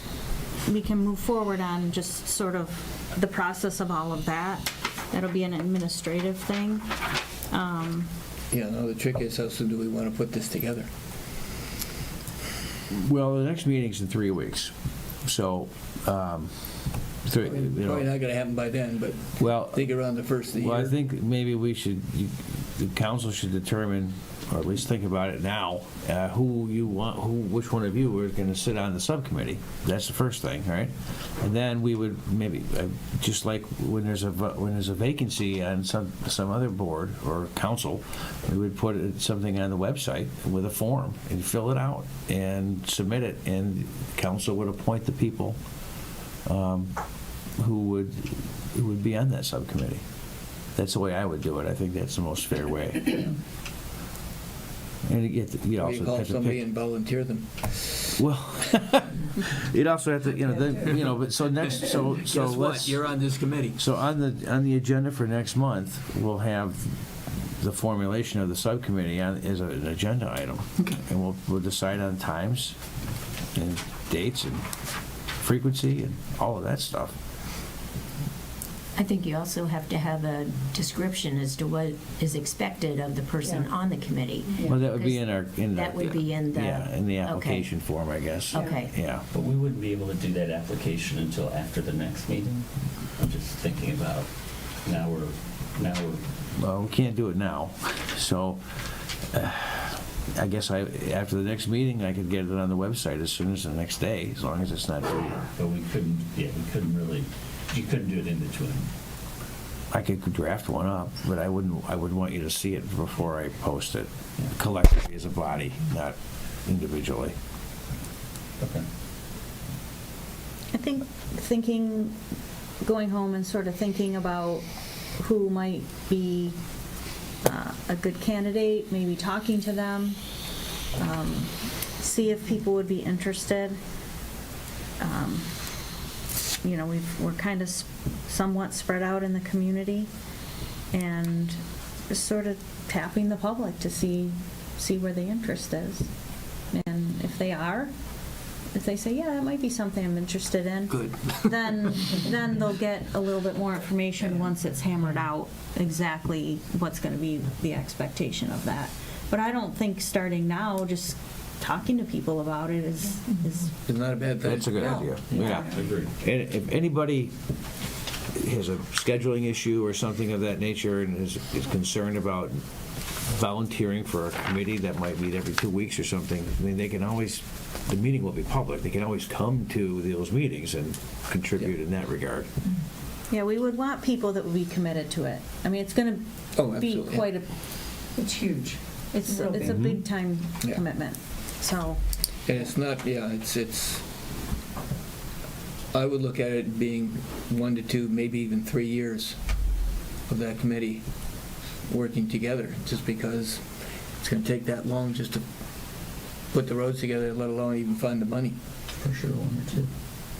we can move forward on just sort of the process of all of that. That'll be an administrative thing. Yeah, no, the trick is how soon do we want to put this together? Well, the next meeting's in 3 weeks, so, Probably not going to happen by then, but well, think around the first of the year. well, I think maybe the council should determine, or at least think about it now, which one of you are going to sit on the subcommittee. That's the first thing, right? And then we would maybe, just like when there's a vacancy on some other board or council, we would put something on the website with a form and fill it out and submit it, and council would appoint the people who would be on that subcommittee. That's the way I would do it. I think that's the most fair way. And you also call have to somebody pick. and volunteer them. Well, you'd also have to, but so next, so Guess let's. what? You're on this committee. So on the agenda for next month, we'll have the formulation of the subcommittee as an agenda item. Okay. And we'll decide on times and dates and frequency and all of that stuff. I think you also have to have a description as to what is expected of the person on the committee. Well, that would be That would be in the... in the application form, I guess. Okay. Yeah. but we wouldn't be able to do that application until after the next meeting. I'm just thinking about, now we're Well, we can't do it now, so I guess after the next meeting, I could get it on the website as soon as the next day, as long as it's not due. But we couldn't really, you couldn't do it in between. I could draft one up, but I would want you to see it before I post it, collectively as a body, not individually. Okay. I think going home and sort of thinking about who might be a good candidate, maybe talking to them, see if people would be interested. We're kind of somewhat spread out in the community, and just sort of tapping the public to see where the interest is. And if they say, yeah, that might be something I'm interested in. Good. then they'll get a little bit more information once it's hammered out exactly what's going to be the expectation of that. But I don't think starting now, just talking to people about it is It's not a bad thing. That's a good idea. Yeah. Agreed. And if anybody has a scheduling issue or something of that nature and is concerned about volunteering for a committee that might meet every 2 weeks or something, I mean, the meeting will be public. They can always come to those meetings and contribute in that regard. Yeah, we would want people that would be committed to it. I mean, it's going to be absolutely. quite a, It's huge. it's Real a big. big time Yeah. commitment. So, And it's not, it's, I would look at it being 1 to 2, maybe even 3 years of that committee working together, just because it's going to take that long just to put the roads together, let alone even find the money. For sure, 1 or 2.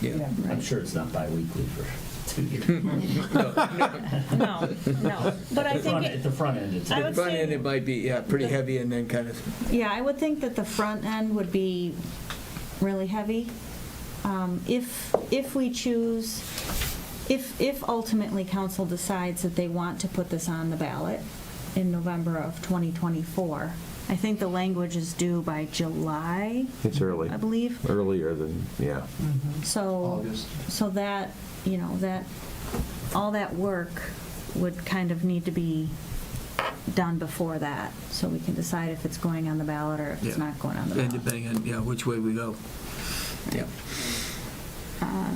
Yeah. I'm sure it's not bi-weekly for No, no. But I think, At the front end, it's. I would Front end, say, it might be, yeah, pretty heavy and then kind of, yeah, I would think that the front end would be really heavy. If we choose, if ultimately council decides that they want to put this on the ballot in November of 2024, I think the language is due by July, It's early. I believe. Earlier than, yeah. So, so that, you know, that, all that work would kind of need to be done before that, so we can decide if it's going on the ballot or if it's Yeah. not going on the and ballot. depending on, yeah, which way we go. Yeah.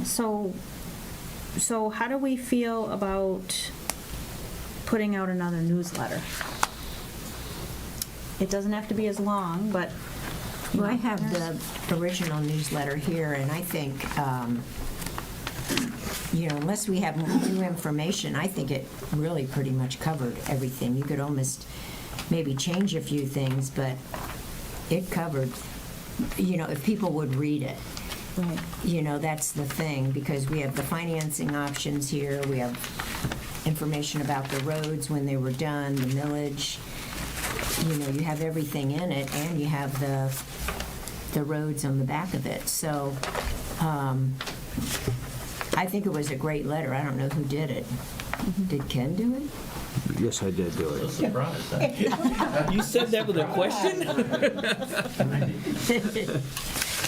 So how do we feel about putting out another newsletter? It doesn't have to be as long, but. Well, I have the original newsletter here, and I think, unless we have new information, I think it really pretty much covered everything. You could almost maybe change a few things, but it covered, if people would read it. Right. That's the thing, because we have the financing options here, we have information about the roads when they were done, the millage. You have everything in it, and you have the roads on the back of it. So I think it was a great letter. I don't know who did it. Did Ken do it? Yes, I did do it. Surprised. You said that with a question?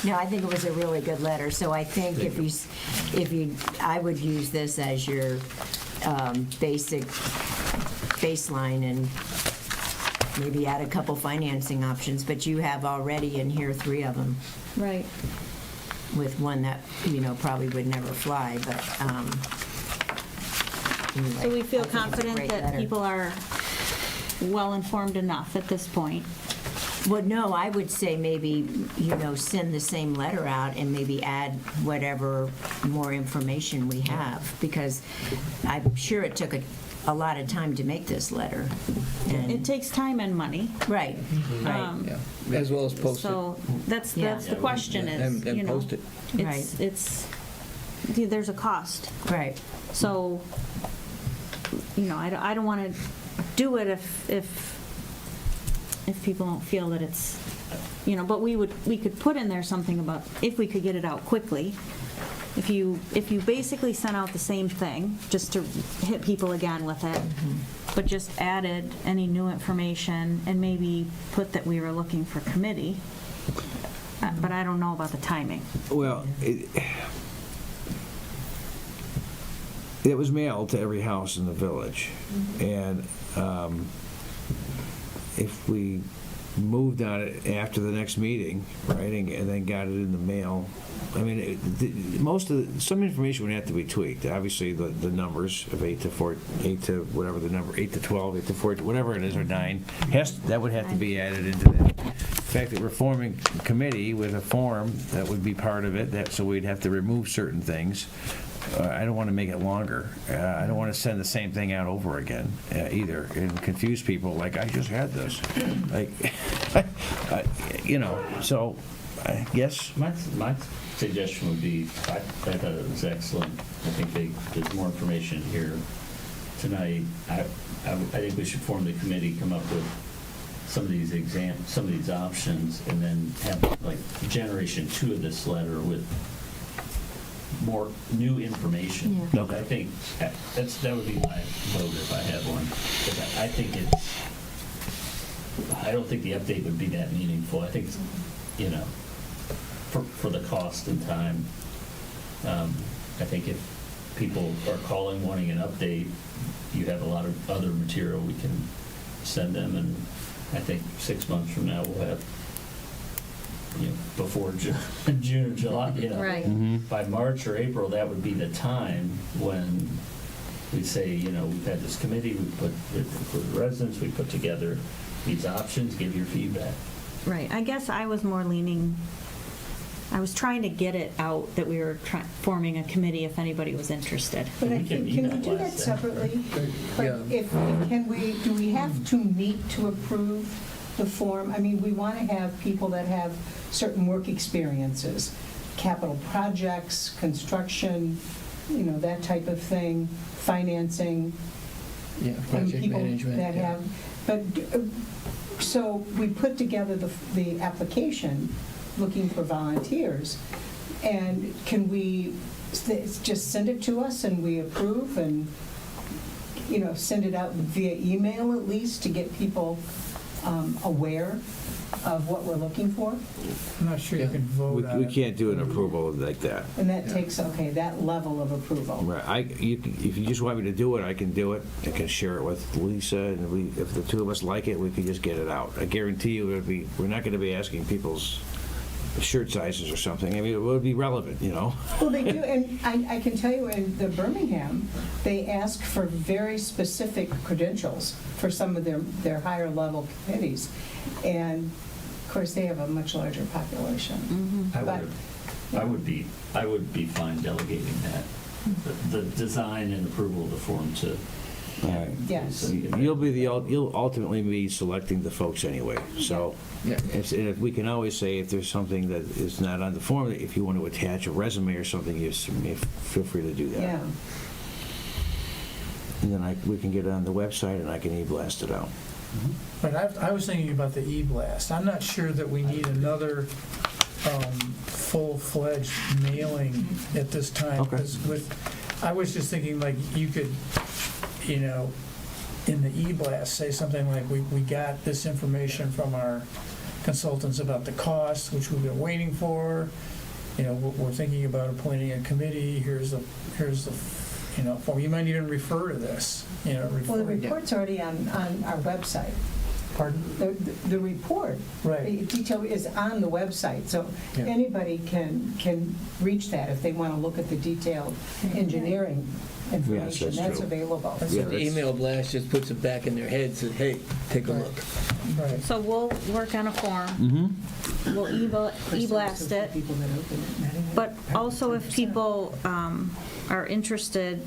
No, I think it was a really good letter. So I think I would use this as your basic baseline and maybe add a couple financing options, but you have already in here 3 of them, Right. with one that, probably would never fly, but anyway. So we feel I think it's a confident great that letter. people are well-informed enough at this point? Well, no, I would say maybe, send the same letter out and maybe add whatever more information we have, because I'm sure it took a lot of time to make this letter. And- It takes time and money. Right, right. Yeah, as well as post it. So that's Yeah. the question is, And post it. it's, there's a cost. Right. So, I don't want to do it if people don't feel that it's, but we could put in there something about if we could get it out quickly. If you basically sent out the same thing, just to hit people again with it, but just added any new information and maybe put that we were looking for committee, but I don't know about the timing. Well, it was mailed to every house in the village, and if we moved on it after the next meeting, right, and then got it in the mail, I mean, some information would have to be tweaked. Obviously, the numbers of 8 to 4, 8 to whatever the number, 8 to 12, 8 to 14, whatever it is, or 9, that would have to be added into that. The fact that we're forming a committee with a form, that would be part of it, so we'd have to remove certain things. I don't want to make it longer. I don't want to send the same thing out over again either and confuse people like, I just had this. So I guess. My suggestion would be, I thought it was excellent. I think there's more information here tonight. I think we should form the committee, come up with some of these options, and then have like generation 2 of this letter with more new information. Yeah. I think that would be my vote if I had one. Because I think I don't think the update would be that meaningful. I think, for the cost and time, I think if people are calling wanting an update, you have a lot of other material we can send them, and I think 6 months from now we'll have, before June or July, Right. by March or April, that would be the time when we'd say, we've had this committee, with residents, we put together these options, give your feedback. Right. I guess I was more leaning, I was trying to get it out that we were forming a committee if anybody was interested. But I We can think, can we email do that blast that. separately? But Yeah. do we have to meet to approve the form? I mean, we want to have people that have certain work experiences, capital projects, construction, that type of thing, financing, Yeah, and project people management. that yeah. have, but, so we put together the application looking for volunteers, and can we just send it to us and we approve and, send it out via email at least to get people aware of what we're looking for? I'm not sure you can vote on We it. can't do an approval like that. And that takes, that level of approval. Right, if you just want me to do it, I can do it. I can share it with Lisa, and if the two of us like it, we can just get it out. I guarantee you, we're not going to be asking people's shirt sizes or something. I mean, it would be relevant, Well, they do, and I can tell you in the Birmingham, they ask for very specific credentials for some of their higher level committees. And of course, they have a much larger population. But- I would be fine delegating that. The design and approval of the form to. All right. Yes. You'll ultimately be selecting the folks anyway, so. Yeah. And if we can always say if there's something that is not on the form, if you want to attach a resume or something, you feel free to do that. Yeah. And then we can get it on the website and I can e-blast it out. But I was thinking about the e-blast. I'm not sure that we need another full-fledged mailing at this time. Okay. 'Cause I was just thinking like you could, in the e-blast, say something like, we got this information from our consultants about the cost, which we've been waiting for. We're thinking about appointing a committee. Here's the form. You might even refer to this. Well, the report's already on our website. Pardon? The report, Right. detail is on the website, so Yeah. anybody can reach that if they want to look at the detailed engineering information. that's That's true. available. So Yeah, the that's- email blast just puts it back in their head, says, hey, take a look. Right. So we'll work on a form. Mm-hmm. We'll e-blast it. People that open it. But also if people are interested,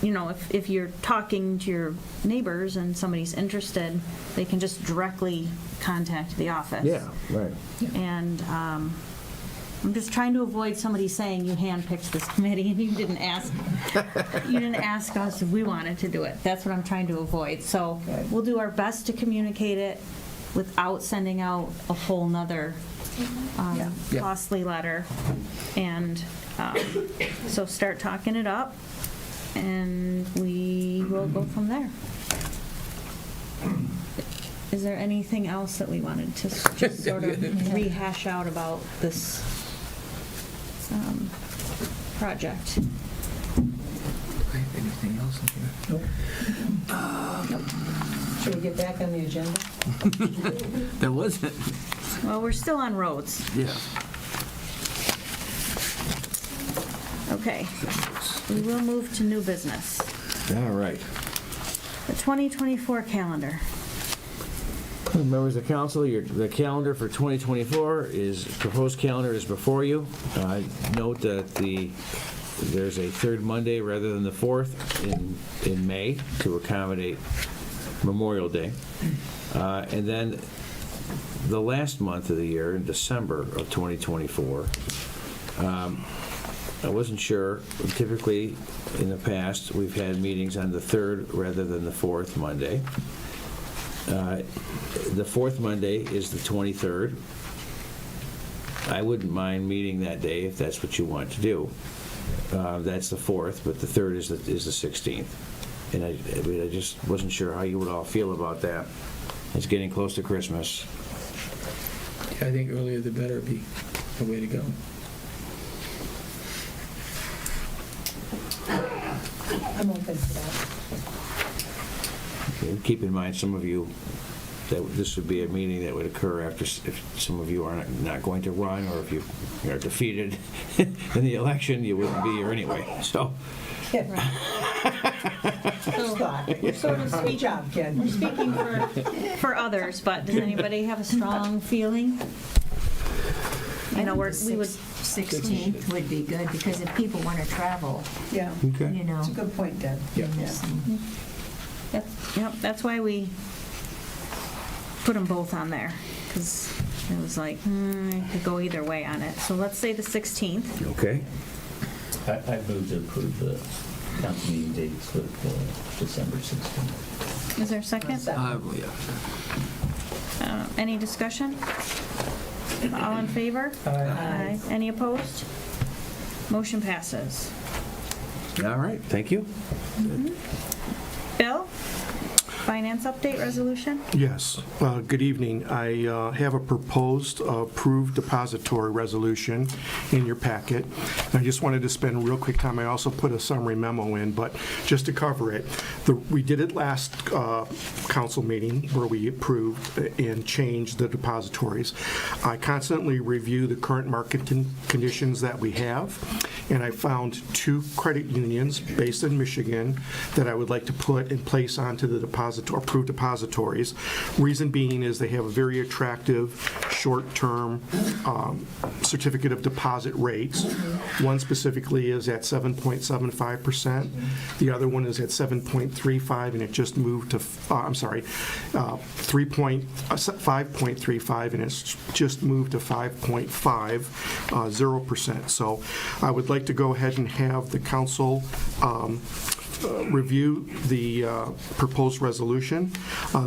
if you're talking to your neighbors and somebody's interested, they can just directly contact the office. Yeah, right. And I'm just trying to avoid somebody saying you handpicked this committee and you didn't ask us if we wanted to do it. That's what I'm trying to avoid. So we'll do our best to communicate it without sending out a whole nother Yeah. costly letter. And so start talking it up, and we will go from there. Is there anything else that we wanted to just sort of rehash out about this project? Anything else in here? Should we get back on the agenda? There wasn't. Well, we're still on roads. Yeah. Okay. We will move to new business. All right. The 2024 calendar. Members of council, the calendar for 2024 proposed calendar is before you. Note that there's a third Monday rather than the fourth in May to accommodate Memorial Day. And then the last month of the year, in December of 2024, I wasn't sure. Typically, in the past, we've had meetings on the third rather than the fourth Monday. The fourth Monday is the 23rd. I wouldn't mind meeting that day if that's what you want to do. That's the fourth, but the third is the 16th. And I just wasn't sure how you would all feel about that. It's getting close to Christmas. I think earlier the better be the way to go. I'm open to that. Okay, keep in mind, some of you, that this would be a meeting that would occur after, if some of you are not going to run, or if you are defeated in the election, you wouldn't be here anyway, so. We're sort of Good job, Ken. We're speaking for others, but does anybody have a strong feeling? We would, 16th would be good, because if people want to travel, Yeah, Okay. it's a good point, Deb. Yeah. that's why we put them both on there, because it was like, it could go either way on it. So let's say the 16th. Okay. I move to approve the council meeting dates with December 16th. Is there a second? Any discussion? All in favor? Aye. Any opposed? Motion passes. All right, thank you. Bill? Finance update resolution? Yes. Good evening. I have a proposed approved depository resolution in your packet. And I just wanted to spend a real quick time. I also put a summary memo in, but just to cover it, we did it last council meeting where we approved and changed the depositories. I constantly review the current market conditions that we have, and I found 2 credit unions based in Michigan that I would like to put in place onto the approved depositories. Reason being is they have a very attractive short-term certificate of deposit rates. One specifically is at 7.75%. The other one is at 7.35, and it just moved to, 5.35, and it's just moved to 5.50%. So I would like to go ahead and have the council review the proposed resolution.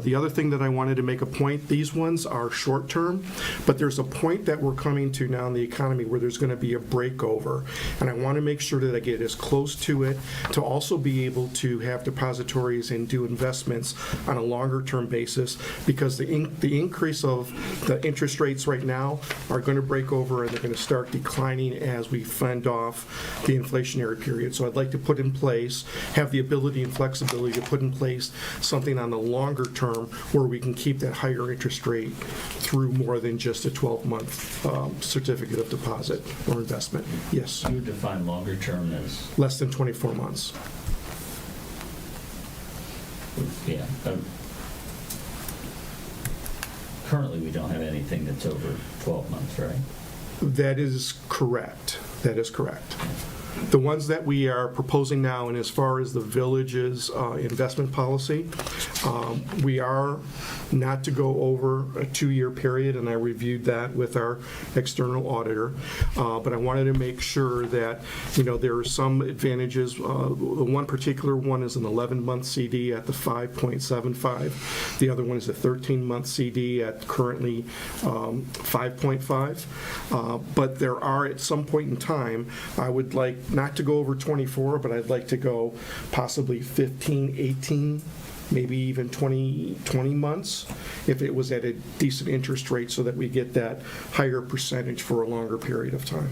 The other thing that I wanted to make a point, these ones are short-term, but there's a point that we're coming to now in the economy where there's going to be a breakover, and I want to make sure that I get as close to it to also be able to have depositories and do investments on a longer-term basis, because the increase of the interest rates right now are going to break over and they're going to start declining as we fend off the inflationary period. So I'd like to put in place, have the ability and flexibility to put in place something on the longer term where we can keep that higher interest rate through more than just a 12-month certificate of deposit or investment. Yes. You would define longer term as? Less than 24 months. Yeah. Currently, we don't have anything that's over 12 months, right? That is correct. That is correct. The ones that we are proposing now, and as far as the village's investment policy, we are not to go over a 2-year period, and I reviewed that with our external auditor. But I wanted to make sure that, there are some advantages. The one particular one is an 11-month CD at the 5.75. The other one is a 13-month CD at currently 5.5. But there are, at some point in time, I would like not to go over 24, but I'd like to go possibly 15, 18, maybe even 20 months if it was at a decent interest rate, so that we get that higher percentage for a longer period of time.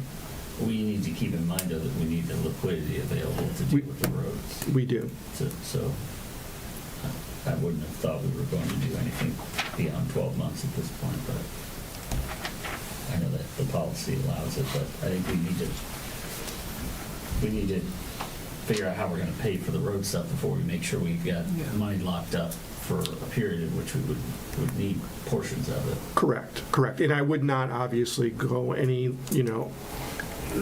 We need to keep in mind, though, that we need the liquidity available to deal with the roads. We do. So I wouldn't have thought we were going to do anything beyond 12 months at this point, but I know that the policy allows it, but I think we need to figure out how we're going to pay for the road stuff before we make sure we've got money locked up for a period in which we would need portions of it. Correct. And I would not obviously go any,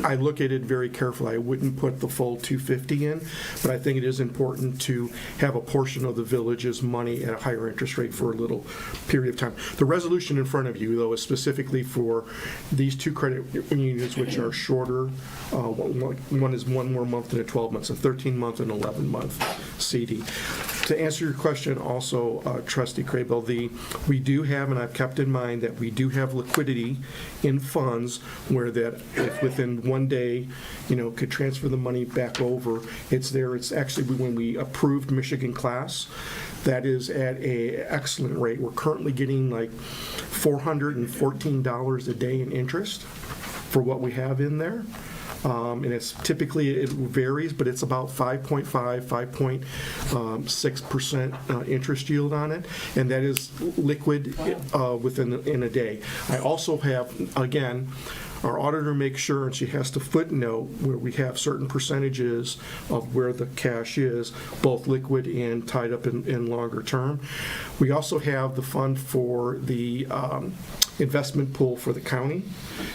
I look at it very carefully. I wouldn't put the full 250 in, but I think it is important to have a portion of the village's money at a higher interest rate for a little period of time. The resolution in front of you, though, is specifically for these 2 credit unions, which are shorter. One is 1 more month than a 12 months, a 13-month and 11-month CD. To answer your question also, Trustee Crable, we do have, and I've kept in mind that we do have liquidity in funds where that if within 1 day, could transfer the money back over. It's there. It's actually when we approved Michigan class, that is at an excellent rate. We're currently getting like $414 a day in interest for what we have in there. And it's typically, it varies, but it's about 5.6% interest yield on it, and that is liquid in a day. I also have, again, our auditor makes sure, and she has to footnote where we have certain percentages of where the cash is, both liquid and tied up in longer term. We also have the fund for the investment pool for the county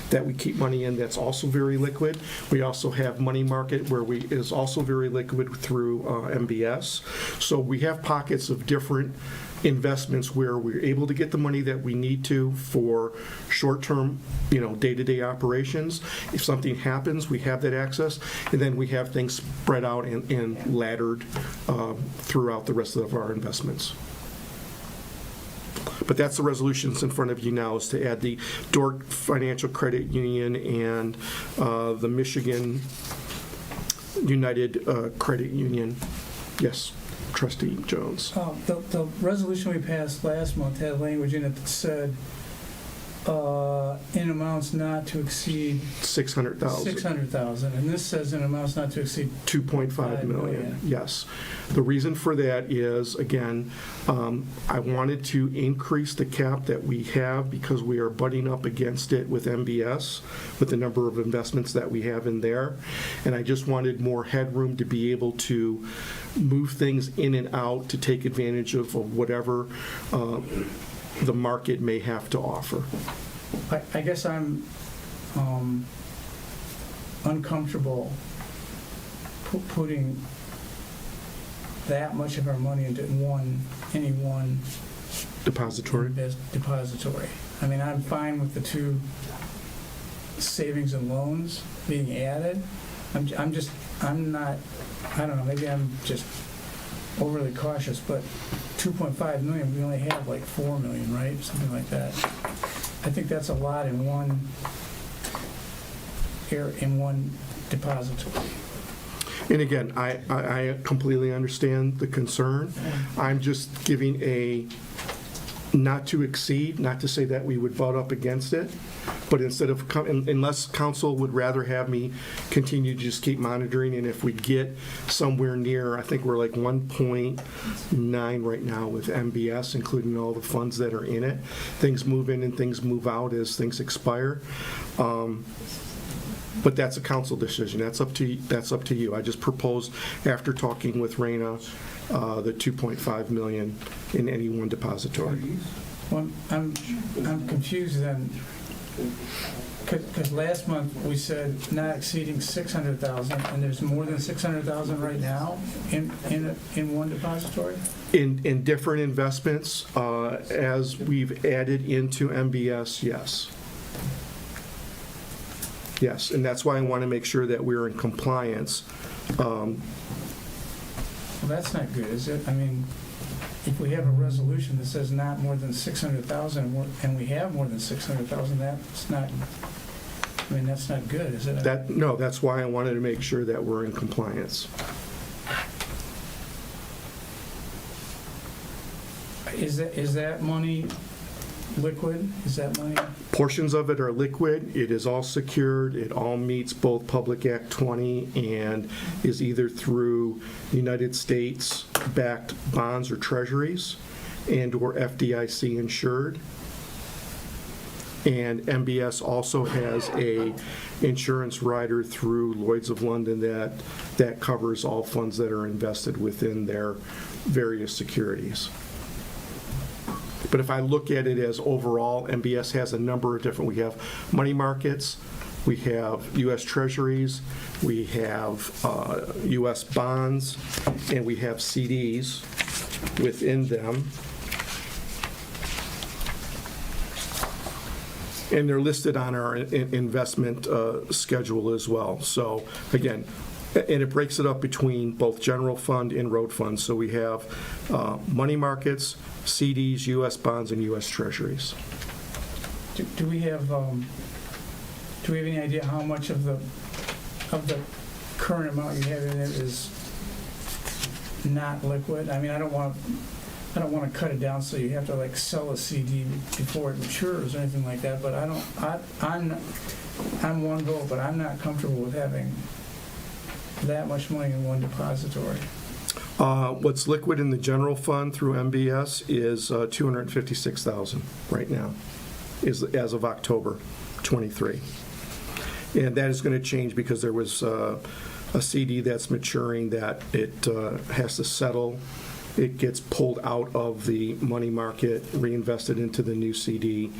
that we keep money in, that's also very liquid. We also have money market where is also very liquid through MBS. So we have pockets of different investments where we're able to get the money that we need to for short-term, day-to-day operations. If something happens, we have that access, and then we have things spread out and laddered throughout the rest of our investments. But that's the resolutions in front of you now, is to add the Dork Financial Credit Union and the Michigan United Credit Union. Yes, Trustee Jones. The resolution we passed last month had language in it that said, in amounts not to exceed $600,000, and this says in amounts not to exceed $2.5 million. Yes. The reason for that is, again, I wanted to increase the cap that we have because we are butting up against it with MBS, with the number of investments that we have in there, and I just wanted more headroom to be able to move things in and out to take advantage of whatever the market may have to offer. I guess I'm uncomfortable putting that much of our money into any one depository. Depository. I mean, I'm fine with the two savings and loans being added. I'm not, I don't know, maybe I'm just overly cautious, but 2.5 million, we only have like 4 million, right? Something like that. I think that's a lot in one depository. And again, I completely understand the concern. I'm just giving a not to exceed, not to say that we would butt up against it, but instead of, unless council would rather have me continue to just keep monitoring, and if we get somewhere near, I think we're like 1.9 right now with MBS, including all the funds that are in it. Things move in and things move out as things expire. But that's a council decision. That's up to you. I just proposed, after talking with Raina, the 2.5 million in any one depository. Well, I'm confused then, because last month we said not exceeding 600,000, and there's more than 600,000 right now in one depository? In different investments, as we've added into MBS, yes. Yes, and that's why I want to make sure that we're in compliance. Well, that's not good, is it? I mean, if we have a resolution that says not more than 600,000, and we have more than 600,000, that's not good, is it? No, that's why I wanted to make sure that we're in compliance. Is that money liquid? Is that money? Portions of it are liquid. It is all secured. It all meets both Public Act 20 and is either through United States-backed bonds or treasuries and/or FDIC insured. And MBS also has a insurance rider through Lloyd's of London that covers all funds that are invested within their various securities. But if I look at it as overall, MBS has a number of different, we have money markets, we have U.S. Treasuries, we have U.S. bonds, and we have CDs within them. And they're listed on our investment schedule as well. So again, and it breaks it up between both general fund and road funds. So we have money markets, CDs, U.S. bonds, and U.S. Treasuries. Do we have any idea how much of the current amount you have in it is not liquid? I mean, I don't want to cut it down so you have to like sell a CD before it matures or anything like that. But I'm one vote, but I'm not comfortable with having that much money in one depository. What's liquid in the general fund through MBS is $256,000 right now, as of October 23. And that is going to change because there was a CD that's maturing that it has to settle. It gets pulled out of the money market, reinvested into the new CD,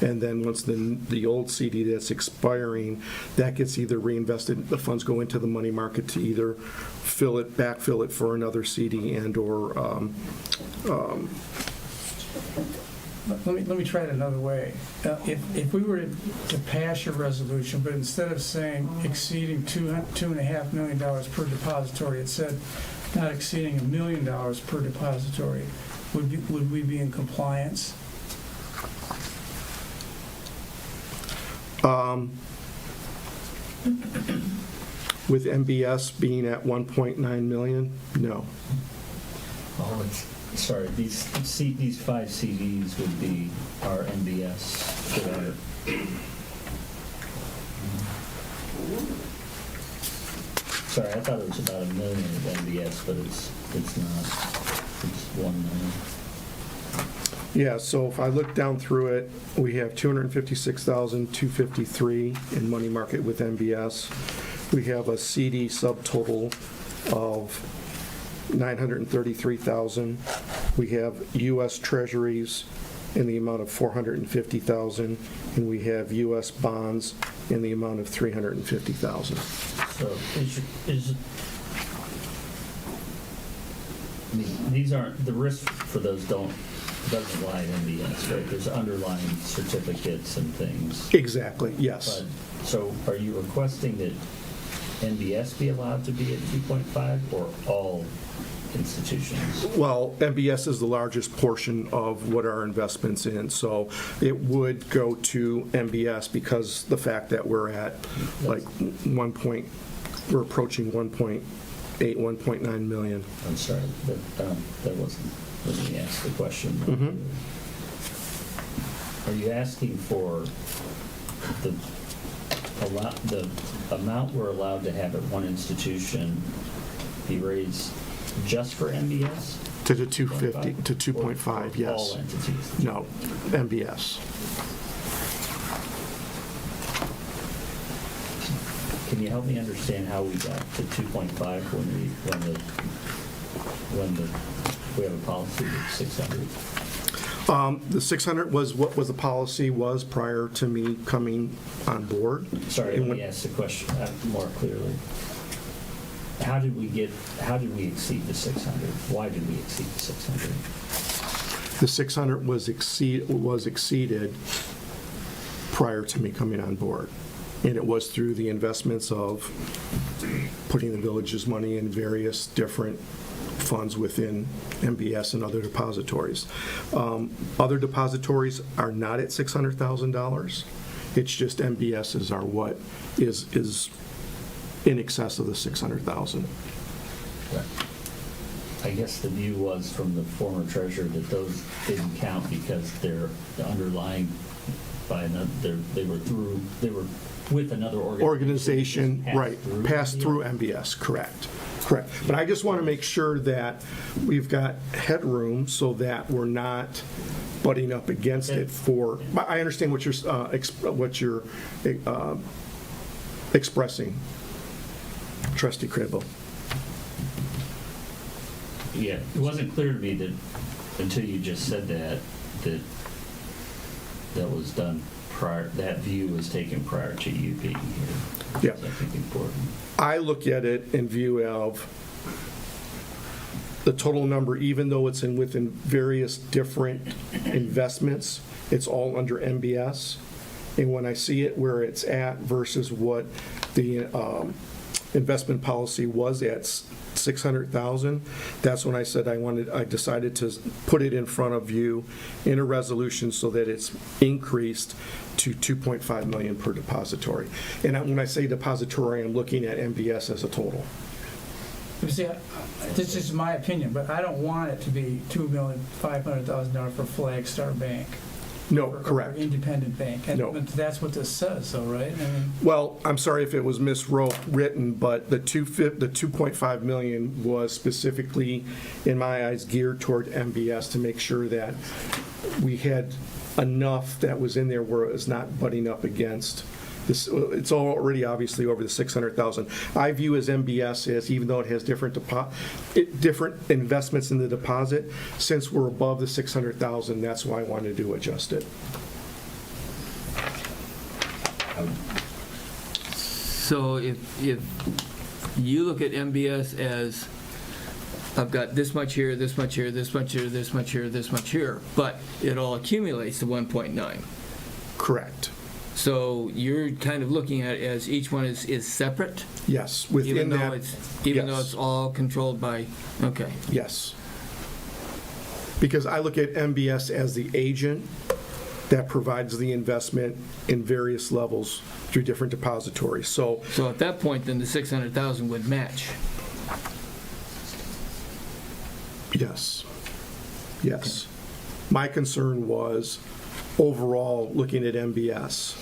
and then once the old CD that's expiring, that gets either reinvested, the funds go into the money market to either backfill it for another CD and or let me try it another way. If we were to pass your resolution, but instead of saying exceeding $2.5 million per depository, it said not exceeding $1 million per depository, would we be in compliance? With MBS being at 1.9 million, no. Oh, sorry, these 5 CDs would be our MBS for our. Sorry, I thought it was about $1 million of MBS, but it's not. It's $1 million. Yeah, so if I look down through it, we have 256,253 in money market with MBS. We have a CD subtotal of 933,000. We have U.S. Treasuries in the amount of 450,000, and we have U.S. bonds in the amount of 350,000. So I mean, these aren't, the risk for those doesn't lie in MBS, right? There's underlying certificates and things. Exactly, yes. But, so are you requesting that MBS be allowed to be at 2.5 or all institutions? Well, MBS is the largest portion of what our investment's in, so it would go to MBS because the fact that we're at like we're approaching 1.8, 1.9 million. I'm sorry, that wasn't, let me ask the question. Are you asking for the amount we're allowed to have at one institution be raised just for MBS? To the 250, to 2.5, yes. All entities? No, MBS. Can you help me understand how we got to 2.5 when we have a policy of 600? The 600 was what was the policy was prior to me coming on board. Sorry, let me ask the question more clearly. How did we exceed the 600? Why did we exceed the 600? The 600 was exceeded prior to me coming on board. And it was through the investments of putting the village's money in various different funds within MBS and other depositories. Other depositories are not at $600,000. It's just MBS's are what is in excess of the 600,000. Right. I guess the view was from the former treasurer that those didn't count because they're underlying by another. They were with another organization. Right, passed through MBS, correct. But I just want to make sure that we've got headroom so that we're not butting up against it for, I understand what you're expressing, Trustee Cribble. Yeah, it wasn't clear to me that until you just said that was done prior, that view was taken prior to you being here. Yeah. That's, I think, important. I look at it in view of the total number, even though it's within various different investments, it's all under MBS. And when I see it where it's at versus what the investment policy was at 600,000, that's when I said I decided to put it in front of you in a resolution so that it's increased to 2.5 million per depository. And when I say depository, I'm looking at MBS as a total. You see, this is my opinion, but I don't want it to be $2,500,000 for Flagstar Bank. No, or correct. Independent bank. And No. that's what this says, though, right? I mean, Well, I'm sorry if it was miswritten, but the 2.5 million was specifically, in my eyes, geared toward MBS to make sure that we had enough that was in there where it was not butting up against this. It's already obviously over the 600,000. I view as MBS as, even though it has different investments in the deposit, since we're above the 600,000, that's why I wanted to adjust it. So if you look at MBS as I've got this much here, this much here, this much here, this much here, this much here, but it all accumulates to 1.9. Correct. So you're kind of looking at it as each one is separate? Yes, within that. Even though yes. it's all controlled by, okay. Yes. Because I look at MBS as the agent that provides the investment in various levels through different depositories. So at that point, then the 600,000 would match. yes, yes. My concern was overall looking at MBS,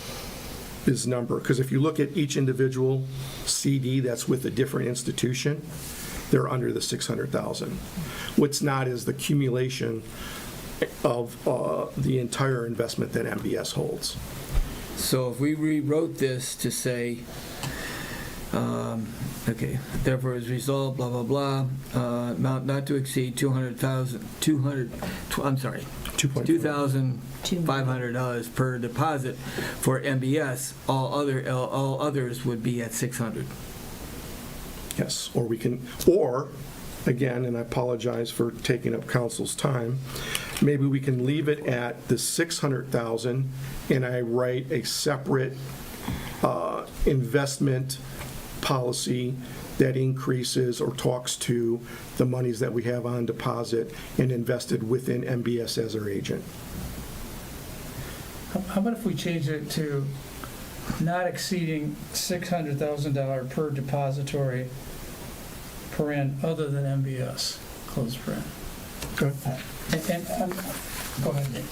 this number, because if you look at each individual CD that's with a different institution, they're under the 600,000. What's not is the accumulation of the entire investment that MBS holds. So if we rewrote this to say, okay, therefore is resolved, blah, blah, blah, amount not to exceed $2,500 per deposit for MBS, all others would be at 600. Yes, or we can, or, again, and I apologize for taking up council's time, maybe we can leave it at the 600,000 and I write a separate investment policy that increases or talks to the monies that we have on deposit and invested within MBS as our agent. How about if we change it to not exceeding $600,000 per depository paren other than MBS, close paren? Okay. And go ahead.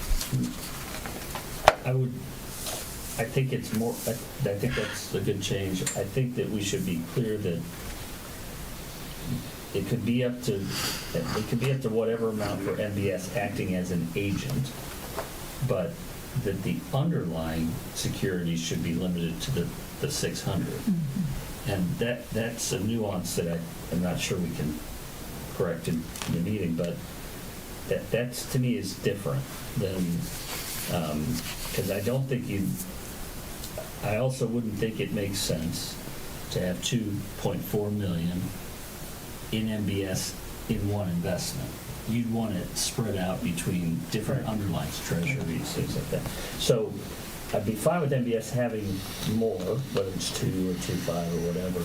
I think it's more, I think that's a good change. I think that we should be clear that it could be up to whatever amount for MBS acting as an agent, but that the underlying security should be limited to the 600. And that's a nuance that I'm not sure we can correct in the meeting, but that's to me is different than, because I don't think I also wouldn't think it makes sense to have 2.4 million in MBS in one investment. You'd want it spread out between different underlines, treasuries, things like that. So I'd be fine with MBS having more, whether it's 2 or 2.5 or whatever,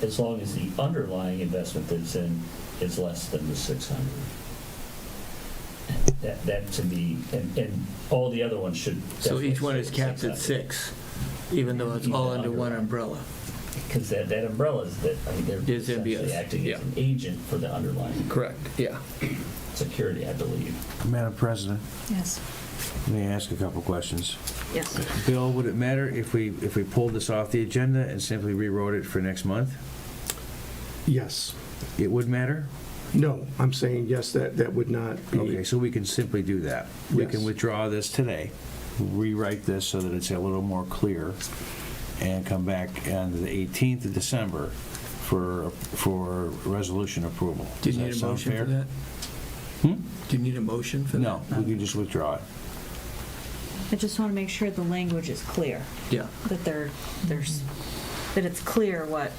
as long as the underlying investment that's in is less than the 600. That to me, and all the other ones should. So each one is capped at 6, even though it's all under one umbrella. Because that umbrella is that, I mean, they're Is essentially MBS, acting yeah. as an agent for the underlying Correct, yeah. security, I believe. Madam President, Yes. let me ask a couple questions. Yes. Bill, would it matter if we pulled this off the agenda and simply rewrote it for next month? Yes. It would matter? No, I'm saying yes, that would not be. Okay, so we can simply do that. We Yes. can withdraw this today, rewrite this so that it's a little more clear, and come back on the 18th of December for resolution approval. Do Does you need that a sound motion fair? for that? Hmm? Do you need a motion for that? No, we can just withdraw it. I just want to make sure the language is clear, Yeah, that that it's clear what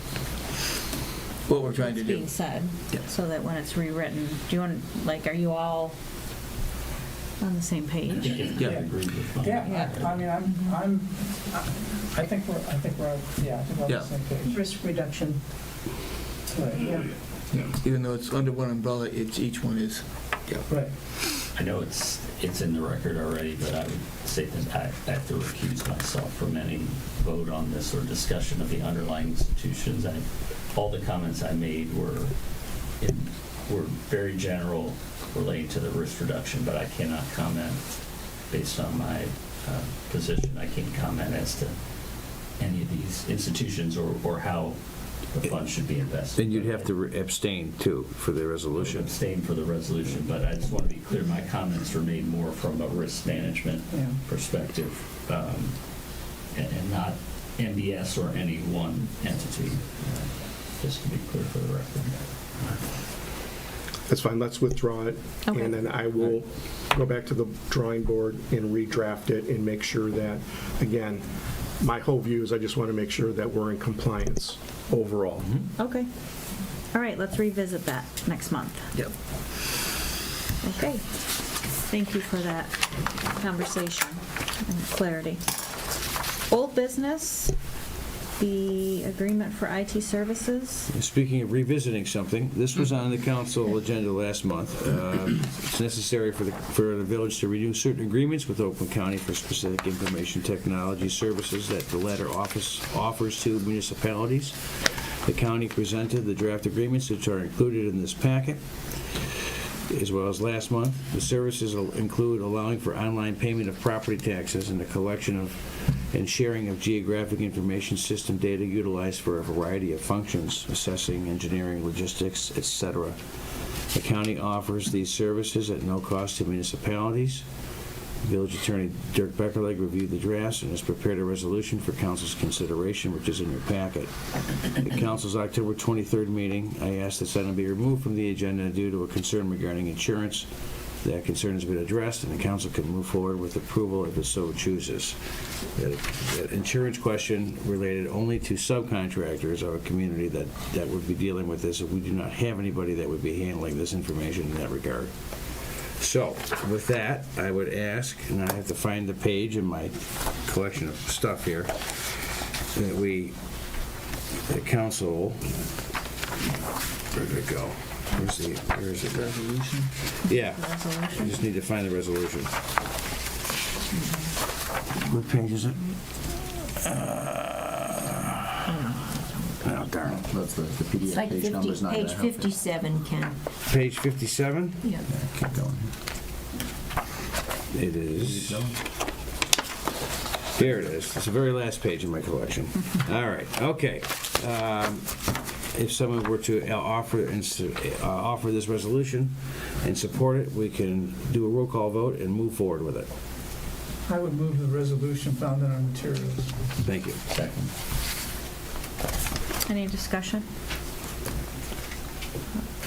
what we're trying to is do. being said, Yeah. so that when it's rewritten, do you want, like, are you all on the same I page? think if you Yeah. agree with mine. Yeah, I mean, I think we're on Yeah. the same page. Risk reduction. Right, yeah, Yeah. Even though it's under one umbrella, each one is, right. I know it's in the record already, but I would say that I have to recuse myself from any vote on this or discussion of the underlying institutions. All the comments I made were very general relating to the risk reduction, but I cannot comment based on my position. I can't comment as to any of these institutions or how the fund should be invested. Then you'd have to abstain, too, for the resolution. Abstain for the resolution, but I just want to be clear, my comments were made more from a risk management Yeah. perspective, and not MBS or any one entity, just to be clear for the record. That's fine, let's withdraw it. Okay. And then I will go back to the drawing board and redraft it and make sure that, again, my whole view is I just want to make sure that we're in compliance overall. Okay. All right, let's revisit that next month. Yep. Okay. Thank you for that conversation and clarity. Old business, the agreement for IT services. Speaking of revisiting something, this was on the council agenda last month. It's necessary for the village to renew certain agreements with Oakland County for specific information technology services that the latter office offers to municipalities. The county presented the draft agreements, which are included in this packet, as well as last month. The services will include allowing for online payment of property taxes and the collection of and sharing of geographic information system data utilized for a variety of functions, assessing, engineering, logistics, etc. The county offers these services at no cost to municipalities. Village Attorney Dirk Beckerleg reviewed the drafts and has prepared a resolution for council's consideration, which is in your packet. At council's October 23rd meeting, I asked this item be removed from the agenda due to a concern regarding insurance. That concern has been addressed, and the council can move forward with approval if it so chooses. That insurance question related only to subcontractors of a community that would be dealing with this. We do not have anybody that would be handling this information in that regard. So, with that, I would ask, and I have to find the page in my collection of stuff here, that the council, where did it go? Where is it? Resolution? Yeah, I just need to find the resolution. What page is it? Oh, darn it. That's the It's PDF like page number's not page that helpful. 57, Ken. Page 57? Yeah. Keep going. It is. Here it is. It's the very last page in my collection. All right, okay. If someone were to offer this resolution and support it, we can do a roll call vote and move forward with it. I would move the resolution found in our materials. Thank you. Second. Any discussion?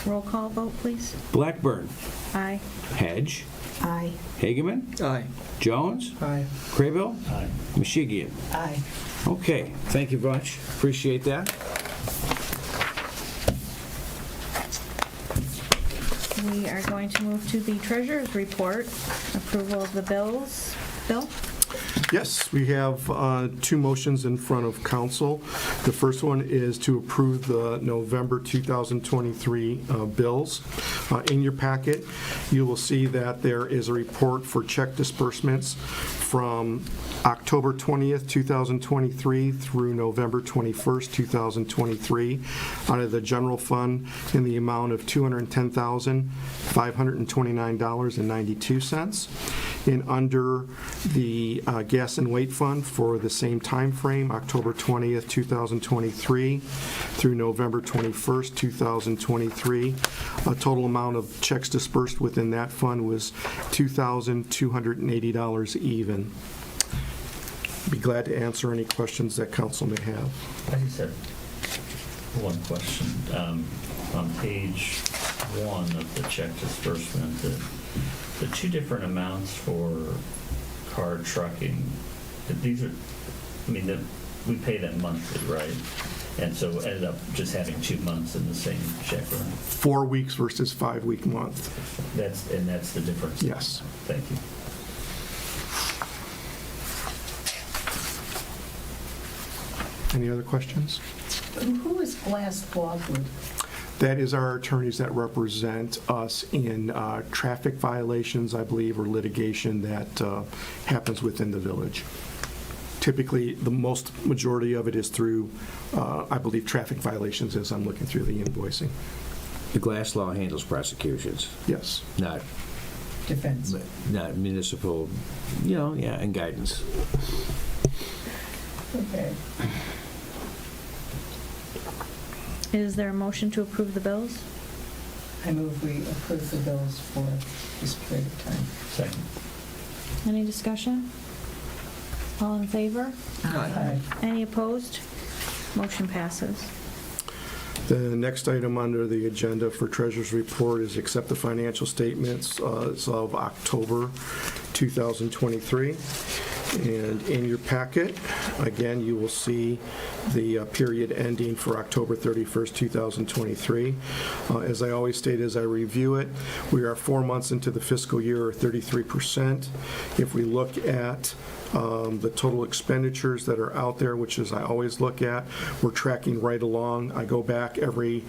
Roll call vote, please. Blackburn. Aye. Hedge. Aye. Hageman. Aye. Jones. Aye. Craybill. Aye. Mashigian. Aye. Okay, thank you much. Appreciate that. We are going to move to the treasurer's report, approval of the bills. Bill? Yes, we have two motions in front of council. The first one is to approve the November 2023 bills. In your packet, you will see that there is a report for check disbursements from October 20th, 2023 through November 21st, 2023 out of the general fund in the amount of $210,529.92. And under the gas and weight fund for the same time frame, October 20th, 2023 through November 21st, 2023, a total amount of checks dispersed within that fund was $2,280 even. Be glad to answer any questions that council may have. I just have one question. On page 1 of the check disbursement, the two different amounts for car trucking, these are, I mean, we pay them monthly, right? And so ended up just having 2 months in the same check run. 4 weeks versus 5 week month. That's the difference? Yes. Thank you. Any other questions? Who is Glass Logwood? That is our attorneys that represent us in traffic violations, I believe, or litigation that happens within the village. Typically, the majority of it is through, I believe, traffic violations as I'm looking through the invoicing. The Glass Law handles prosecutions. Yes. Not Defense. Not municipal, and guidance. Okay. Is there a motion to approve the bills? I move we approve the bills for this period of time. Second. Any discussion? All in favor? Aye. Any opposed? Motion passes. The next item under the agenda for Treasurer's Report is accept the financial statements as of October 2023. And in your packet, again, you will see the period ending for October 31st, 2023. As I always state as I review it, we are 4 months into the fiscal year, or 33%. If we look at the total expenditures that are out there, which is I always look at, we're tracking right along. I go back every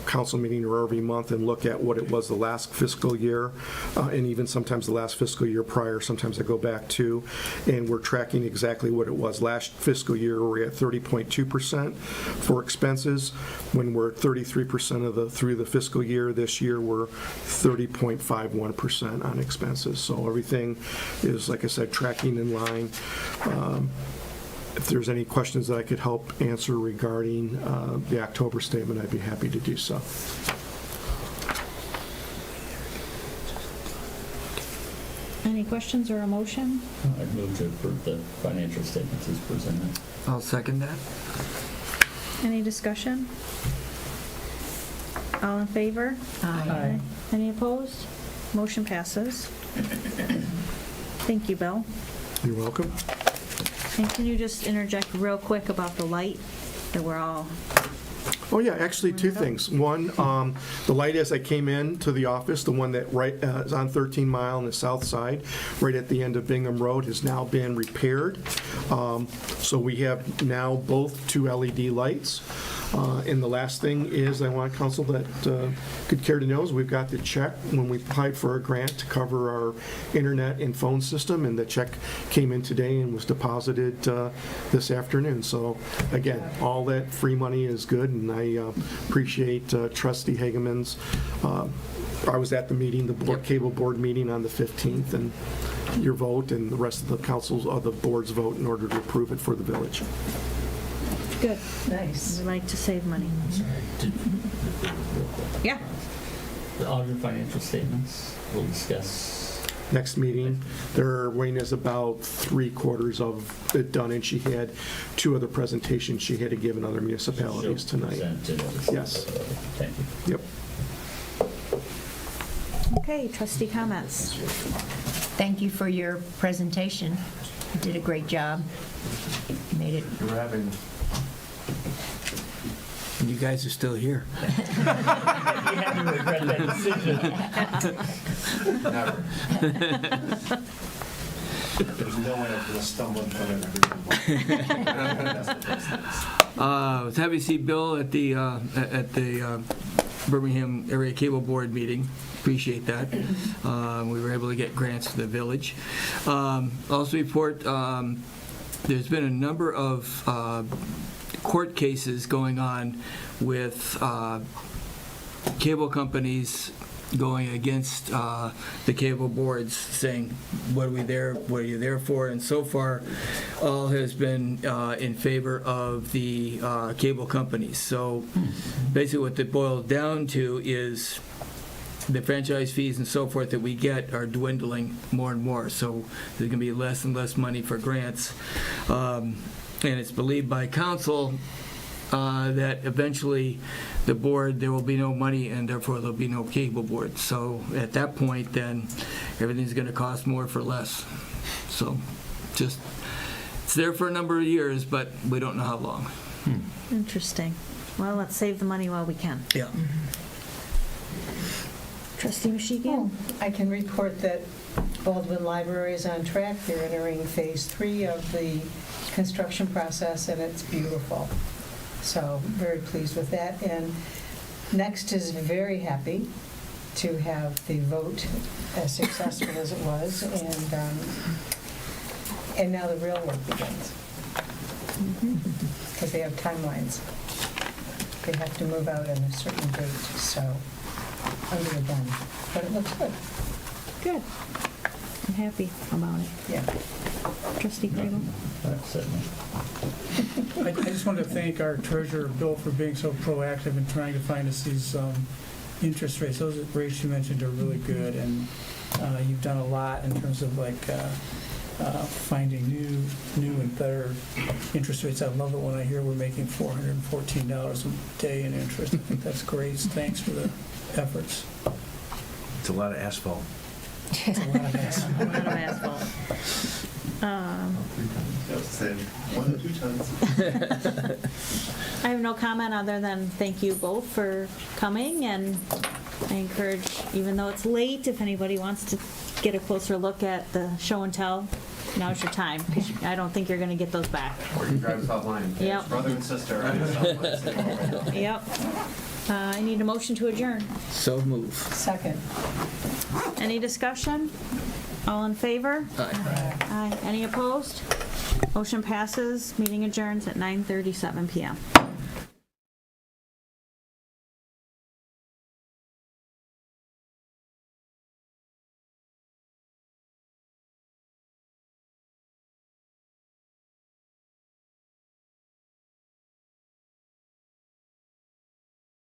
council meeting or every month and look at what it was the last fiscal year, and even sometimes the last fiscal year prior. Sometimes I go back to, and we're tracking exactly what it was last fiscal year. We're at 30.2% for expenses. When we're 33% through the fiscal year, this year we're 30.51% on expenses. So everything is, like I said, tracking in line. If there's any questions that I could help answer regarding the October statement, I'd be happy to do so. Any questions or a motion? I'd move to approve the financial statements as presented. I'll second that. Any discussion? All in favor? Aye. Any opposed? Motion passes. Thank you, Bill. You're welcome. And can you just interject real quick about the light that we're all... Oh, yeah, actually, two things. One, the light as I came in to the office, the one that is on 13 Mile on the south side, right at the end of Bingham Road, has now been repaired. So we have now both 2 LED lights. And the last thing is, I want council that could care to know is we've got the check when we applied for a grant to cover our internet and phone system, and the check came in today and was deposited this afternoon. So again, all that free money is good, and I appreciate Trustee Hageman's. I was at the meeting, the cable board meeting on the 15th, and your vote and the rest of the council's, the board's vote in order to approve it for the village. Good. Nice. We like to save money. Yeah. The audited financial statements, we'll discuss. Next meeting, Wayne is about 3/4 of it done, and she had 2 other presentations she had to give in other municipalities tonight. Yes. Thank you. Yep. Okay, trustee comments. Thank you for your presentation. You did a great job. Made it. We're having... And you guys are still here. You had to regret that decision. Never. There's no way I'm going to stumble in front of everyone. Was happy to see Bill at the Birmingham Area Cable Board meeting. Appreciate that. We were able to get grants for the village. Also report, there's been a number of court cases going on with cable companies going against the cable boards, saying, what are you there for? And so far, all has been in favor of the cable companies. So basically what it boils down to is the franchise fees and so forth that we get are dwindling more and more. So there's going to be less and less money for grants. And it's believed by council that eventually the board, there will be no money, and therefore there'll be no cable board. So at that point, then everything's going to cost more for less. So just, it's there for a number of years, but we don't know how long. Interesting. Well, let's save the money while we can. Yeah. Trustee Mashigian? I can report that Baldwin Library is on track. They're entering phase 3 of the construction process, and it's beautiful. So very pleased with that. And Next is very happy to have the vote as successful as it was, and now the real work begins. Because they have timelines. They have to move out on a certain date, so under the gun. But it looks good. Good. I'm happy about it. Yeah. Trustee Grable? I just want to thank our treasurer, Bill, for being so proactive in trying to find us these interest rates. Those rates you mentioned are really good, and you've done a lot in terms of like finding new and better interest rates. I love it when I hear we're making $414 a day in interest. I think that's great. Thanks for the efforts. It's a lot of asphalt. A lot of asphalt. 1 to 2 tons. I have no comment other than thank you both for coming, and I encourage, even though it's late, if anybody wants to get a closer look at the show and tell, now's your time, because I don't think you're going to get those back. Or you can drive South Line. Yep. Brother and sister. on the Southwest City Hall right now. Yep. I need a motion to adjourn. So move. Second. Any discussion? All in favor? Aye. Aye. Any opposed? Motion passes. Meeting adjourns at 9:37 PM.